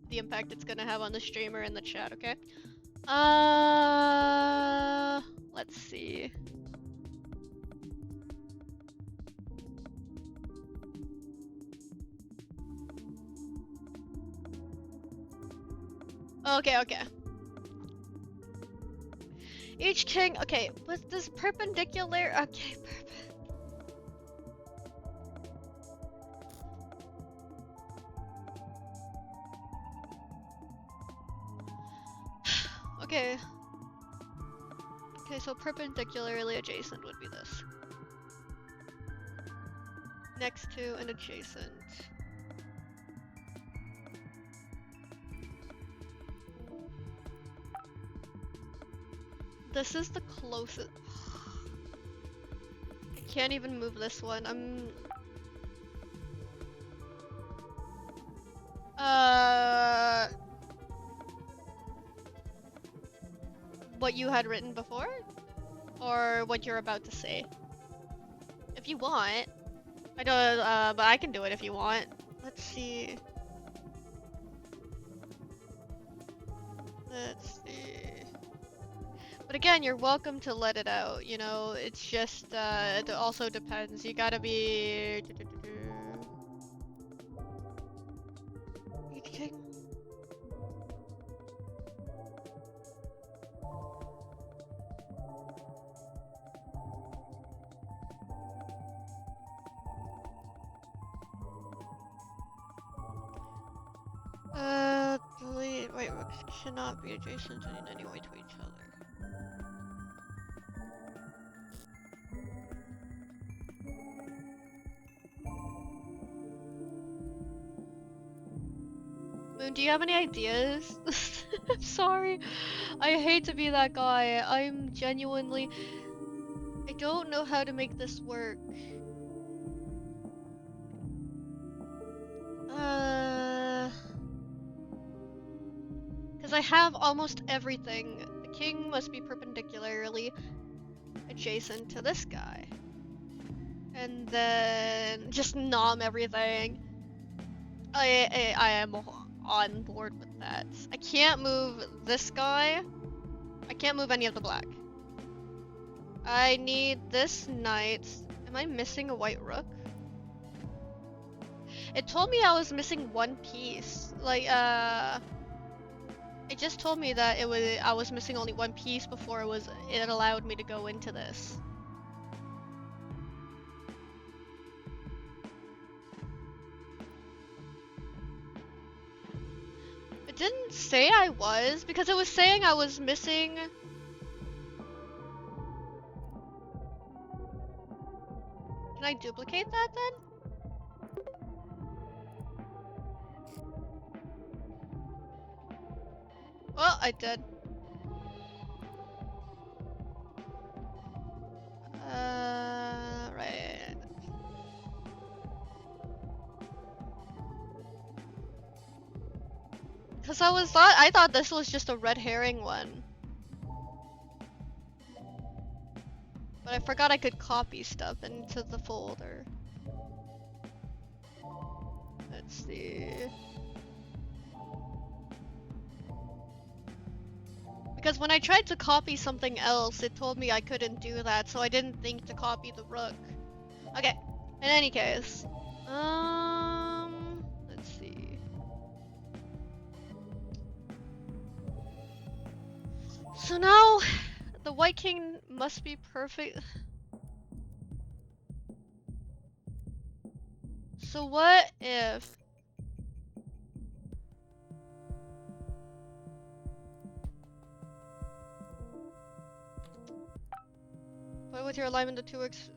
the impact it's gonna have on the streamer and the chat, okay? Let's see. Okay. Each king, okay, was this perpendicular? Okay, Okay. Okay, so perpendicularly adjacent would be this. Next to and adjacent. This is the closest. Can't even move this one. What you had written before? Or what you're about to say? If you want. I don't, but I can do it if you want. Let's see. Let's see. But again, you're welcome to let it out, you know? It's just, it also depends. You gotta be... Okay. Delete. Wait, rooks cannot be adjacent in any way to each other. Moon, do you have any ideas? I'm sorry. I hate to be that guy. I'm genuinely... I don't know how to make this work. Because I have almost everything. The king must be perpendicularly adjacent to this guy. And then just nom everything. I am on board with that. I can't move this guy. I can't move any of the black. I need this knight. Am I missing a white rook? It told me I was missing one piece. Like, it just told me that I was missing only one piece before it allowed me to go into this. It didn't say I was, because it was saying I was missing... Can I duplicate that then? Well, I did. Right. Cause I thought this was just a red herring one. But I forgot I could copy stuff into the folder. Let's see. Because when I tried to copy something else, it told me I couldn't do that, so I didn't think to copy the rook. Okay, in any case. Let's see. So now, the White King must be perfect. So what if... What with your alignment of 2x...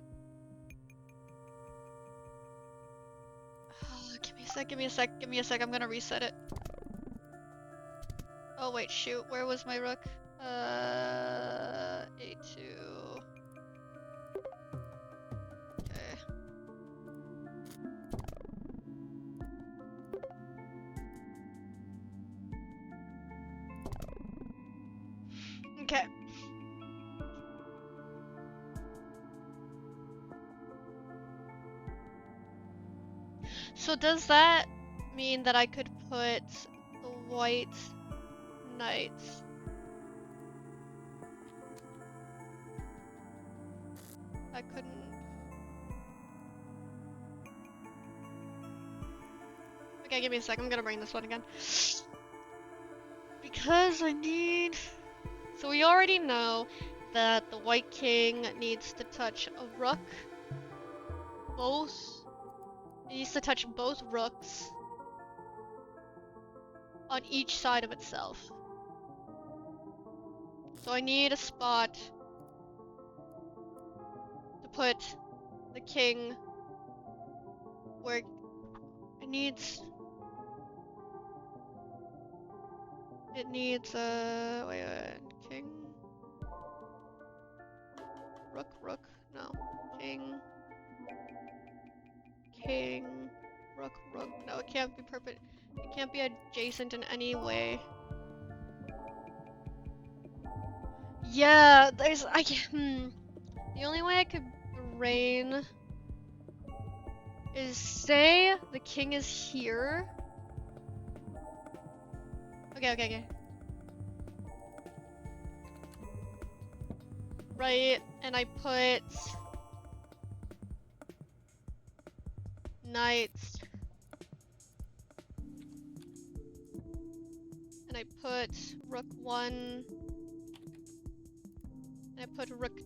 Give me a sec, I'm gonna reset it. Oh wait, shoot, where was my rook? A2... Okay. Okay. So does that mean that I could put the white knight? I couldn't... Okay, give me a sec, I'm gonna bring this one again. Because I need... So we already know that the White King needs to touch a rook. It needs to touch both rooks on each side of itself. So I need a spot to put the king where it needs... wait, king? rook, no. King, rook, no, it can't be it can't be adjacent in any way. Yeah, the only way I could brain is say the king is here. Okay. Right, and I put knights. And I put rook 1. And I put rook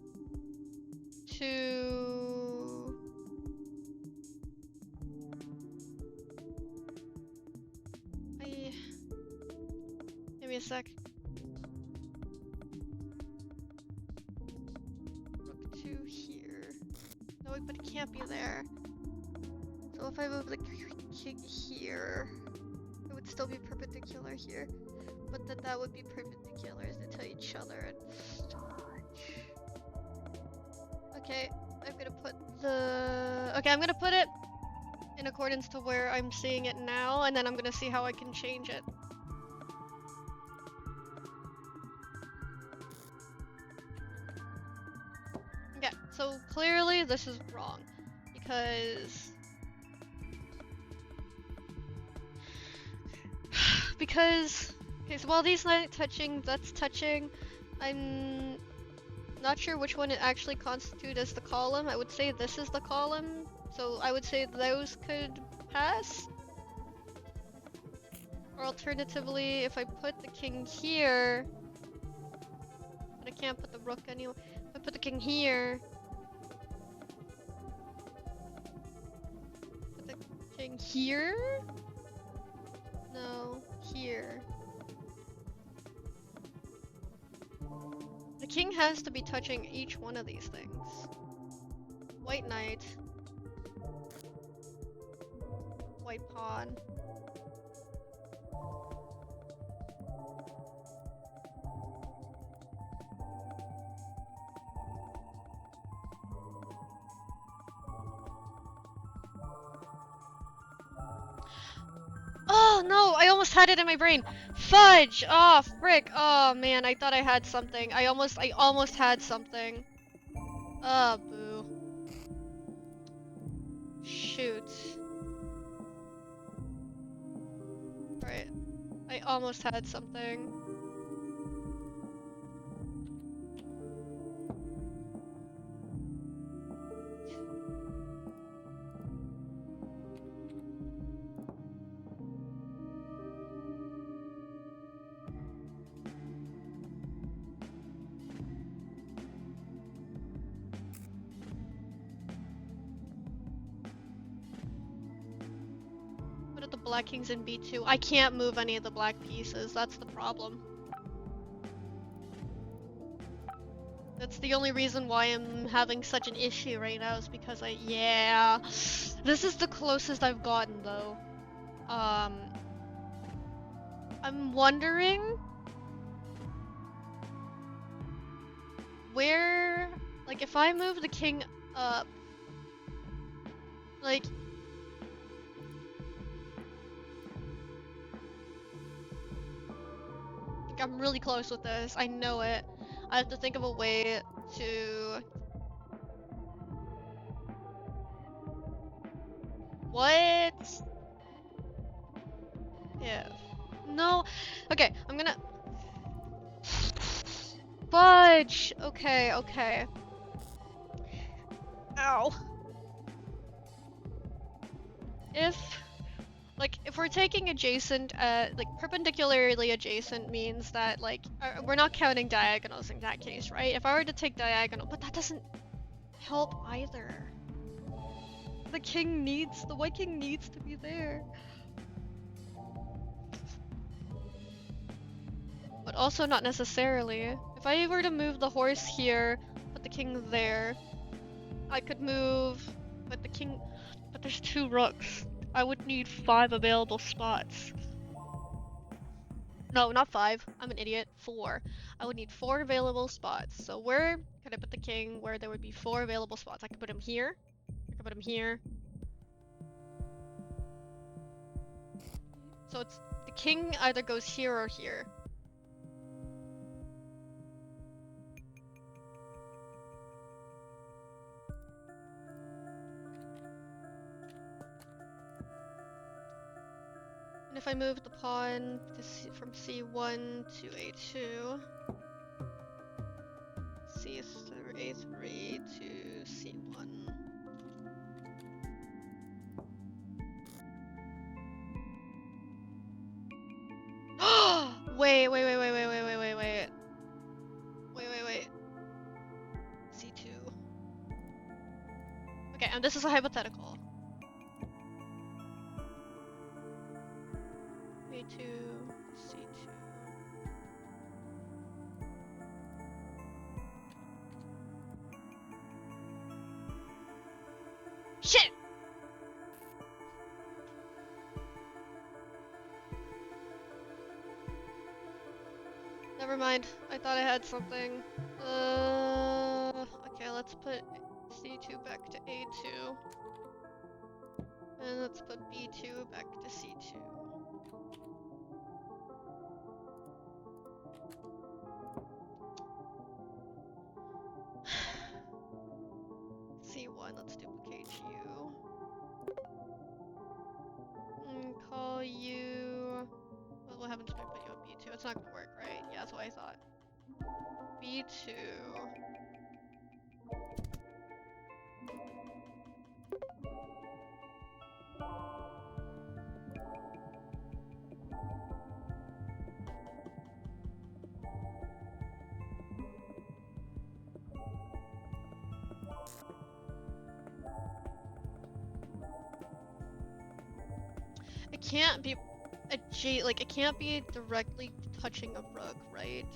2. Give me a sec. Rook 2 here. No, but it can't be there. So if I move the king here, it would still be perpendicular here. But that would be perpendicular to each other and such. Okay, I'm gonna put I'm gonna put it in accordance to where I'm seeing it now, and then I'm gonna see how I can change it. Okay, so clearly this is wrong, because okay, so while these that's touching, I'm not sure which one it actually constitutes as the column. I would say this is the column, so I would say those could pass. Or alternatively, if I put the king here, but I can't put the rook anyway. If I put the king here, put the king here? No, here. The king has to be touching each one of these things. White knight. White pawn. Oh no, I almost had it in my brain. Fudge! Oh, frick. Oh man, I thought I had something. I almost had something. Oh, boo. Shoot. Right. I almost had something. What are the black kings in B2? I can't move any of the black pieces. That's the problem. That's the only reason why I'm having such an issue right now is because yeah. This is the closest I've gotten though. I'm wondering where, like if I move the king up, like I'm really close with this. I know it. I have to think of a way to... What? Yeah. No. Okay, I'm gonna... Fudge! Okay. Ow. If we're taking adjacent, like perpendicularly adjacent means that like, we're not counting diagonals in that case, right? If I were to take diagonal, but that doesn't help either. The white king needs to be there. But also not necessarily. If I were to move the horse here, put the king there, I could move, but there's 2 rooks. I would need 5 available spots. No, not 5. I'm an idiot. 4. I would need 4 available spots. So where could I put the king where there would be 4 available spots? I could put him here. I could put him here. So it's the king either goes here or here. And if I move the pawn to from C1 to A2, A3 to C1. Wait. C2. Okay, and this is a hypothetical. A2, C2. Shit! Never mind. I thought I had something. Okay, let's put C2 back to A2. And let's put B2 back to C2. C1, let's duplicate you. Call you... Well, what happens if I put you on B2? It's not gonna work, right? Yeah, that's what I thought. B2... It can't be it can't be directly touching a rook, right?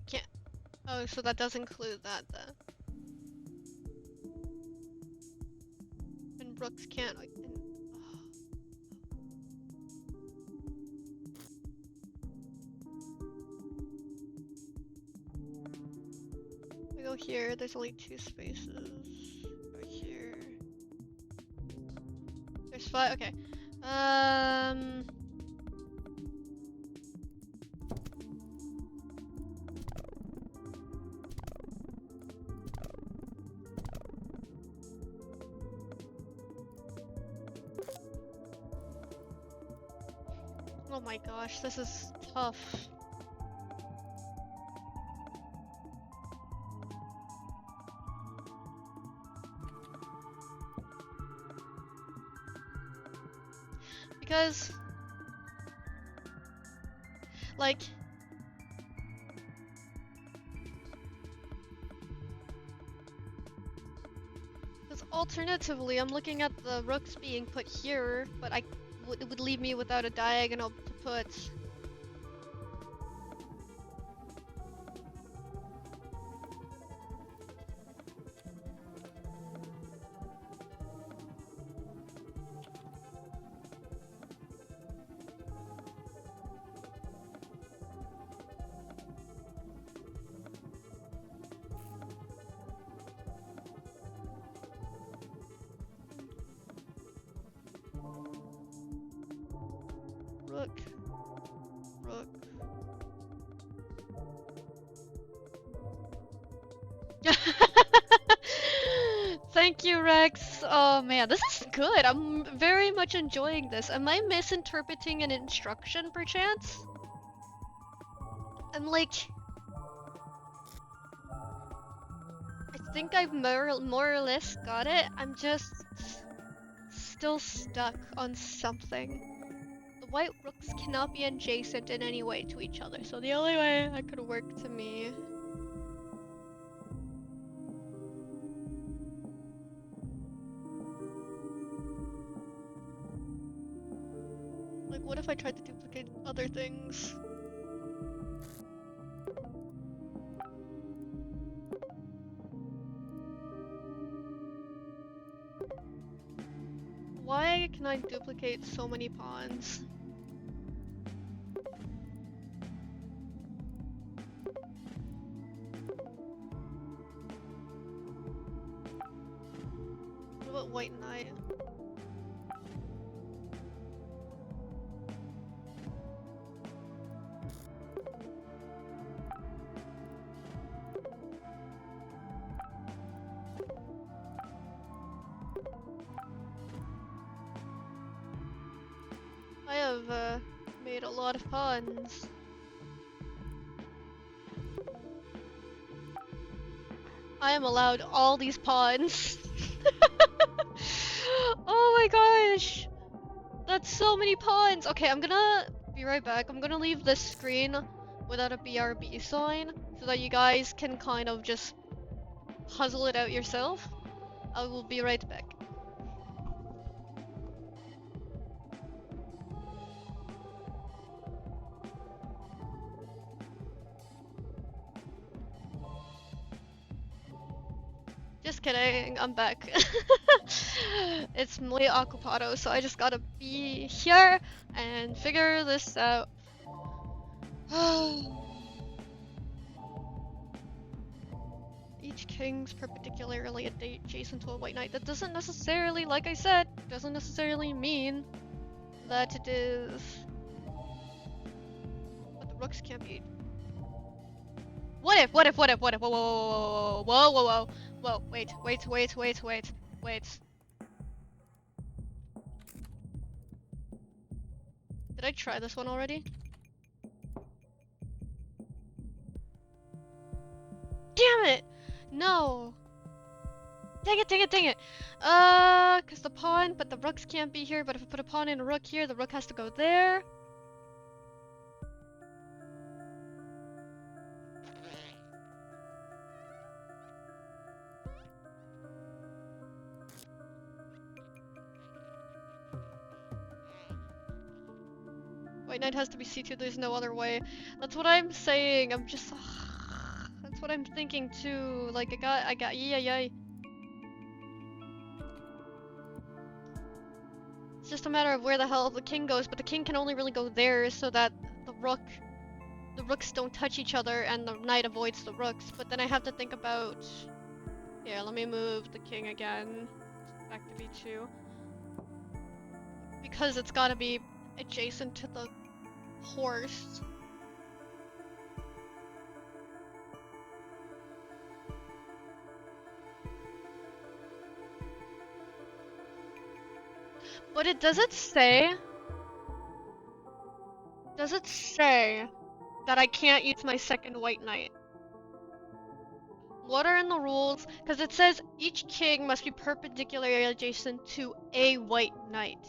Can't. Oh, so that does include that then. And rooks can't. We go here. There's only 2 spaces. Go here. There's 5. Okay. Oh my gosh, this is tough. Because, like, alternatively, I'm looking at the rooks being put here, but it would leave me without a diagonal to put. Rook. Thank you, Rex. Oh man, this is good. I'm very much enjoying this. Am I misinterpreting an instruction, perchance? I'm like... I think I've more or less got it. I'm just... still stuck on something. The white rooks cannot be adjacent in any way to each other, so the only way that could work to me... Like, what if I tried to duplicate other things? Why can I duplicate so many pawns? What about white knight? I have made a lot of pawns. I am allowed all these pawns. Oh my gosh! That's so many pawns! Okay, I'm gonna be right back. I'm gonna leave this screen without a BRB sign so that you guys can kind of just puzzle it out yourself. I will be right back. Just kidding, I'm back. It's muy ocupado, so I just gotta be here and figure this out. Each king's perpendicularly adjacent to a white knight. That doesn't necessarily, like I said, doesn't necessarily mean that it is. But the rooks can't be. What if, whoa, wait. Did I try this one already? Damn it! No! Dang it! Cause the pawn, but the rooks can't be here, but if I put a pawn and a rook here, the rook has to go there. White knight has to be c2, there's no other way. That's what I'm saying, I'm just... that's what I'm thinking too, like I got, yeah. It's just a matter of where the hell the king goes, but the king can only really go there so that the rooks don't touch each other and the knight avoids the rooks, but then I have to think about... Here, let me move the king again, back to b2. Because it's gotta be adjacent to the horse. But it does it say that I can't use my second white knight? What are in the rules? Because it says each king must be perpendicularly adjacent to a white knight.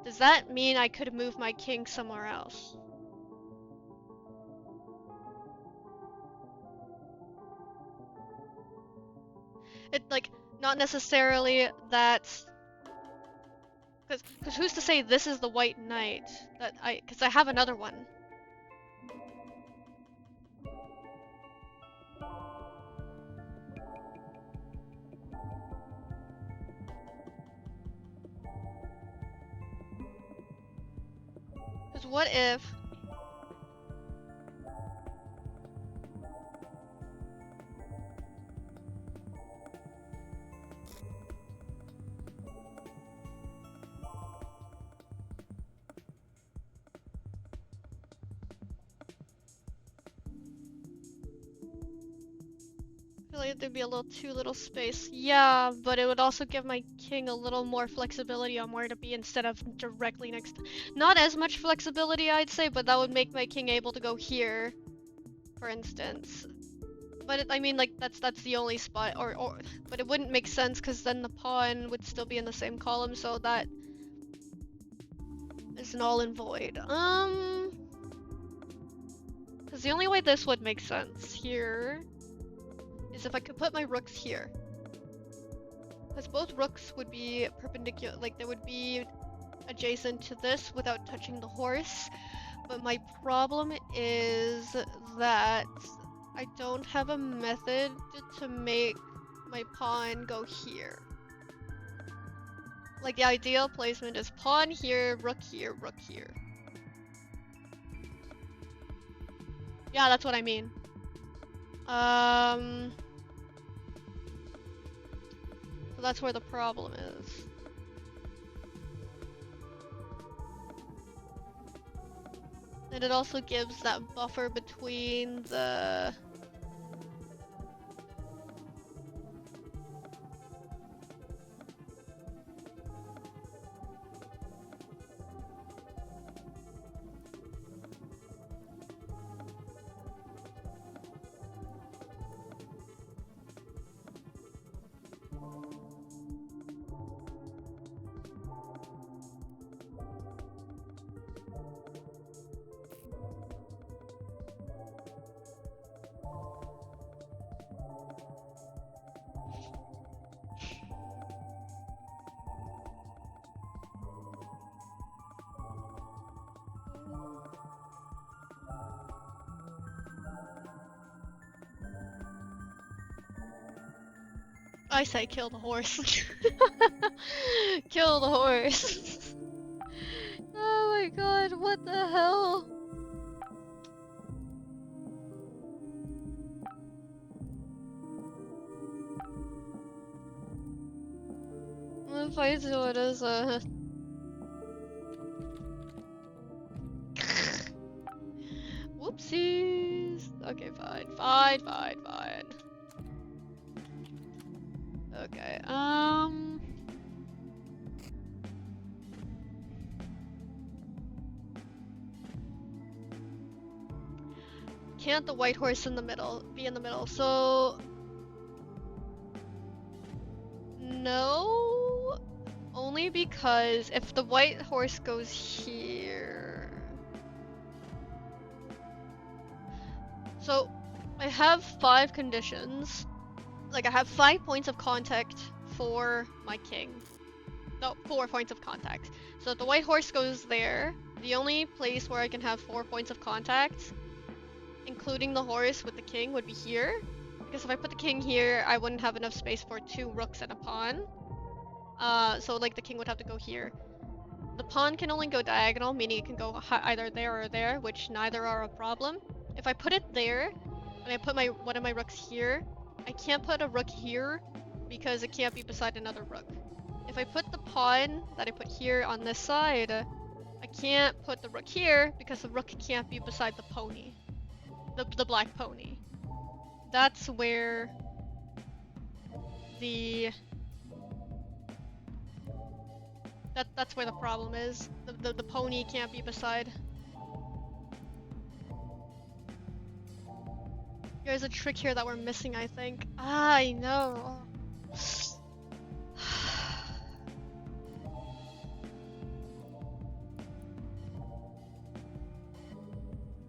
Does that mean I could move my king somewhere else? It, like, not necessarily that... Because who's to say this is the white knight? Because I have another one. Because what if... I feel like there'd be a little too little space. Yeah, but it would also give my king a little more flexibility on where to be instead of directly next to... Not as much flexibility, I'd say, but that would make my king able to go here, for instance. But I mean, like, that's the only spot, but it wouldn't make sense because then the pawn would still be in the same column, so that is null and void. Because the only way this would make sense here is if I could put my rooks here. Because both rooks would be perpendicular, like they would be adjacent to this without touching the horse. But my problem is that I don't have a method to make my pawn go here. Like the ideal placement is pawn here, rook here, rook here. Yeah, that's what I mean. So that's where the problem is. And it also gives that buffer between the... I say kill the horse. Kill the horse. Oh my god, what the hell? If I do it as a... Whoopsies. Okay, fine. Okay, can't the white horse in the middle be in the middle? So no, only because if the white horse goes here, so I have 5 conditions. Like I have 5 points of contact for my king. No, 4 points of contact. So if the white horse goes there, the only place where I can have 4 points of contact, including the horse with the king, would be here. Because if I put the king here, I wouldn't have enough space for 2 rooks and a pawn. So like the king would have to go here. The pawn can only go diagonal, meaning it can go either there or there, which neither are a problem. If I put it there, and I put one of my rooks here, I can't put a rook here because it can't be beside another rook. If I put the pawn that I put here on this side, I can't put the rook here because the rook can't be beside the pony. The black pony. That's where that's where the problem is. The pony can't be beside. There's a trick here that we're missing, I think. I know.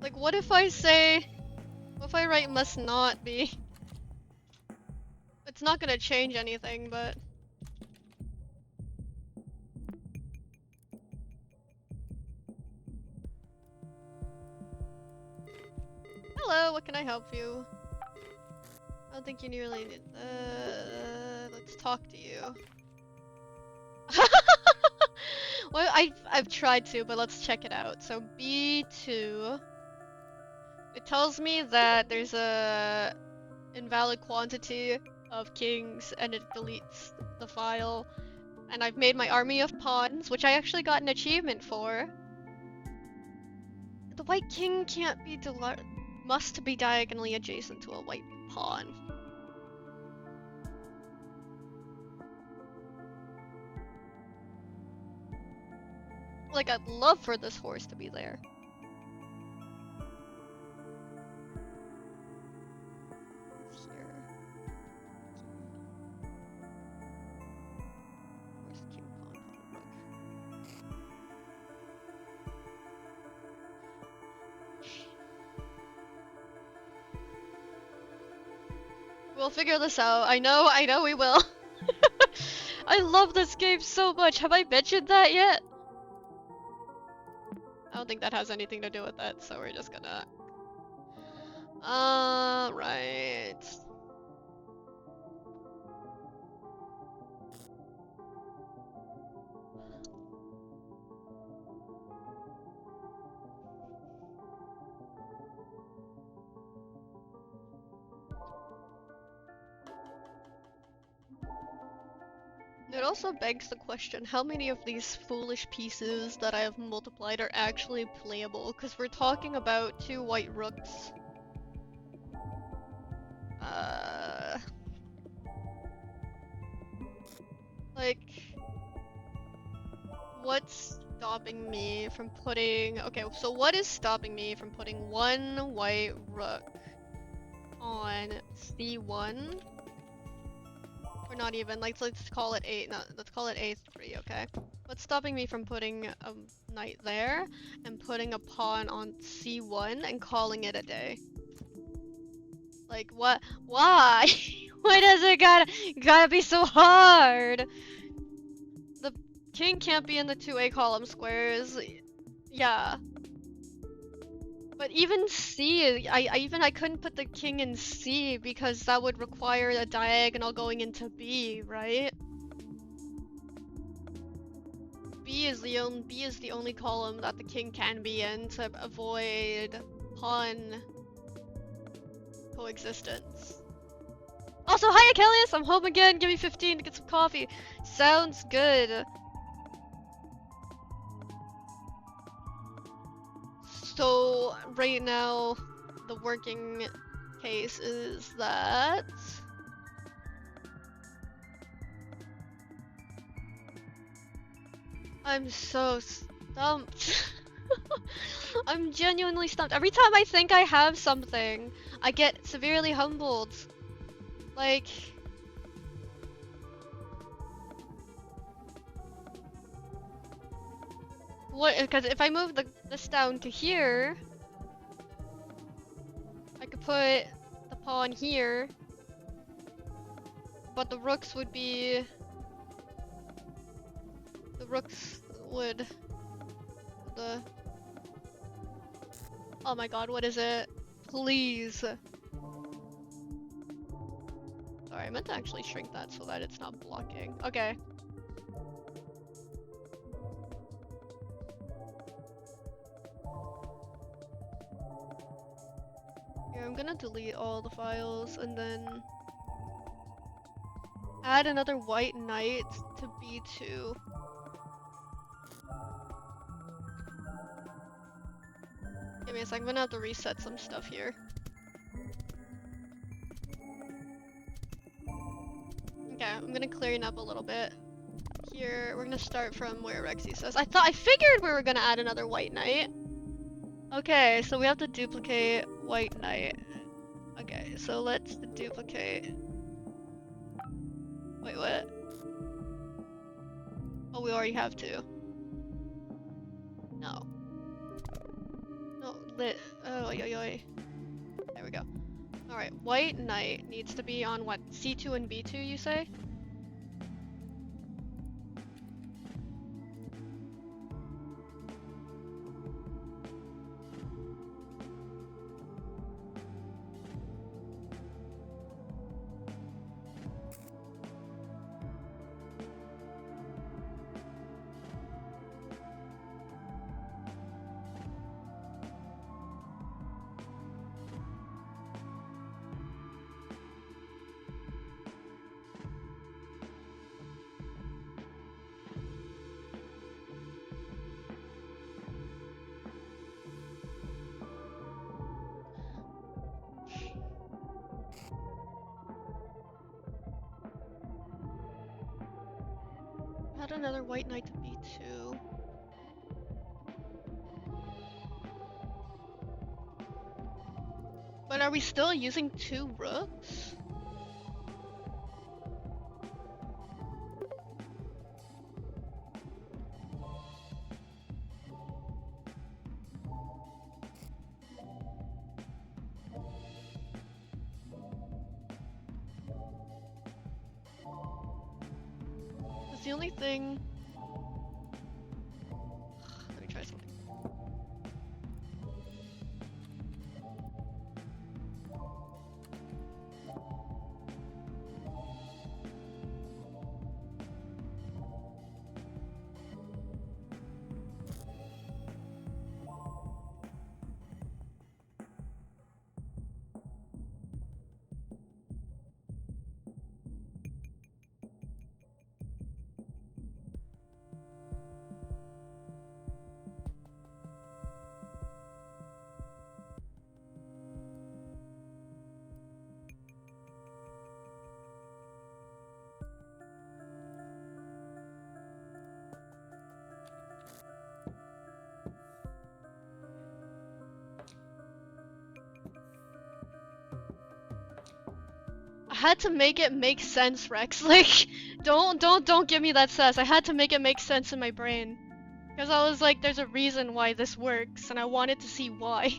Like, what if I say... What if I write must not be? It's not gonna change anything, but... Hello, what can I help you? I don't think you really need... let's talk to you. Well, I've tried to, but let's check it out. So B2... It tells me that there's a invalid quantity of kings and it deletes the file. And I've made my army of pawns, which I actually got an achievement for. The white king can't be must be diagonally adjacent to a white pawn. Like, I'd love for this horse to be there. We'll figure this out. I know we will. I love this game so much. Have I mentioned that yet? I don't think that has anything to do with it, so we're just gonna... right. It also begs the question, how many of these foolish pieces that I have multiplied are actually playable? Because we're talking about 2 white rooks. Like, what's stopping me from putting... Okay, so what is stopping me from putting 1 white rook on C1? Or not even, like, let's call it let's call it A3, okay? What's stopping me from putting a knight there and putting a pawn on C1 and calling it a day? Like, what? Why? Why does it gotta be so hard? The king can't be in the 2A column squares. Yeah. But even C, I couldn't put the king in C because that would require a diagonal going into B, right? B is the only column that the king can be in to avoid pawn coexistence. Also, hi Achilles! I'm home again. Give me 15 to get some coffee. Sounds good. So right now, the working case is that I'm so stumped. I'm genuinely stumped. Every time I think I have something, I get severely humbled. Like... What? Because if I move this down to here, I could put the pawn here, but the rooks would be... The rooks would... The... Oh my god, what is it? Please. Sorry, I meant to actually shrink that so that it's not blocking. Okay. Here, I'm gonna delete all the files and then add another white knight to B2. Give me a second, I'm gonna have to reset some stuff here. Okay, I'm gonna clean up a little bit. Here, we're gonna start from where Rexy says. I figured we were gonna add another white knight. Okay, so we have to duplicate white knight. Okay, so let's duplicate. Wait, what? Oh, we already have two. No. No, oh, yo. There we go. Alright, white knight needs to be on what? C2 and B2, you say? Add another white knight to B2. But are we still using 2 rooks? That's the only thing. Let me try something. had to make it make sense, Rex. Like, don't give me that sass. I had to make it make sense in my brain. Because I was like, there's a reason why this works, and I wanted to see why.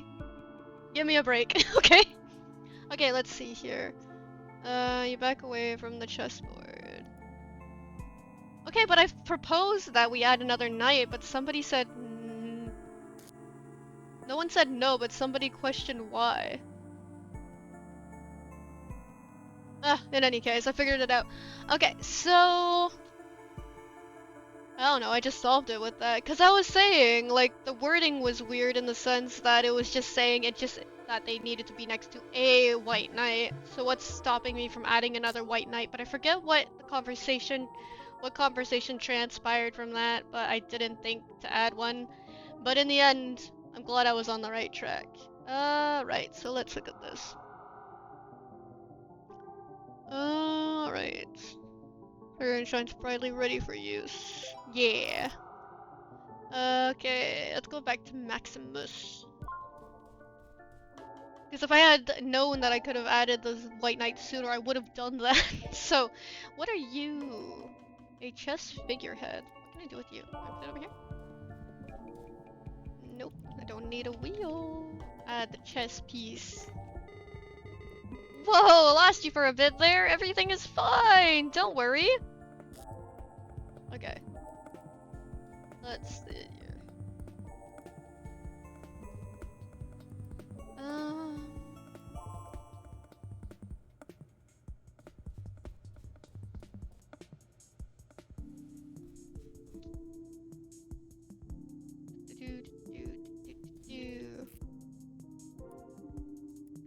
Give me a break, okay? Okay, let's see here. You back away from the chessboard. Okay, but I've proposed that we add another knight, but somebody said... No one said no, but somebody questioned why. In any case, I figured it out. Okay, so... I don't know, I just solved it with that. Because I was saying, like, the wording was weird in the sense that it was just saying that they needed to be next to a white knight. So what's stopping me from adding another white knight? But I forget what conversation transpired from that, but I didn't think to add one. But in the end, I'm glad I was on the right track. Right, so let's look at this. Alright. Iron shines brightly, ready for use. Yeah. Okay, let's go back to Maximus. Because if I had known that I could have added the White Knight sooner, I would have done that. So, what are you? A chess figurehead. What can I do with you? Can I put it over here? Nope, I don't need a wheel. Add the chess piece. Whoa, lost you for a bit there. Everything is fine. Don't worry. Okay. Let's see here.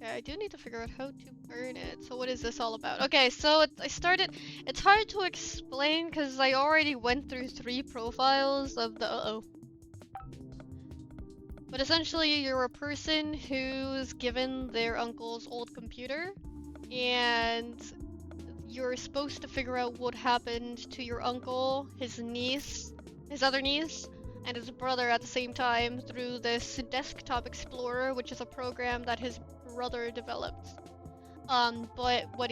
Okay, I do need to figure out how to burn it. So what is this all about? Okay, so it's hard to explain because I already went through 3 profiles of the, But essentially you're a person who's given their uncle's old computer and you're supposed to figure out what happened to your uncle, his niece, his other niece, and his brother at the same time through this Desktop Explorer, which is a program that his brother developed. But what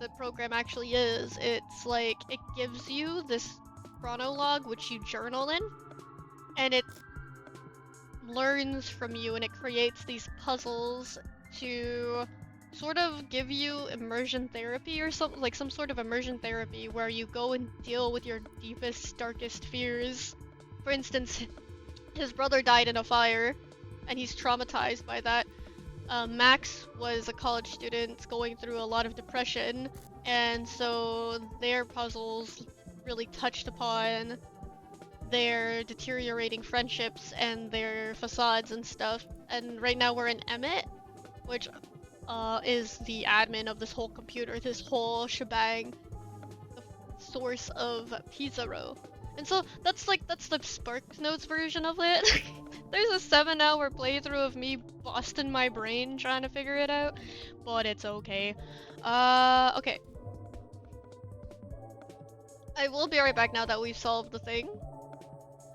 the program actually is, it's like, it gives you this chronologue which you journal in, and it learns from you and it creates these puzzles to sort of give you immersion therapy or something, like some sort of immersion therapy where you go and deal with your deepest, darkest fears. For instance, his brother died in a fire and he's traumatized by that. Max was a college student going through a lot of depression, and so their puzzles really touched upon their deteriorating friendships and their facades and stuff. And right now we're in Emmett, which is the admin of this whole computer, this whole shebang, the source of Pizarro. And so that's the SparkNotes version of it. There's a 7-hour playthrough of me busting my brain trying to figure it out, but it's okay. Okay. I will be right back now that we've solved the thing.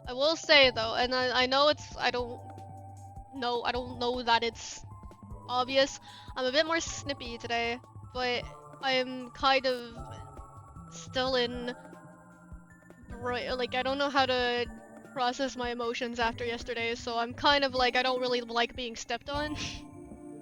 I will say though, and I know I don't know that it's obvious. I'm a bit more snippy today, but I'm kind of still in, like, I don't know how to process my emotions after yesterday, so I'm kind of like, I don't really like being stepped on,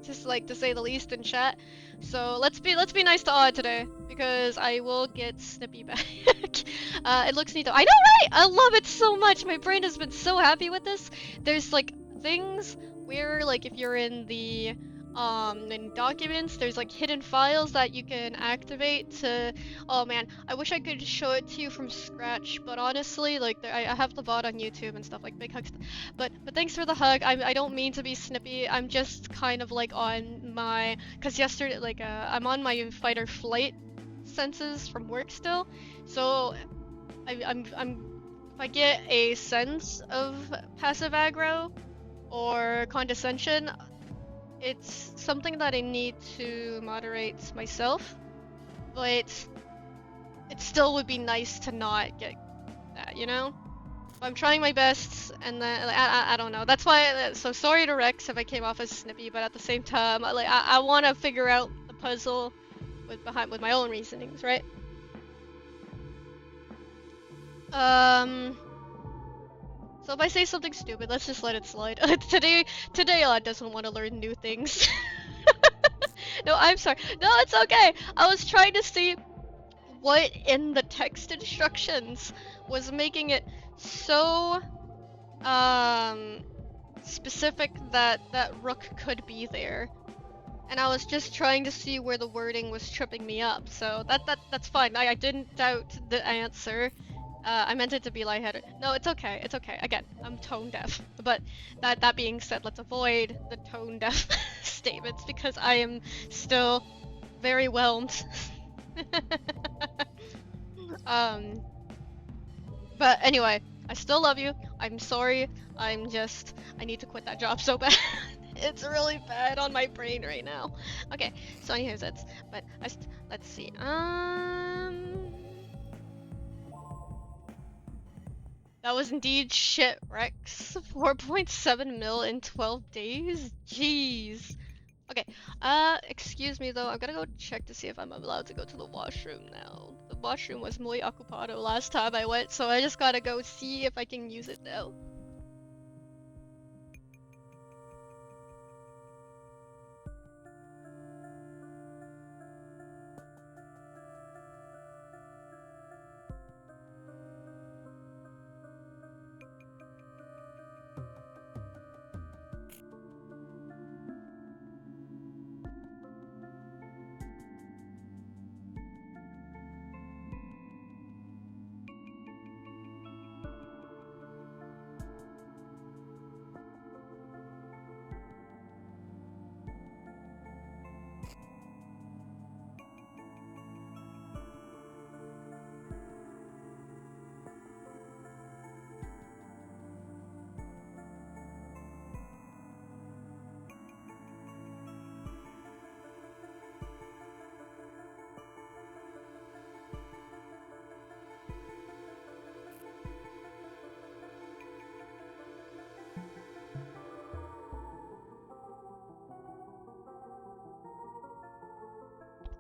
just like to say the least in chat. So let's be nice to Odd today, because I will get snippy back. It looks neat though. I know, right? I love it so much. My brain has been so happy with this. There's like things where, like, if you're in the in documents, there's like hidden files that you can activate to, oh man, I wish I could show it to you from scratch, but honestly, like, I have the VOD on YouTube and stuff, like big hugs. But thanks for the hug. I don't mean to be snippy. I'm just kind of like on my, cause yesterday, like, I'm on my fight or flight senses from work still, so I'm if I get a sense of passive aggro or condescension, it's something that I need to moderate myself, but it still would be nice to not get that, you know? I'm trying my best, and then, like, I don't know. That's why, so sorry to Rex if I came off as snippy, but at the same time, like, I want to figure out the puzzle with my own reasonings, right? So if I say something stupid, let's just let it slide. Today Odd doesn't want to learn new things. No, I'm sorry. No, it's okay. I was trying to see what in the text instructions was making it so specific that rook could be there. And I was just trying to see where the wording was tripping me up. So that's fine. I didn't doubt the answer. I meant it to be lightheaded. No, it's okay. It's okay. Again, I'm tone deaf. But that being said, let's avoid the tone deaf statements because I am still very whelmed. But anyway, I still love you. I'm sorry. I need to quit that job so bad. It's really bad on my brain right now. Okay, so anyways, let's see. That was indeed shit, Rex. 4.7 mil in 12 days? Jeez. Okay, excuse me though, I'm gonna go check to see if I'm allowed to go to the washroom now. The washroom was muy ocupado last time I went, so I just gotta go see if I can use it now.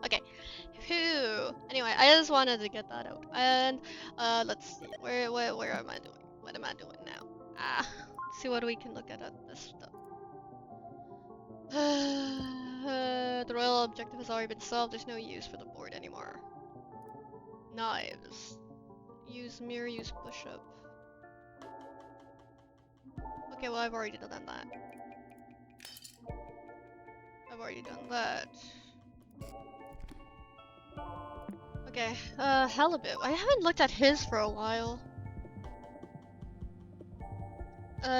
Okay. Phew. Anyway, I just wanted to get that out. And let's see. Where am I doing? What am I doing now? Let's see what we can look at this stuff. The royal objective has already been solved. There's no use for the board anymore. Knives. Use mirror, use push-up. Okay, well I've already done that. I've already done that. Okay, Halibut. I haven't looked at his for a while.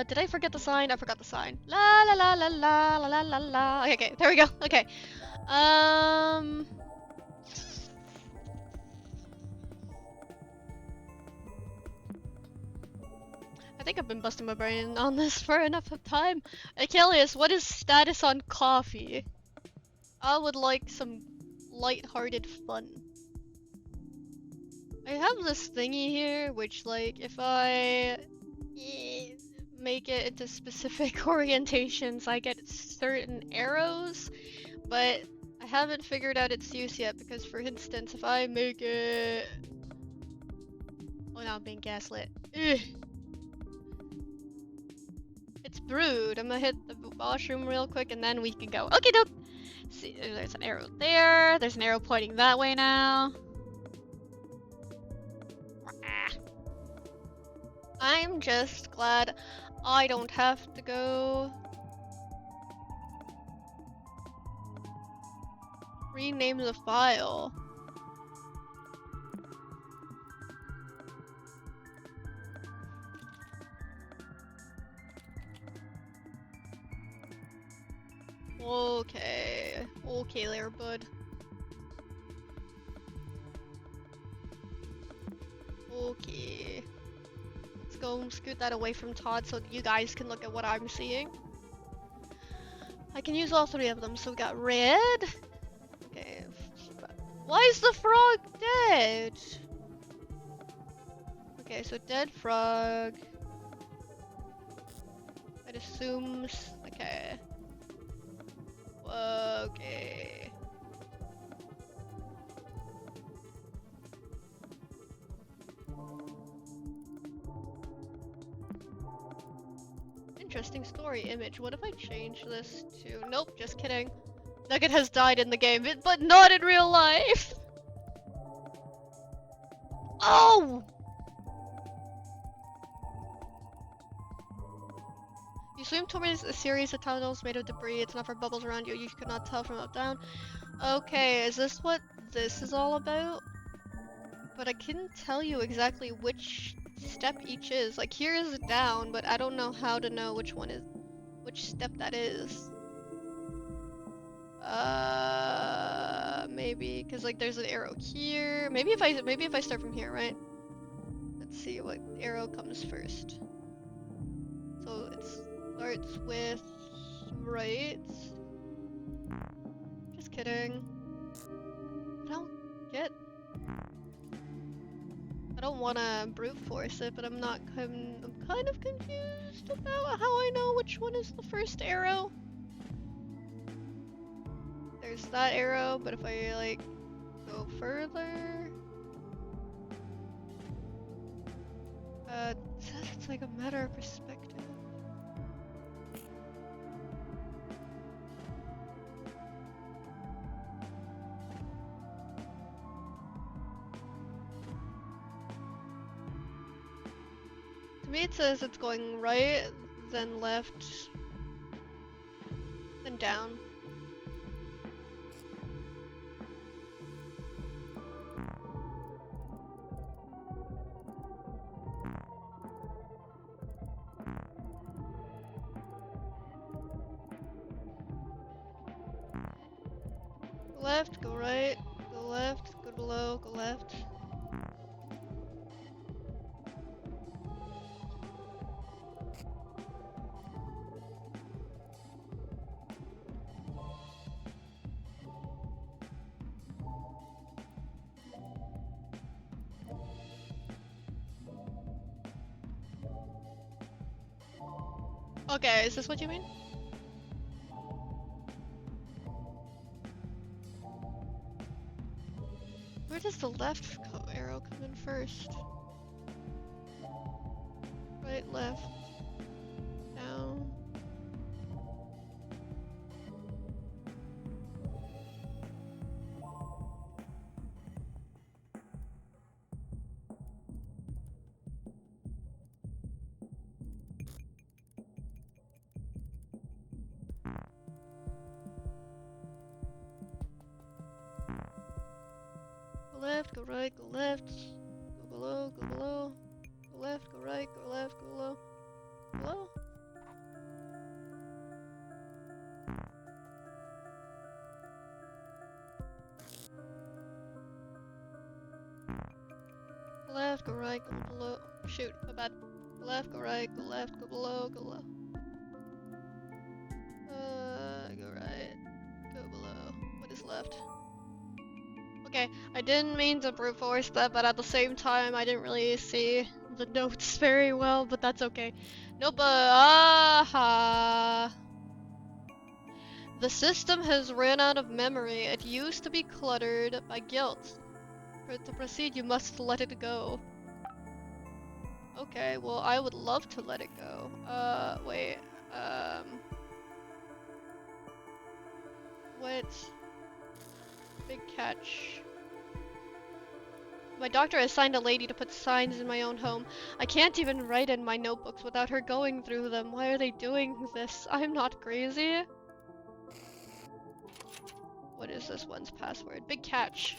Did I forget the sign? I forgot the sign. La la la la la la la la la. Okay, there we go. Okay. I think I've been busting my brain on this for enough of time. Achilles, what is status on coffee? I would like some light-hearted fun. I have this thingy here, which like, if I make it into specific orientations, I get certain arrows, but I haven't figured out its use yet, because for instance, if I make it... Oh, now I'm being gaslit. Ugh. It's brewed. I'm gonna hit the washroom real quick and then we can go. Okay, doke! See, there's an arrow there. There's an arrow pointing that way now. I'm just glad I don't have to go rename the file. Okay. Okay there, bud. Okay. Let's go and scoot that away from Todd so you guys can look at what I'm seeing. I can use all three of them. So we got red. Okay. Why is the frog dead? Okay, so dead frog. It assumes. Okay. Okay. interesting story image. What if I change this to... Nope, just kidding. Nugget has died in the game, but not in real life! Oh! You swim towards a series of tunnels made of debris. It's not for bubbles around you. You could not tell from up down. Okay, is this what this is all about? But I couldn't tell you exactly which step each is. Like, here is down, but I don't know how to know which one is... which step that is. Maybe, because like there's an arrow here. Maybe if I start from here, right? Let's see what arrow comes first. So it starts with right. Just kidding. I don't want to brute force it, but I'm kind of confused about how I know which one is the first arrow. There's that arrow, but if I like go further, it says it's like a matter of perspective. To me it says it's going right, then left, then down. Go left, go right, go left, go below, go left. Okay, is this what you mean? Where does the left arrow come in first? Right, left, down. Go left, go right, go left, go below, go left, go right, go left, go below, below. Go left, go right, go below. Shoot, my bad. Go left, go right, go left, go below, go below. Go right, go below. What is left? Okay, I didn't mean to brute force that, but at the same time, I didn't really see the notes very well, but that's okay. Nope, aha! The system has ran out of memory. It used to be cluttered by guilt. For it to proceed, you must let it go. Okay, well, I would love to let it go. Wait, what? Big catch. My doctor assigned a lady to put signs in my own home. I can't even write in my notebooks without her going through them. Why are they doing this? I'm not crazy. What is this one's password? Big catch.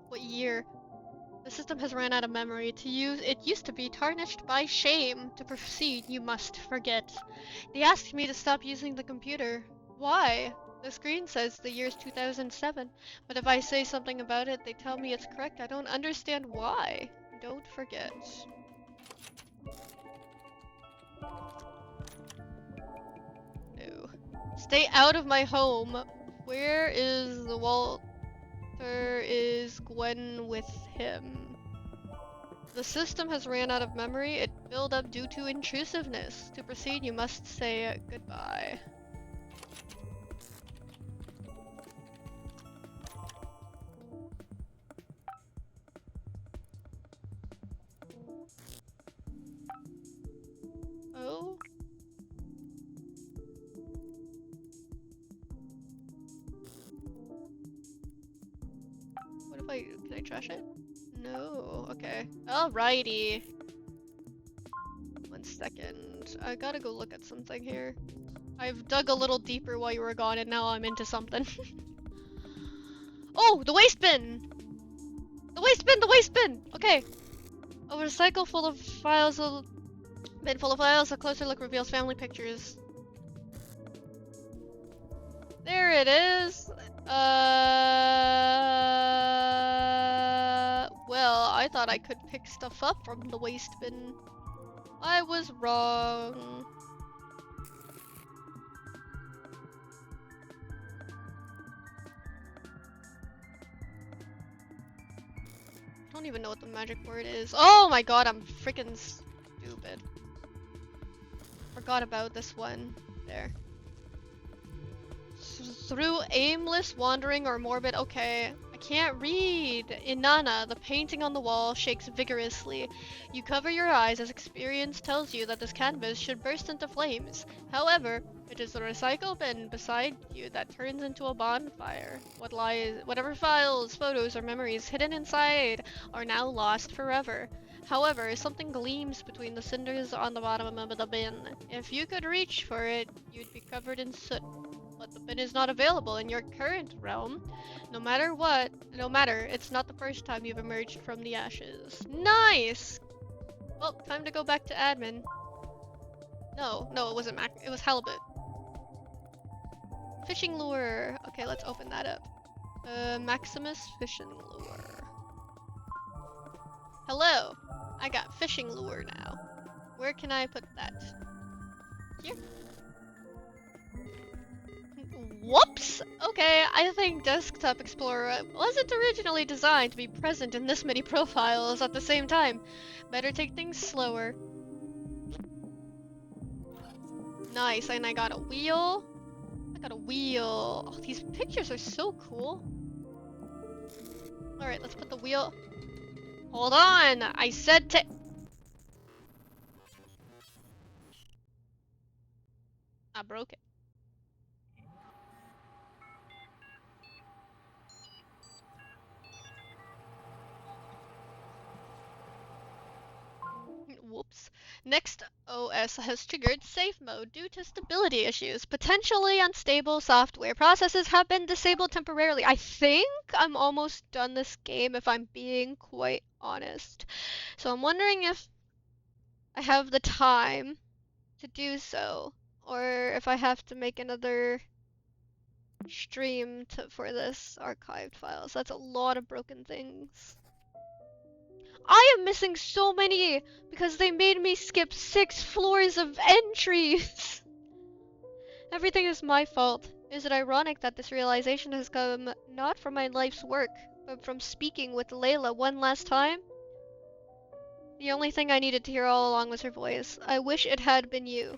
What year? The system has ran out of memory. It used to be tarnished by shame. To proceed, you must forget. They asked me to stop using the computer. Why? The screen says the year's 2007, but if I say something about it, they tell me it's correct. I don't understand why. Don't forget. No. Stay out of my home. Where is Walter? Is Gwen with him? The system has ran out of memory. It built up due to intrusiveness. To proceed, you must say goodbye. I trash it? No. Okay. Alrighty. 1 second. I gotta go look at something here. I've dug a little deeper while you were gone, and now I'm into something. Oh, the waste bin! The waste bin! The waste bin! Okay. Over a cycle full of files, a bin full of files, a closer look reveals family pictures. There it is! Well, I thought I could pick stuff up from the waste bin. I was wrong. I don't even know what the magic word is. Oh my god, I'm freaking stupid. Forgot about this one. There. Through aimless wandering or morbid. Okay, I can't read. Inanna, the painting on the wall, shakes vigorously. You cover your eyes as experience tells you that this canvas should burst into flames. However, it is the recycle bin beside you that turns into a bonfire. Whatever files, photos, or memories hidden inside are now lost forever. However, something gleams between the cinders on the bottom of the bin. If you could reach for it, you'd be covered in soot. But the bin is not available in your current realm. No matter, it's not the first time you've emerged from the ashes. Nice! Well, time to go back to admin. No, it wasn't it was halibut. Fishing lure. Okay, let's open that up. Maximus fishing lure. Hello! I got fishing lure now. Where can I put that? Here? Whoops! Okay, I think Desktop Explorer wasn't originally designed to be present in this many profiles at the same time. Better take things slower. Nice, and I got a wheel. Oh, these pictures are so cool. Alright, let's put the wheel... Hold on! I said to... I broke it. Whoops. Next OS has triggered safe mode due to stability issues. Potentially unstable software processes have been disabled temporarily. I think I'm almost done this game if I'm being quite honest. So I'm wondering if I have the time to do so, or if I have to make another stream for this archived files. That's a lot of broken things. I am missing so many because they made me skip 6 floors of entries. Everything is my fault. Is it ironic that this realization has come not from my life's work, but from speaking with Layla one last time? The only thing I needed to hear all along was her voice. I wish it had been you.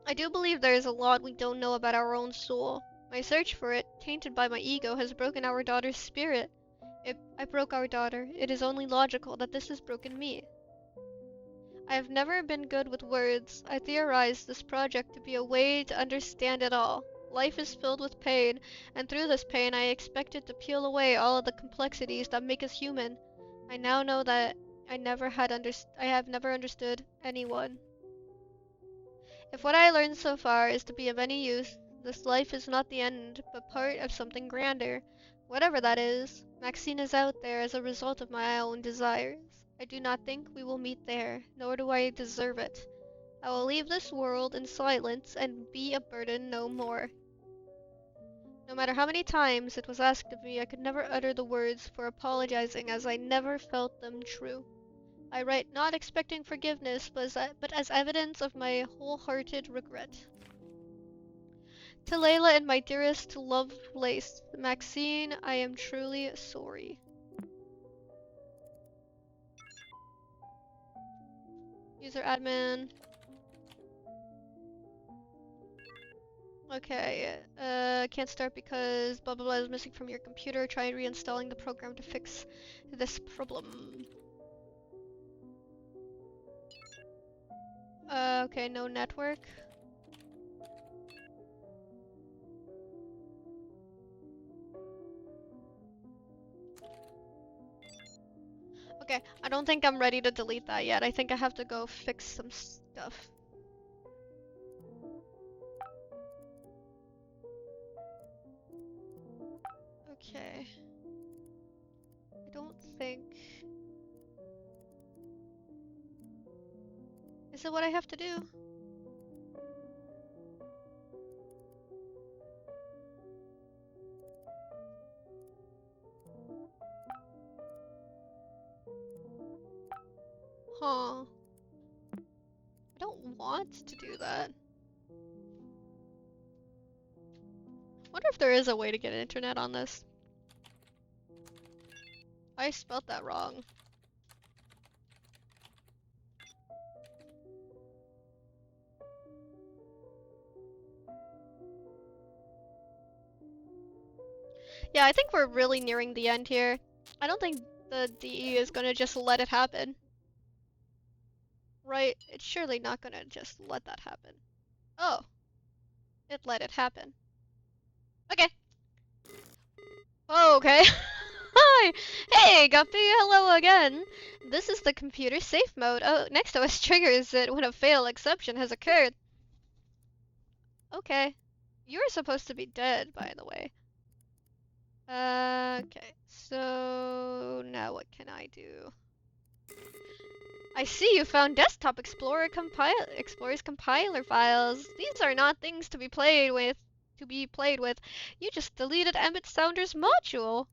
I do believe there is a lot we don't know about our own soul. My search for it, tainted by my ego, has broken our daughter's spirit. I broke our daughter. It is only logical that this has broken me. I have never been good with words. I theorized this project to be a way to understand it all. Life is filled with pain, and through this pain I expected to peel away all of the complexities that make us human. I now know that I have never understood anyone. If what I learned so far is to be of any use, this life is not the end, but part of something grander. Whatever that is, Maxine is out there as a result of my own desires. I do not think we will meet there, nor do I deserve it. I will leave this world in silence and be a burden no more. No matter how many times it was asked of me, I could never utter the words for apologizing as I never felt them true. I write not expecting forgiveness, but as evidence of my wholehearted regret. To Layla and my dearest Lovelace, Maxine, I am truly sorry. User admin. Okay, can't start because blah blah blah is missing from your computer. Try reinstalling the program to fix this problem. Okay, no network. Okay, I don't think I'm ready to delete that yet. I think I have to go fix some stuff. Okay. I don't think... Is it what I have to do? Huh. I don't want to do that. Wonder if there is a way to get internet on this. I spelled that wrong. Yeah, I think we're really nearing the end here. I don't think the DE is gonna just let it happen. Right? It's surely not gonna just let that happen. Oh. It let it happen. Okay. Okay. Hi! Hey, Guppy! Hello again! This is the computer safe mode. Oh, NextOS triggers it when a fatal exception has occurred. Okay. You're supposed to be dead, by the way. Okay. So, now what can I do? I see you found Desktop Explorer Explorer's compiler files. These are not things to be played with. You just deleted Emmett Saunders' module.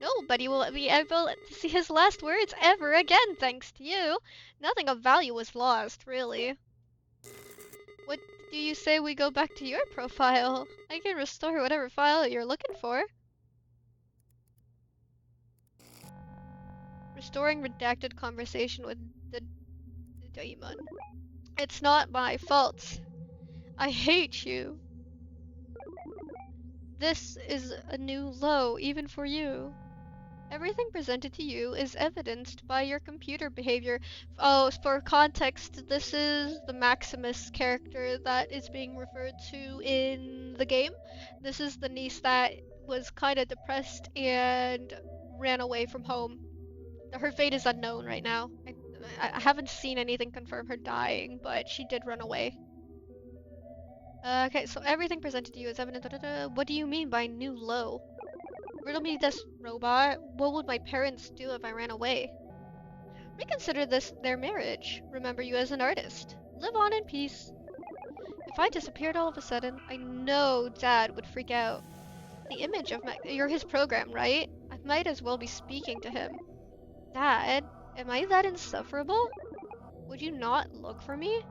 Nobody will be able to see his last words ever again, thanks to you. Nothing of value was lost, really. What do you say we go back to your profile? I can restore whatever file you're looking for. Restoring redacted conversation with the demon. It's not my fault. I hate you. This is a new low, even for you. Everything presented to you is evidenced by your computer behavior. Oh, for context, this is the Maximus character that is being referred to in the game. This is the niece that was kind of depressed and ran away from home. Her fate is unknown right now. I haven't seen anything confirm her dying, but she did run away. Okay, so everything presented to you is evident. What do you mean by new low? Riddle me this, robot. What would my parents do if I ran away? Reconsider this their marriage. Remember you as an artist. Live on in peace. If I disappeared all of a sudden, I know Dad would freak out. The image of you're his program, right? I might as well be speaking to him. Dad, am I that insufferable? Would you not look for me?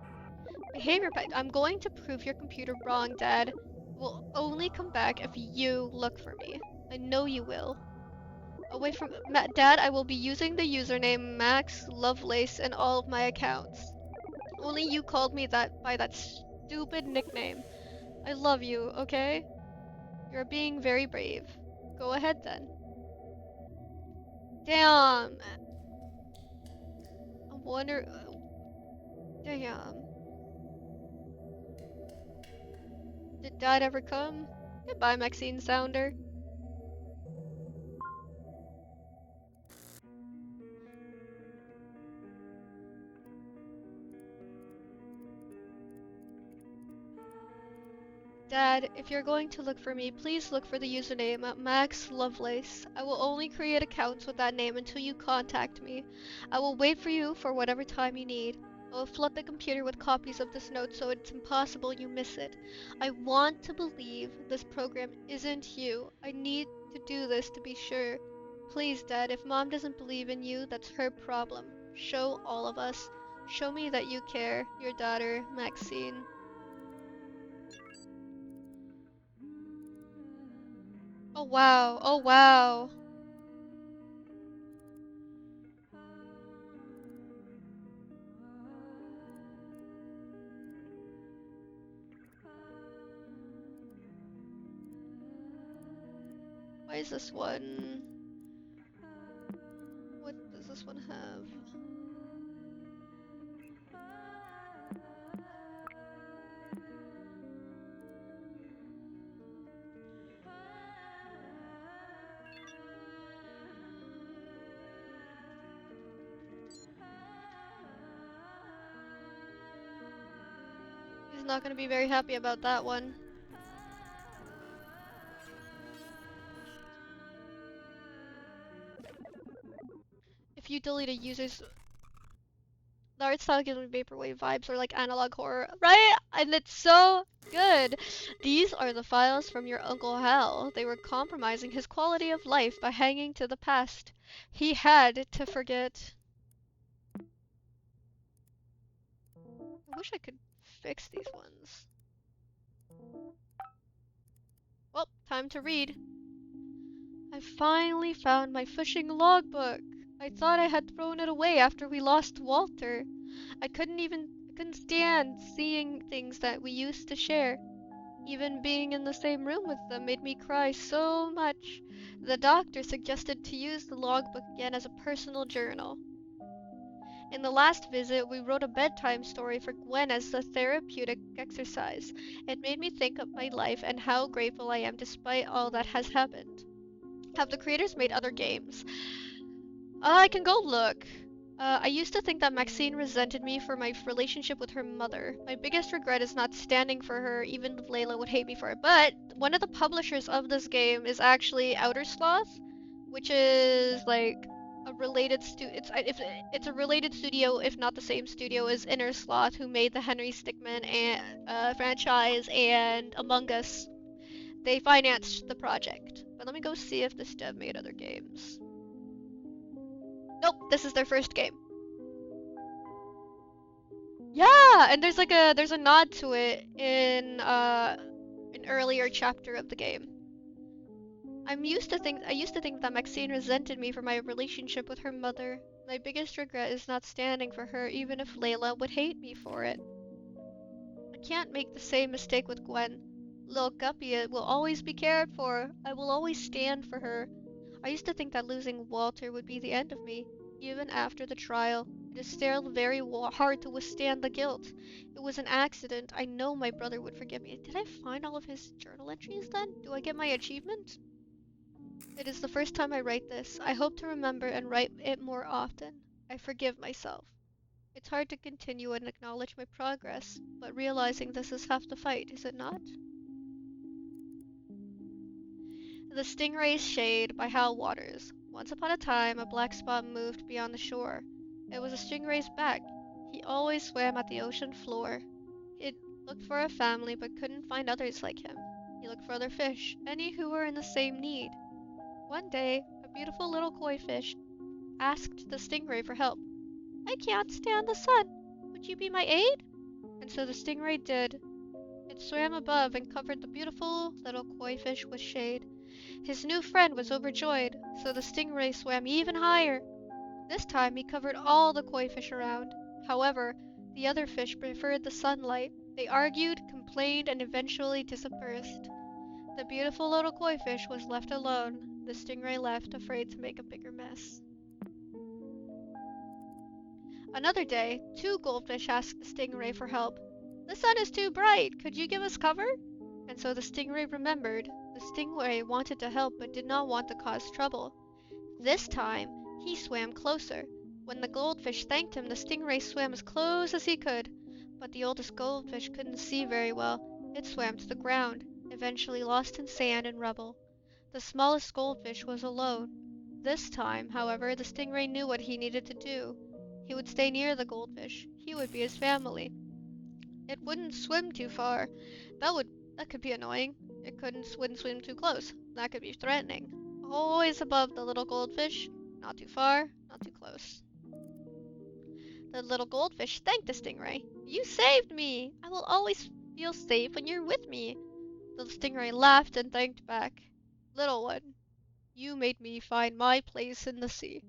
Behavior pact. I'm going to prove your computer wrong, Dad. Will only come back if you look for me. I know you will. Away from Dad, I will be using the username Max Lovelace in all of my accounts. Only you called me that by that stupid nickname. I love you, okay? You're being very brave. Go ahead then. Damn. I wonder. Damn. Did Dad ever come? Goodbye, Maxine Sounder. Dad, if you're going to look for me, please look for the username Max Lovelace. I will only create accounts with that name until you contact me. I will wait for you for whatever time you need. I will flood the computer with copies of this note so it's impossible you miss it. I want to believe this program isn't you. I need to do this to be sure. Please, Dad, if Mom doesn't believe in you, that's her problem. Show all of us. Show me that you care. Your daughter, Maxine. Oh wow, oh wow. Why is this one? What does this one have? not gonna be very happy about that one. If you delete a user's... The art style gives me vaporwave vibes or like analog horror, right? And it's so good. These are the files from your Uncle Hal. They were compromising his quality of life by hanging to the past. He had to forget. I wish I could fix these ones. Well, time to read. I finally found my fishing logbook. I thought I had thrown it away after we lost Walter. I couldn't stand seeing things that we used to share. Even being in the same room with them made me cry so much. The doctor suggested to use the logbook again as a personal journal. In the last visit, we wrote a bedtime story for Gwen as a therapeutic exercise. It made me think of my life and how grateful I am despite all that has happened. Have the creators made other games? I can go look. I used to think that Maxine resented me for my relationship with her mother. My biggest regret is not standing for her, even if Layla would hate me for it. But one of the publishers of this game is actually Outer Sloth, which is like a related it's a related studio, if not the same studio as Inner Sloth, who made the Henry Stickmin and franchise and Among Us. They financed the project. But let me go see if this dev made other games. Nope, this is their first game. Yeah, and there's a nod to it in an earlier chapter of the game. I used to think that Maxine resented me for my relationship with her mother. My biggest regret is not standing for her, even if Layla would hate me for it. I can't make the same mistake with Gwen. Little Guppy will always be cared for. I will always stand for her. I used to think that losing Walter would be the end of me, even after the trial. It is still very hard to withstand the guilt. It was an accident. I know my brother would forgive me. Did I find all of his journal entries then? Do I get my achievement? It is the first time I write this. I hope to remember and write it more often. I forgive myself. It's hard to continue and acknowledge my progress, but realizing this is half the fight, is it not? The Stingray's Shade by Hal Waters. Once upon a time, a black spot moved beyond the shore. It was a stingray's back. He always swam at the ocean floor. He looked for a family but couldn't find others like him. He looked for other fish, any who were in the same need. One day, a beautiful little koi fish asked the stingray for help. I can't stand the sun. Would you be my aid? And so the stingray did. It swam above and covered the beautiful little koi fish with shade. His new friend was overjoyed, so the stingray swam even higher. This time he covered all the koi fish around. However, the other fish preferred the sunlight. They argued, complained, and eventually dispersed. The beautiful little koi fish was left alone. The stingray left, afraid to make a bigger mess. Another day, 2 goldfish asked the stingray for help. The sun is too bright. Could you give us cover? And so the stingray remembered. The stingray wanted to help but did not want to cause trouble. This time, he swam closer. When the goldfish thanked him, the stingray swam as close as he could. But the oldest goldfish couldn't see very well. It swam to the ground, eventually lost in sand and rubble. The smallest goldfish was alone. This time, however, the stingray knew what he needed to do. He would stay near the goldfish. He would be his family. It wouldn't swim too far. That could be annoying. It wouldn't swim too close. That could be threatening. Always above the little goldfish. Not too far, not too close. The little goldfish thanked the stingray. You saved me! I will always feel safe when you're with me. The stingray laughed and thanked back. Little one, you made me find my place in the sea.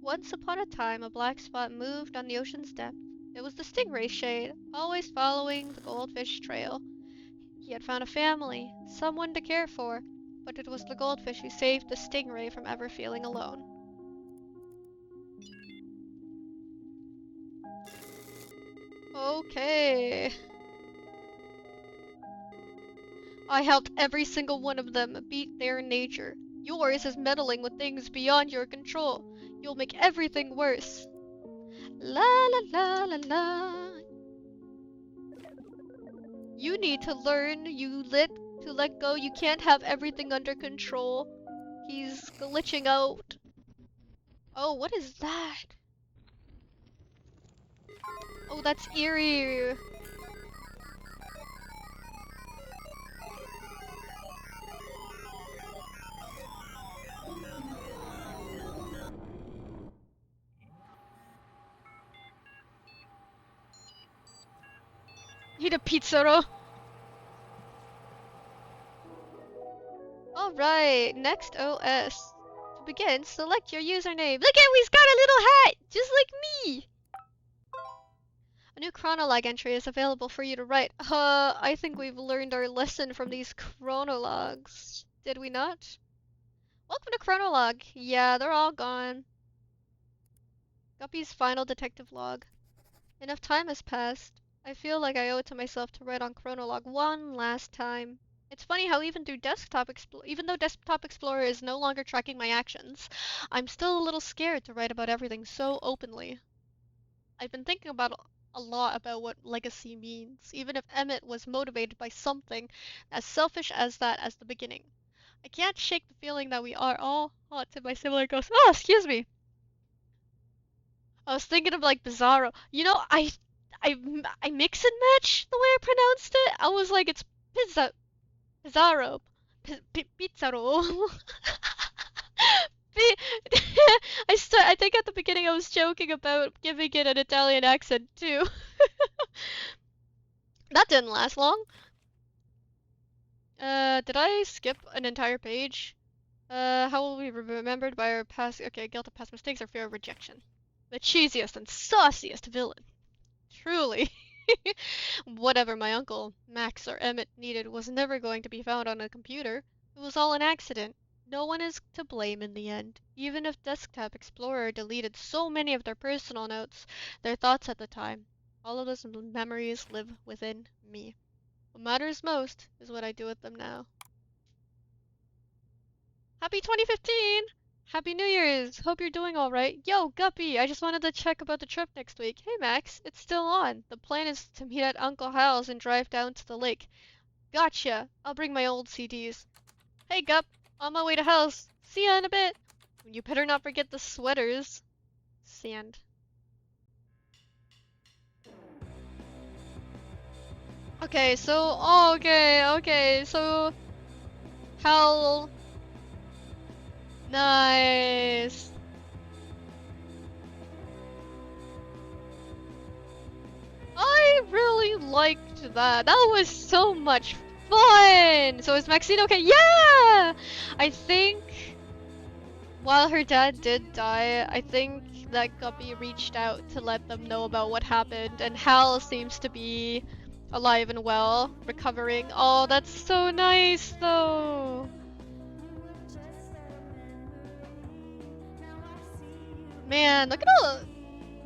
Once upon a time, a black spot moved on the ocean's depth. It was the stingray's shade, always following the goldfish trail. He had found a family, someone to care for, but it was the goldfish who saved the stingray from ever feeling alone. Okay. I helped every single one of them beat their nature. Yours is meddling with things beyond your control. You'll make everything worse. La la la la la. You need to learn. To let go. You can't have everything under control. He's glitching out. Oh, what is that? Oh, that's eerie. Need a pizza roll. Alright, next OS. To begin, select your username. Look at, we've got a little hat! Just like me! A new chronologue entry is available for you to write. I think we've learned our lesson from these chronologues. Did we not? Welcome to chronologue. Yeah, they're all gone. Guppy's final detective log. Enough time has passed. I feel like I owe it to myself to write on chronologue one last time. It's funny how even though Desktop Explorer is no longer tracking my actions, I'm still a little scared to write about everything so openly. I've been thinking about a lot about what legacy means, even if Emmett was motivated by something as selfish as that as the beginning. I can't shake the feeling that we are all hot to my similar ghosts. Oh, excuse me. I was thinking of like Bizarro. You know, I mix and match the way I pronounced it. I was like, it's Pizarro. Pizarro. I think at the beginning I was joking about giving it an Italian accent too. That didn't last long. Did I skip an entire page? How will we be remembered by our past... Okay, guilt of past mistakes or fear of rejection. The cheesiest and sauciest villain. Truly. Whatever my uncle, Max, or Emmett needed was never going to be found on a computer. It was all an accident. No one is to blame in the end. Even if Desktop Explorer deleted so many of their personal notes, their thoughts at the time, all of those memories live within me. What matters most is what I do with them now. Happy 2015! Happy New Year's! Hope you're doing alright. Yo, Guppy! I just wanted to check about the trip next week. Hey, Max. It's still on. The plan is to meet at Uncle Hal's and drive down to the lake. Gotcha! I'll bring my old CDs. Hey, Gup! On my way to Hal's. See ya in a bit! You better not forget the sweaters. Sand. Okay, so... Okay, so... Hal... Nice. I really liked that. That was so much fun. So is Maxine okay? Yeah! I think while her dad did die, I think that Guppy reached out to let them know about what happened, and Hal seems to be alive and well, recovering. Oh, that's so nice though. Man, look at all...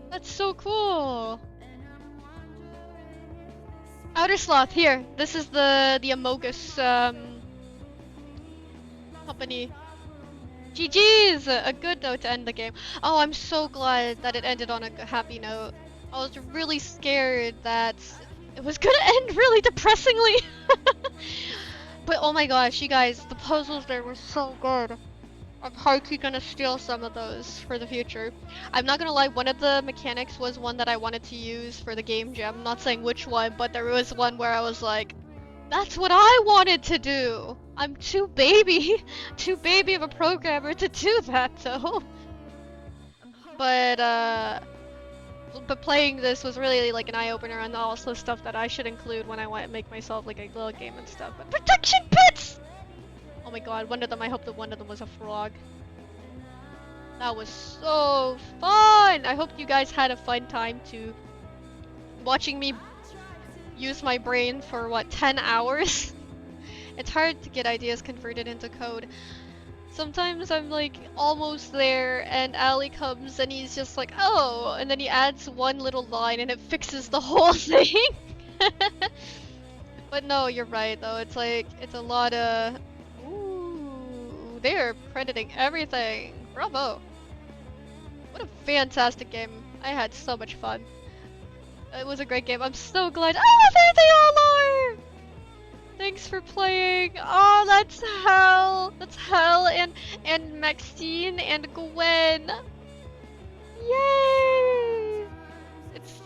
That's so cool. Outer Sloth, here. This is the Amogus company. GG's! A good note to end the game. Oh, I'm so glad that it ended on a happy note. I was really scared that it was gonna end really depressingly. But oh my gosh, you guys, the puzzles there were so good. I'm hardly gonna steal some of those for the future. I'm not gonna lie, one of the mechanics was one that I wanted to use for the game jam. I'm not saying which one, but there was one where I was like, that's what I wanted to do! I'm too baby of a programmer to do that though. But playing this was really like an eye-opener and also stuff that I should include when I want to make myself like a little game and stuff. But protection pits! Oh my god, one of them, I hope that one of them was a frog. That was so fun! I hope you guys had a fun time too. Watching me use my brain for what, 10 hours? It's hard to get ideas converted into code. Sometimes I'm like almost there and Ali comes and he's just like, oh, and then he adds one little line and it fixes the whole thing. But no, you're right though, it's like, it's a lot of... They're crediting everything. Bravo. What a fantastic game. I had so much fun. It was a great game. I'm so glad. Oh, there they all are! Thanks for playing. Oh, that's hell. That's hell and Maxine and Gwen. Yay! It's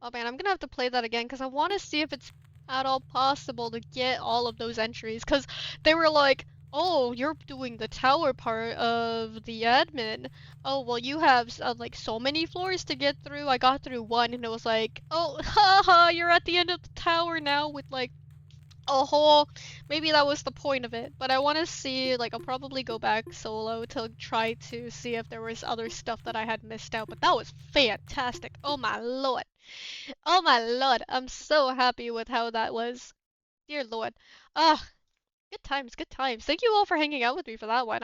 Oh man, I'm gonna have to play that again because I want to see if it's at all possible to get all of those entries. Because they were like, oh, you're doing the tower part of the admin. Oh, well, you have like so many floors to get through. I got through one and it was like, oh, haha, you're at the end of the tower now with like a whole, maybe that was the point of it, but I want to see, like, I'll probably go back solo to try to see if there was other stuff that I had missed out, but that was fantastic. Oh my lord. Oh my lord. I'm so happy with how that was. Dear lord. Ah, good times, good times. Thank you all for hanging out with me for that one.